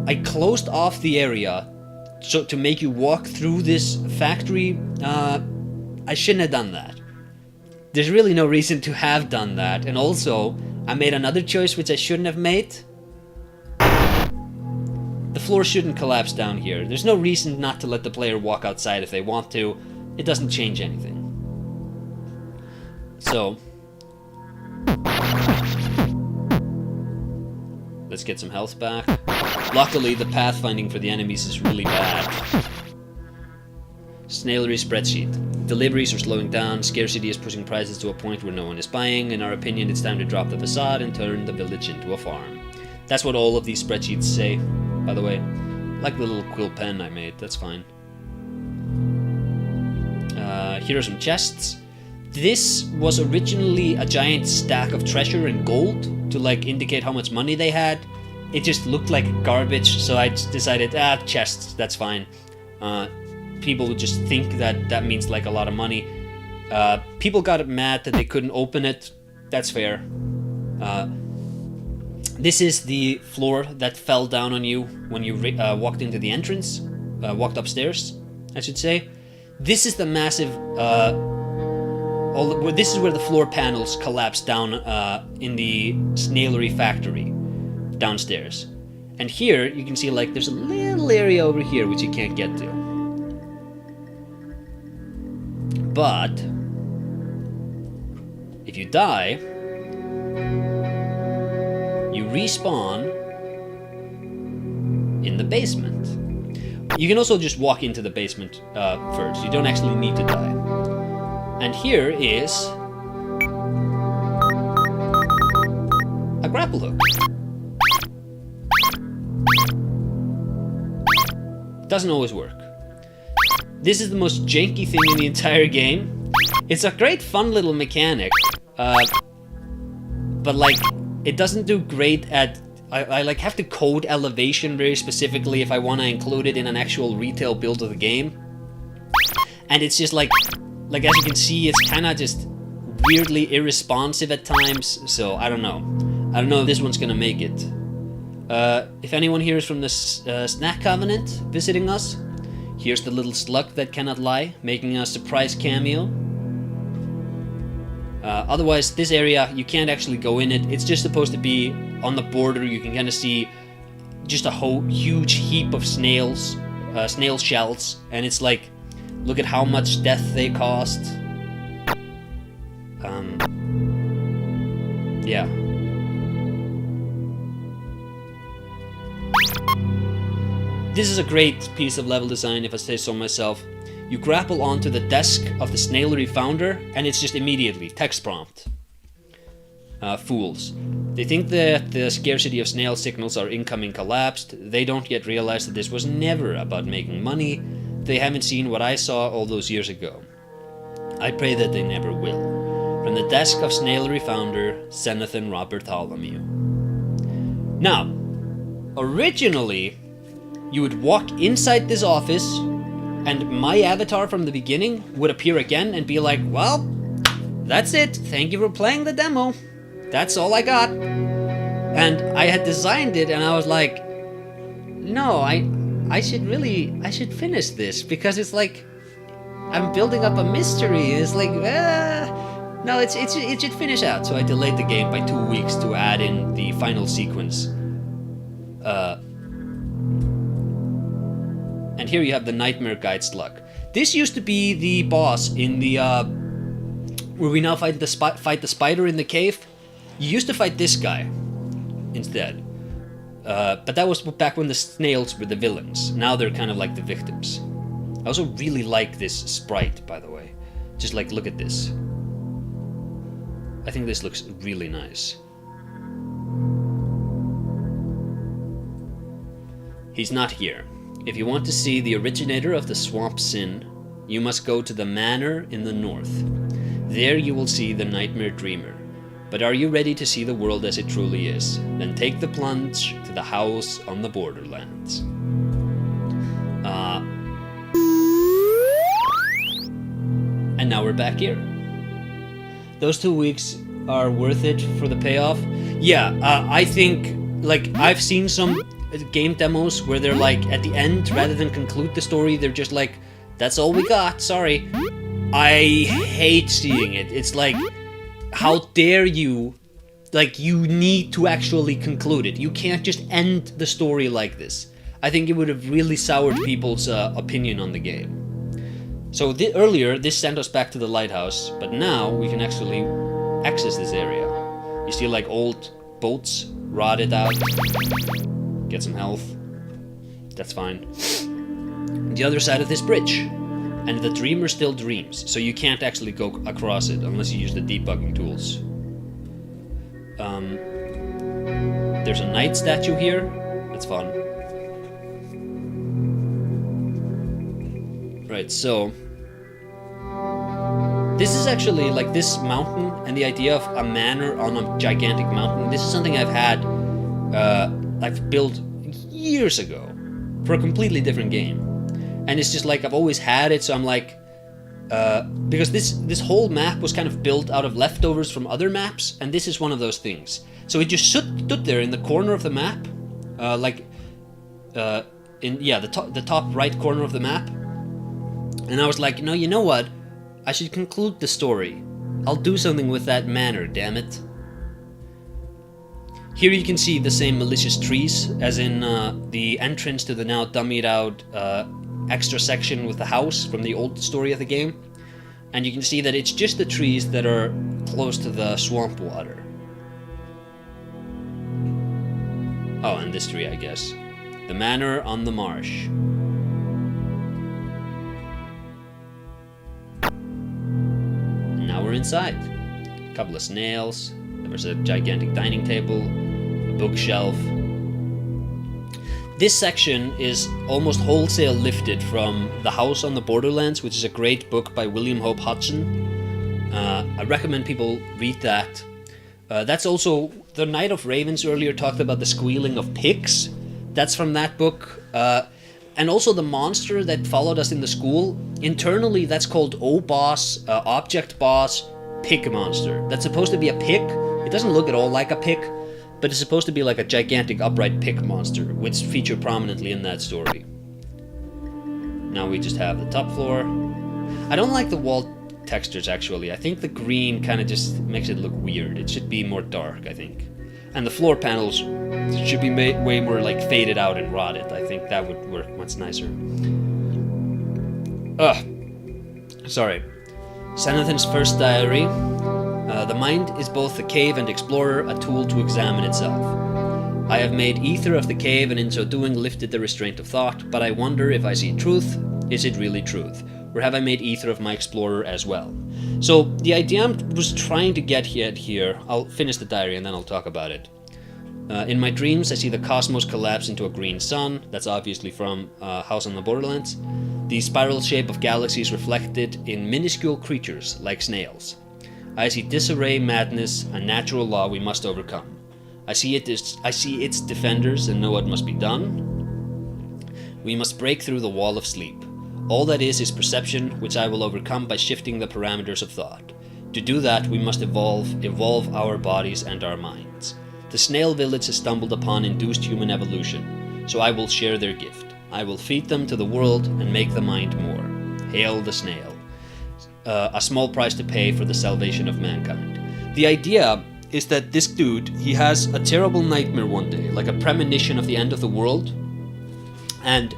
I closed off the area so to make you walk through this factory. I shouldn't have done that. There's really no reason to have done that. And also, I made another choice which I shouldn't have made. The floor shouldn't collapse down here. There's no reason not to let the player walk outside if they want to. It doesn't change anything. So, let's get some health back. Luckily, the pathfinding for the enemies is really bad. Snailery spreadsheet. Deliveries are slowing down, scarcity is pushing prices to a point where no one is buying. In our opinion, it's time to drop the facade and turn the village into a farm. That's what all of these spreadsheets say, by the way. Like the little quill pen I made, that's fine. Here are some chests. This was originally a giant stack of treasure and gold to like indicate how much money they had. It just looked like garbage, so I just decided, chests, that's fine. People would just think that that means like a lot of money. People got mad that they couldn't open it. That's fair. This is the floor that fell down on you when you walked into the entrance. Walked upstairs, I should say. This is the massive... this is where the floor panels collapse down in the snailery factory downstairs. And here you can see like there's a little area over here which you can't get to. But if you die, you respawn in the basement. You can also just walk into the basement first. You don't actually need to die. And here is a grapple hook. Doesn't always work. This is the most janky thing in the entire game. It's a great fun little mechanic, but like it doesn't do great at... I like have to code elevation very specifically if I want to include it in an actual retail build of the game. And it's just like as you can see, it's kind of just weirdly irresponsive at times, so I don't know. I don't know if this one's gonna make it. If anyone here is from the Snack Covenant visiting us, here's the little slug that cannot lie, making a surprise cameo. Otherwise, this area, you can't actually go in it. It's just supposed to be on the border. You can kind of see just a whole huge heap of snails, snail shells, and it's like, look at how much death they cost. Yeah. This is a great piece of level design, if I say so myself. You grapple onto the desk of the snailery founder, and it's just immediately text prompt. Fools. They think that the scarcity of snail signals are incoming collapsed. They don't yet realize that this was never about making money. They haven't seen what I saw all those years ago. I pray that they never will. From the desk of snailery founder, Zenathan Robert Bartholomew. Now, originally, you would walk inside this office, and my avatar from the beginning would appear again and be like, well, that's it. Thank you for playing the demo. That's all I got. And I had designed it, and I was like, no, I should finish this, because it's like, I'm building up a mystery. It's like, no, it should finish out. So I delayed the game by 2 weeks to add in the final sequence. And here you have the Nightmare Guide's Luck. This used to be the boss in the where we now fight the spider in the cave. You used to fight this guy instead. But that was back when the snails were the villains. Now they're kind of like the victims. I also really like this sprite, by the way. Just like, look at this. I think this looks really nice. He's not here. If you want to see the originator of the swamp sin, you must go to the manor in the north. There you will see the Nightmare Dreamer. But are you ready to see the world as it truly is? Then take the plunge to the house on the borderlands. And now we're back here. Those 2 weeks are worth it for the payoff. Yeah, I think, like, I've seen some game demos where they're like, at the end, rather than conclude the story, they're just like, that's all we got, sorry. I hate seeing it. It's like, how dare you? Like, you need to actually conclude it. You can't just end the story like this. I think it would have really soured people's opinion on the game. So earlier, this sent us back to the lighthouse, but now we can actually access this area. You see, like, old boats rotted out. Get some health. That's fine. The other side of this bridge. And the dreamer still dreams, so you can't actually go across it unless you use the debugging tools. There's a knight statue here. That's fun. Right, so this is actually, like, this mountain and the idea of a manor on a gigantic mountain. This is something I've built years ago for a completely different game. And it's just like, I've always had it, so I'm like, because this whole map was kind of built out of leftovers from other maps, and this is one of those things. So it just stood there in the corner of the map, the top right corner of the map. And I was like, you know what? I should conclude the story. I'll do something with that manor, damn it. Here you can see the same malicious trees as in the entrance to the now dummied out extra section with the house from the old story of the game. And you can see that it's just the trees that are close to the swamp water. Oh, and this tree, I guess. The manor on the marsh. And now we're inside. A couple of snails. There was a gigantic dining table. A bookshelf. This section is almost wholesale lifted from The House on the Borderlands, which is a great book by William Hope Hodgson. I recommend people read that. That's also, the Knight of Ravens earlier talked about the squealing of pigs. That's from that book. And also the monster that followed us in the school. Internally, that's called O-Boss, Object Boss, Pig Monster. That's supposed to be a pig. It doesn't look at all like a pig, but it's supposed to be like a gigantic upright pig monster, which featured prominently in that story. Now we just have the top floor. I don't like the wall textures, actually. I think the green kind of just makes it look weird. It should be more dark, I think. And the floor panels should be way more like faded out and rotted. I think that would work much nicer. Sorry. Xanathan's first diary. The mind is both the cave and explorer, a tool to examine itself. I have made ether of the cave and in so doing lifted the restraint of thought, but I wonder if I see truth, is it really truth? Or have I made ether of my explorer as well? So the idea I was trying to get here, I'll finish the diary and then I'll talk about it. In my dreams I see the cosmos collapse into a green sun, that's obviously from House on the Borderlands. The spiral shape of galaxies reflected in minuscule creatures like snails. I see disarray, madness, a natural law we must overcome. I see its defenders and know what must be done. We must break through the wall of sleep. All that is perception, which I will overcome by shifting the parameters of thought. To do that, we must evolve our bodies and our minds. The snail village has stumbled upon induced human evolution, so I will share their gift. I will feed them to the world and make the mind more. Hail the snail. A small price to pay for the salvation of mankind. The idea is that this dude, he has a terrible nightmare one day, like a premonition of the end of the world, and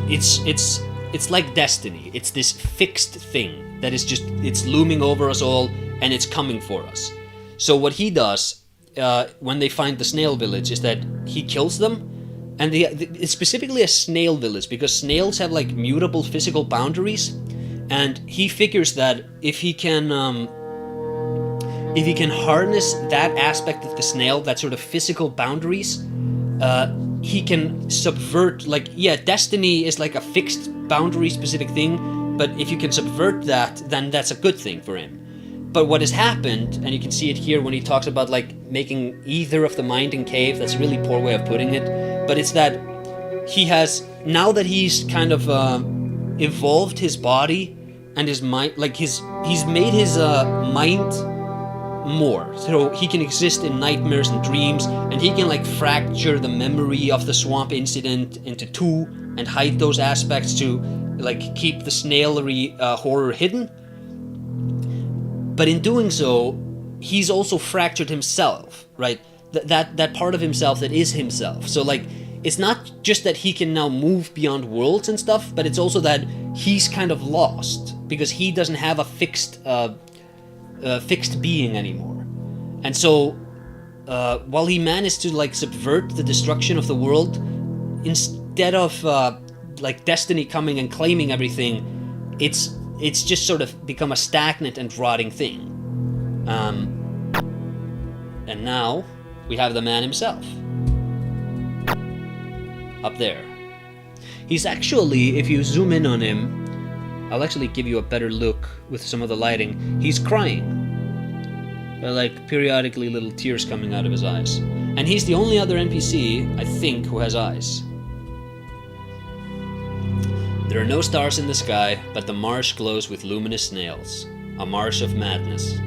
it's like destiny. It's this fixed thing that is just, it's looming over us all, and it's coming for us. So what he does when they find the snail village is that he kills them. And it's specifically a snail village because snails have like mutable physical boundaries, and he figures that if he can harness that aspect of the snail, that sort of physical boundaries, he can subvert, like, yeah, destiny is like a fixed boundary specific thing, but if you can subvert that, then that's a good thing for him. But what has happened, and you can see it here when he talks about like making either of the mind and cave, that's a really poor way of putting it, but it's that he has, now that he's kind of evolved his body and his mind, like he's made his mind more, so he can exist in nightmares and dreams, and he can like fracture the memory of the swamp incident into two and hide those aspects to like keep the snailery horror hidden. But in doing so, he's also fractured himself, right? That part of himself that is himself. So like, it's not just that he can now move beyond worlds and stuff, but it's also that he's kind of lost because he doesn't have a fixed being anymore. And so while he managed to like subvert the destruction of the world, instead of like destiny coming and claiming everything, it's just sort of become a stagnant and rotting thing. And now we have the man himself up there. He's actually, if you zoom in on him, I'll actually give you a better look with some of the lighting. He's crying. There are like periodically little tears coming out of his eyes. And he's the only other NPC, I think, who has eyes. There are no stars in the sky, but the marsh glows with luminous snails. A marsh of madness.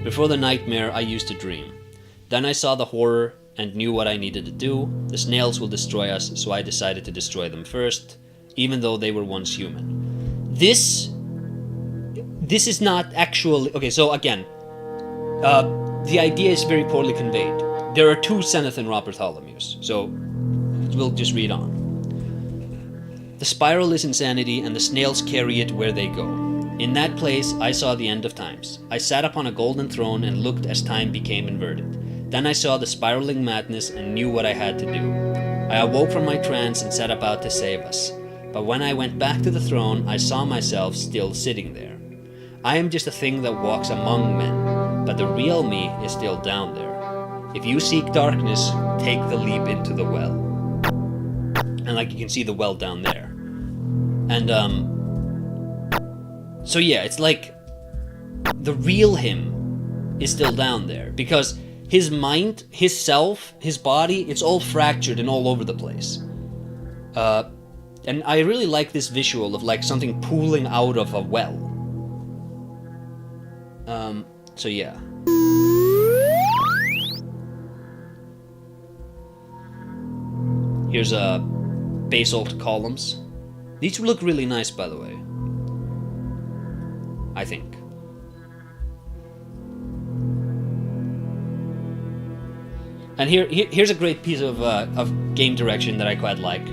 Before the nightmare, I used to dream. Then I saw the horror and knew what I needed to do. The snails will destroy us, so I decided to destroy them first, even though they were once human. This is not actually... Okay, so again, the idea is very poorly conveyed. There are two Zenith and Robert Bartholomew's, so we'll just read on. The spiral is insanity, and the snails carry it where they go. In that place, I saw the end of times. I sat upon a golden throne and looked as time became inverted. Then I saw the spiraling madness and knew what I had to do. I awoke from my trance and set about to save us. But when I went back to the throne, I saw myself still sitting there. I am just a thing that walks among men, but the real me is still down there. If you seek darkness, take the leap into the well. And like you can see the well down there. And so yeah, it's like the real him is still down there because his mind, his self, his body, it's all fractured and all over the place. And I really like this visual of like something pooling out of a well. So yeah. Here's basalt columns. These look really nice, by the way. I think. And here's a great piece of game direction that I quite like.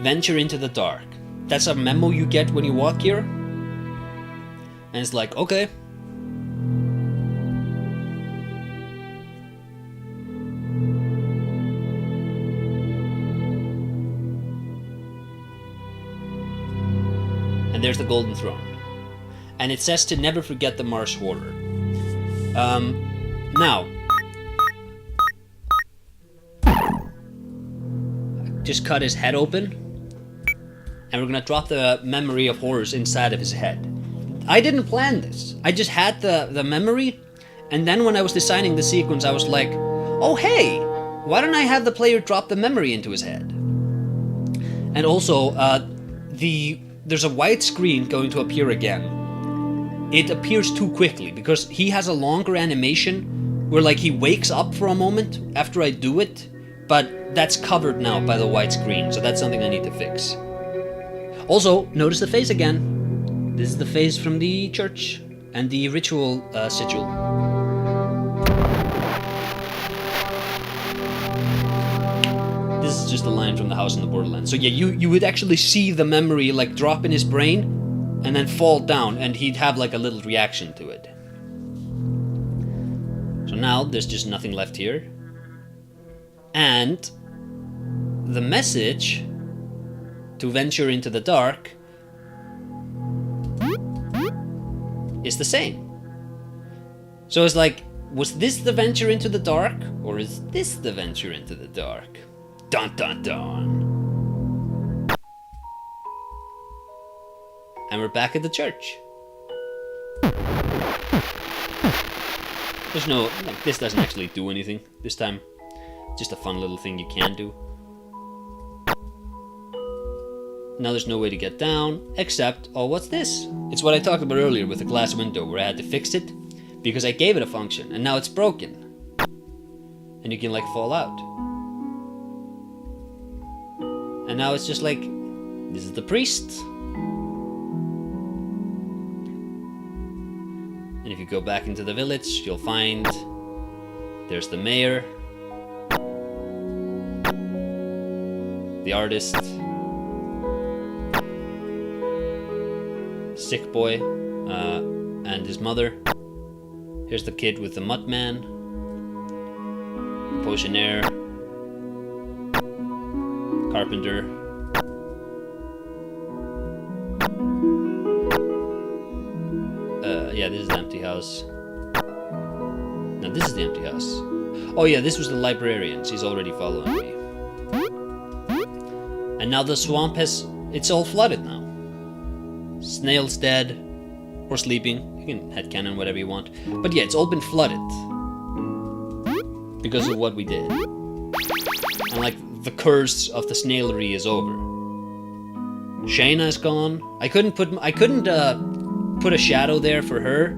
Venture into the dark. That's a memo you get when you walk here. And it's like, okay. And there's the golden throne. And it says to never forget the marsh horror. Now, just cut his head open, and we're gonna drop the memory of horrors inside of his head. I didn't plan this. I just had the memory, and then when I was designing the sequence, I was like, oh hey, why don't I have the player drop the memory into his head? And also, there's a white screen going to appear again. It appears too quickly because he has a longer animation where like he wakes up for a moment after I do it, but that's covered now by the white screen, so that's something I need to fix. Also, notice the face again. This is the face from the church and the ritual sigil. This is it's just a line from the house in the Borderlands. So yeah, you would actually see the memory like drop in his brain and then fall down, and he'd have like a little reaction to it. So now there's just nothing left here. And the message to venture into the dark is the same. So it's like, was this the venture into the dark, or is this the venture into the dark? Dun dun dun. And we're back at the church. There's no, like, this doesn't actually do anything this time. Just a fun little thing you can do. Now there's no way to get down, except, oh, what's this? It's what I talked about earlier with the glass window, where I had to fix it, because I gave it a function, and now it's broken. And you can, like, fall out. And now it's just like, this is the priest. And if you go back into the village, you'll find there's the mayor, the artist, sick boy, and his mother. Here's the kid with the Muttman, potionaire, carpenter, yeah, this is the empty house. No, this is the empty house. Oh yeah, this was the librarian. She's already following me. And now the swamp it's all flooded now. Snail's dead, or sleeping. You can headcanon whatever you want. But yeah, it's all been flooded. Because of what we did. And like, the curse of the snaillery is over. Shayna is gone. I couldn't put a shadow there for her,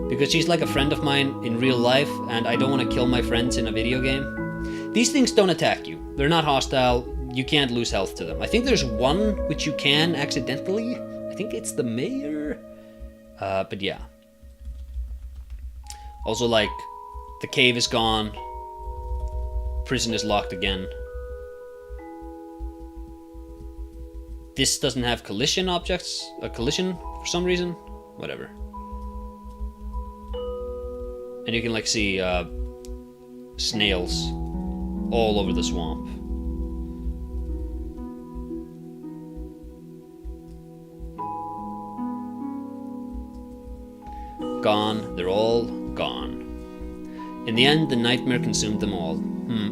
because she's like a friend of mine in real life, and I don't want to kill my friends in a video game. These things don't attack you. They're not hostile. You can't lose health to them. I think there's one which you can accidentally. I think it's the mayor. But yeah. Also, like, the cave is gone. Prison is locked again. This doesn't have collision objects. A collision for some reason. Whatever. And you can, like, see snails all over the swamp. Gone. They're all gone. In the end, the nightmare consumed them all.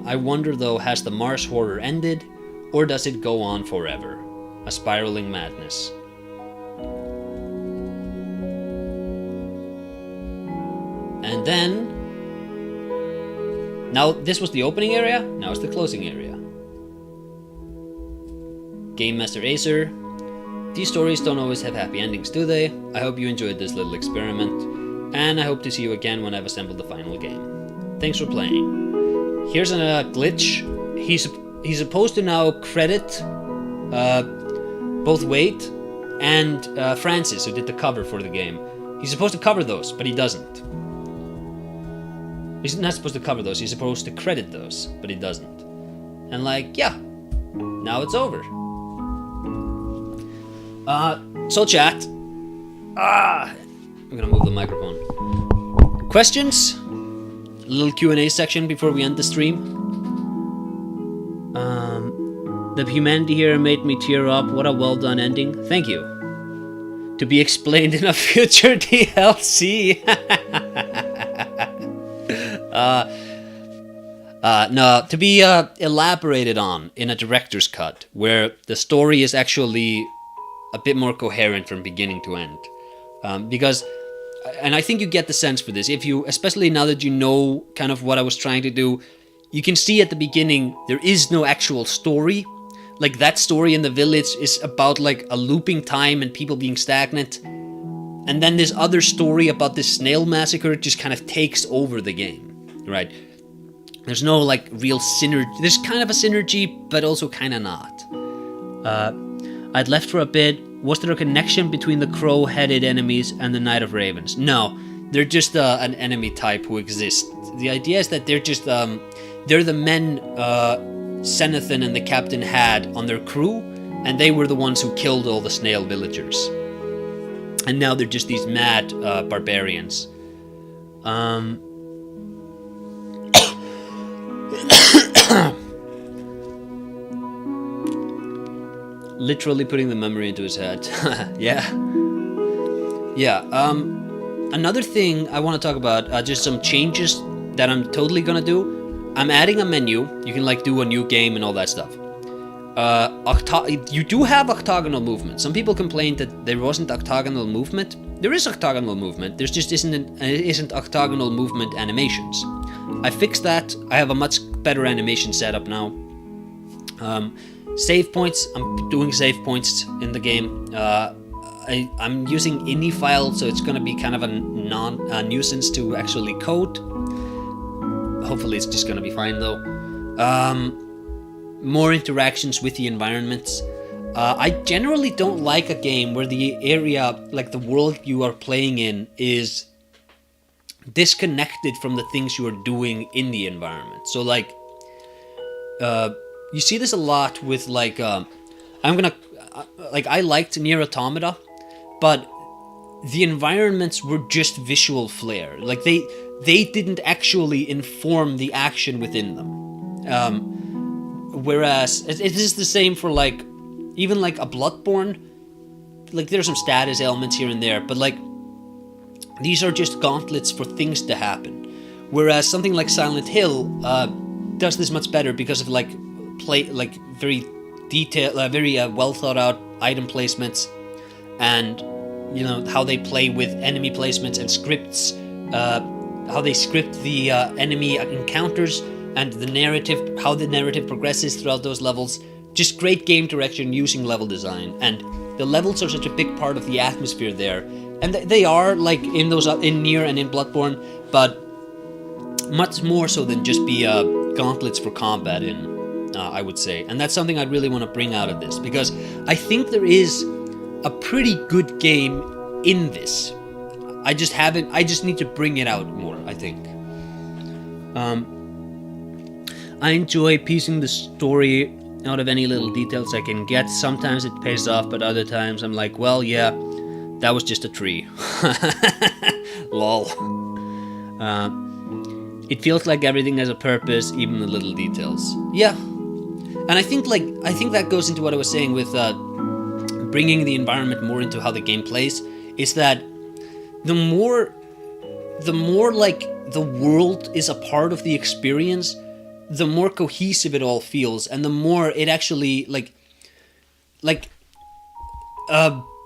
I wonder, though, has the Mars horror ended, or does it go on forever? A spiraling madness. And then... Now, this was the opening area, now it's the closing area. Game Master Acer. These stories don't always have happy endings, do they? I hope you enjoyed this little experiment, and I hope to see you again when I've assembled the final game. Thanks for playing. Here's a glitch. He's supposed to now credit both Wade and Francis, who did the cover for the game. He's supposed to cover those, but he doesn't. He's not supposed to cover those, he's supposed to credit those, but he doesn't. And like, yeah, now it's over. So chat. I'm gonna move the microphone. Questions? A little Q&A section before we end the stream. The humanity here made me tear up. What a well done ending. Thank you. To be explained in a future DLC. No, to be elaborated on in a director's cut, where the story is actually a bit more coherent from beginning to end. Because, and I think you get the sense for this, if you, especially now that you know kind of what I was trying to do, you can see at the beginning there is no actual story. Like, that story in the village is about like a looping time and people being stagnant. And then this other story about this snail massacre just kind of takes over the game, right? There's no like real synergy. There's kind of a synergy, but also kind of not. I'd left for a bit. Was there a connection between the crow-headed enemies and the Knight of Ravens? No, they're just an enemy type who exists. The idea is that they're just they're the men Xenothin and the captain had on their crew, and they were the ones who killed all the snail villagers. And now they're just these mad barbarians. Literally putting the memory into his head. Yeah. Another thing I want to talk about, just some changes that I'm totally gonna do. I'm adding a menu. You can like do a new game and all that stuff. You do have octagonal movement. Some people complained that there wasn't octagonal movement. There is octagonal movement. There just isn't octagonal movement animations. I fixed that. I have a much better animation setup now. Save points. I'm doing save points in the game. I'm using ini file, so it's gonna be kind of a nuisance to actually code. Hopefully it's just gonna be fine though. More interactions with the environments. I generally don't like a game where the area, like the world you are playing in, is disconnected from the things you are doing in the environment. So like, you see this a lot with like, I liked Nier Automata, but the environments were just visual flair. Like they didn't actually inform the action within them. Whereas it is the same for like, even like a Bloodborne. Like there's some status elements here and there, but like these are just gauntlets for things to happen. Whereas something like Silent Hill does this much better because of like very detailed, very well thought out item placements, and you know how they play with enemy placements and scripts, how they script the enemy encounters and the narrative, how the narrative progresses throughout those levels. Just great game direction using level design, and the levels are such a big part of the atmosphere there, and they are like in those in Nier and in Bloodborne, but much more so than just be gauntlets for combat in, I would say. And that's something I really want to bring out of this, because I think there is a pretty good game in this. I just need to bring it out more, I think. I enjoy piecing the story out of any little details I can get. Sometimes it pays off, but other times I'm like, well, yeah, that was just a tree. Lol. It feels like everything has a purpose, even the little details. Yeah. And I think that goes into what I was saying with bringing the environment more into how the game plays, is that the more like the world is a part of the experience, the more cohesive it all feels, and the more it actually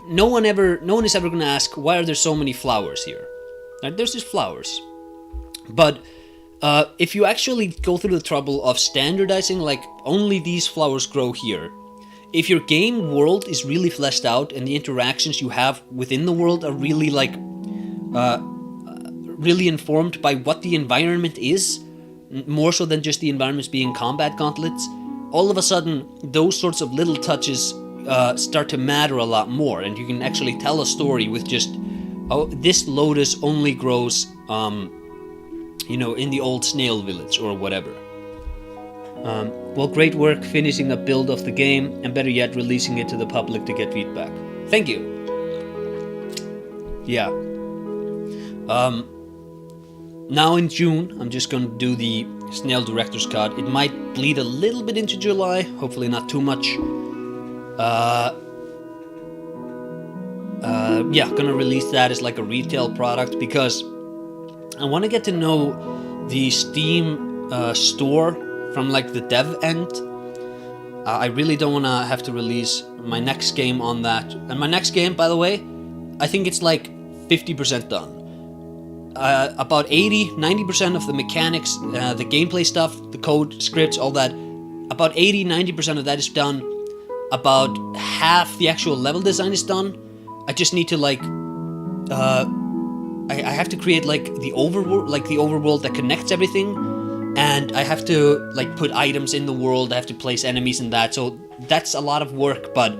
no one is ever gonna ask, why are there so many flowers here? Like, there's just flowers. But if you actually go through the trouble of standardizing, like, only these flowers grow here, if your game world is really fleshed out and the interactions you have within the world are really really informed by what the environment is, more so than just the environments being combat gauntlets, all of a sudden those sorts of little touches start to matter a lot more, and you can actually tell a story with just, oh, this lotus only grows in the old snail village or whatever. Well, great work finishing a build of the game, and better yet, releasing it to the public to get feedback. Thank you. Yeah. Now in June, I'm just gonna do the SNAIL Director's Cut. It might bleed a little bit into July, hopefully not too much. Yeah, gonna release that as like a retail product, because I want to get to know the Steam store from like the dev end. I really don't want to have to release my next game on that. And my next game, by the way, I think it's like 50% done. About 80-90% of the mechanics, the gameplay stuff, the code, scripts, all that, about 80-90% of that is done. About half the actual level design is done. I just need to like I have to create like the overworld that connects everything, and I have to like put items in the world. I have to place enemies in that, so that's a lot of work, but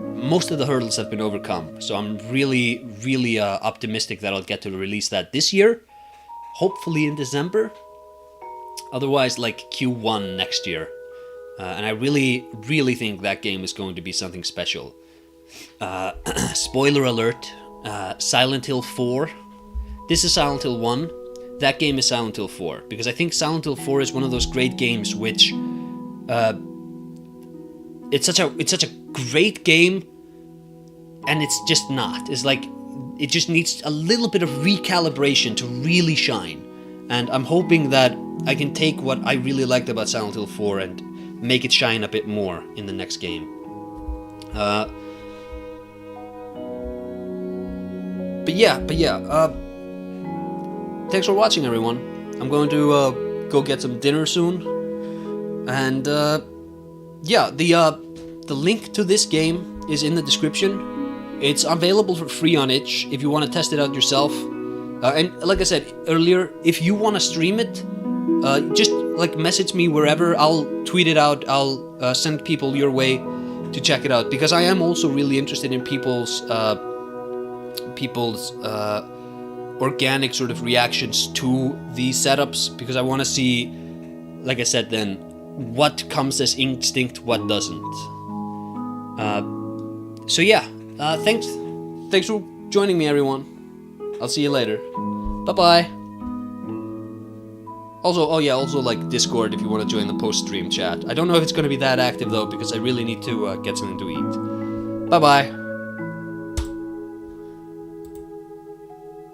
most of the hurdles have been overcome, so I'm really optimistic that I'll get to release that this year, hopefully in December. Otherwise, like Q1 next year. And I really think that game is going to be something special. Spoiler alert, Silent Hill 4. This is Silent Hill 1. That game is Silent Hill 4. Because I think Silent Hill 4 is one of those great games which... it's such a great game, and it's just not. It's like, it just needs a little bit of recalibration to really shine. And I'm hoping that I can take what I really liked about Silent Hill 4 and make it shine a bit more in the next game. But yeah, thanks for watching, everyone. I'm going to go get some dinner soon. And yeah, the link to this game is in the description. It's available for free on itch if you want to test it out yourself. And like I said earlier, if you want to stream it, just like message me wherever. I'll tweet it out. I'll send people your way to check it out, because I am also really interested in people's organic sort of reactions to these setups, because I want to see, like I said then, what comes as instinct, what doesn't. So yeah, thanks for joining me, everyone. I'll see you later. Bye-bye. Also like Discord if you want to join the post-stream chat. I don't know if it's going to be that active though, because I really need to get something to eat. Bye-bye.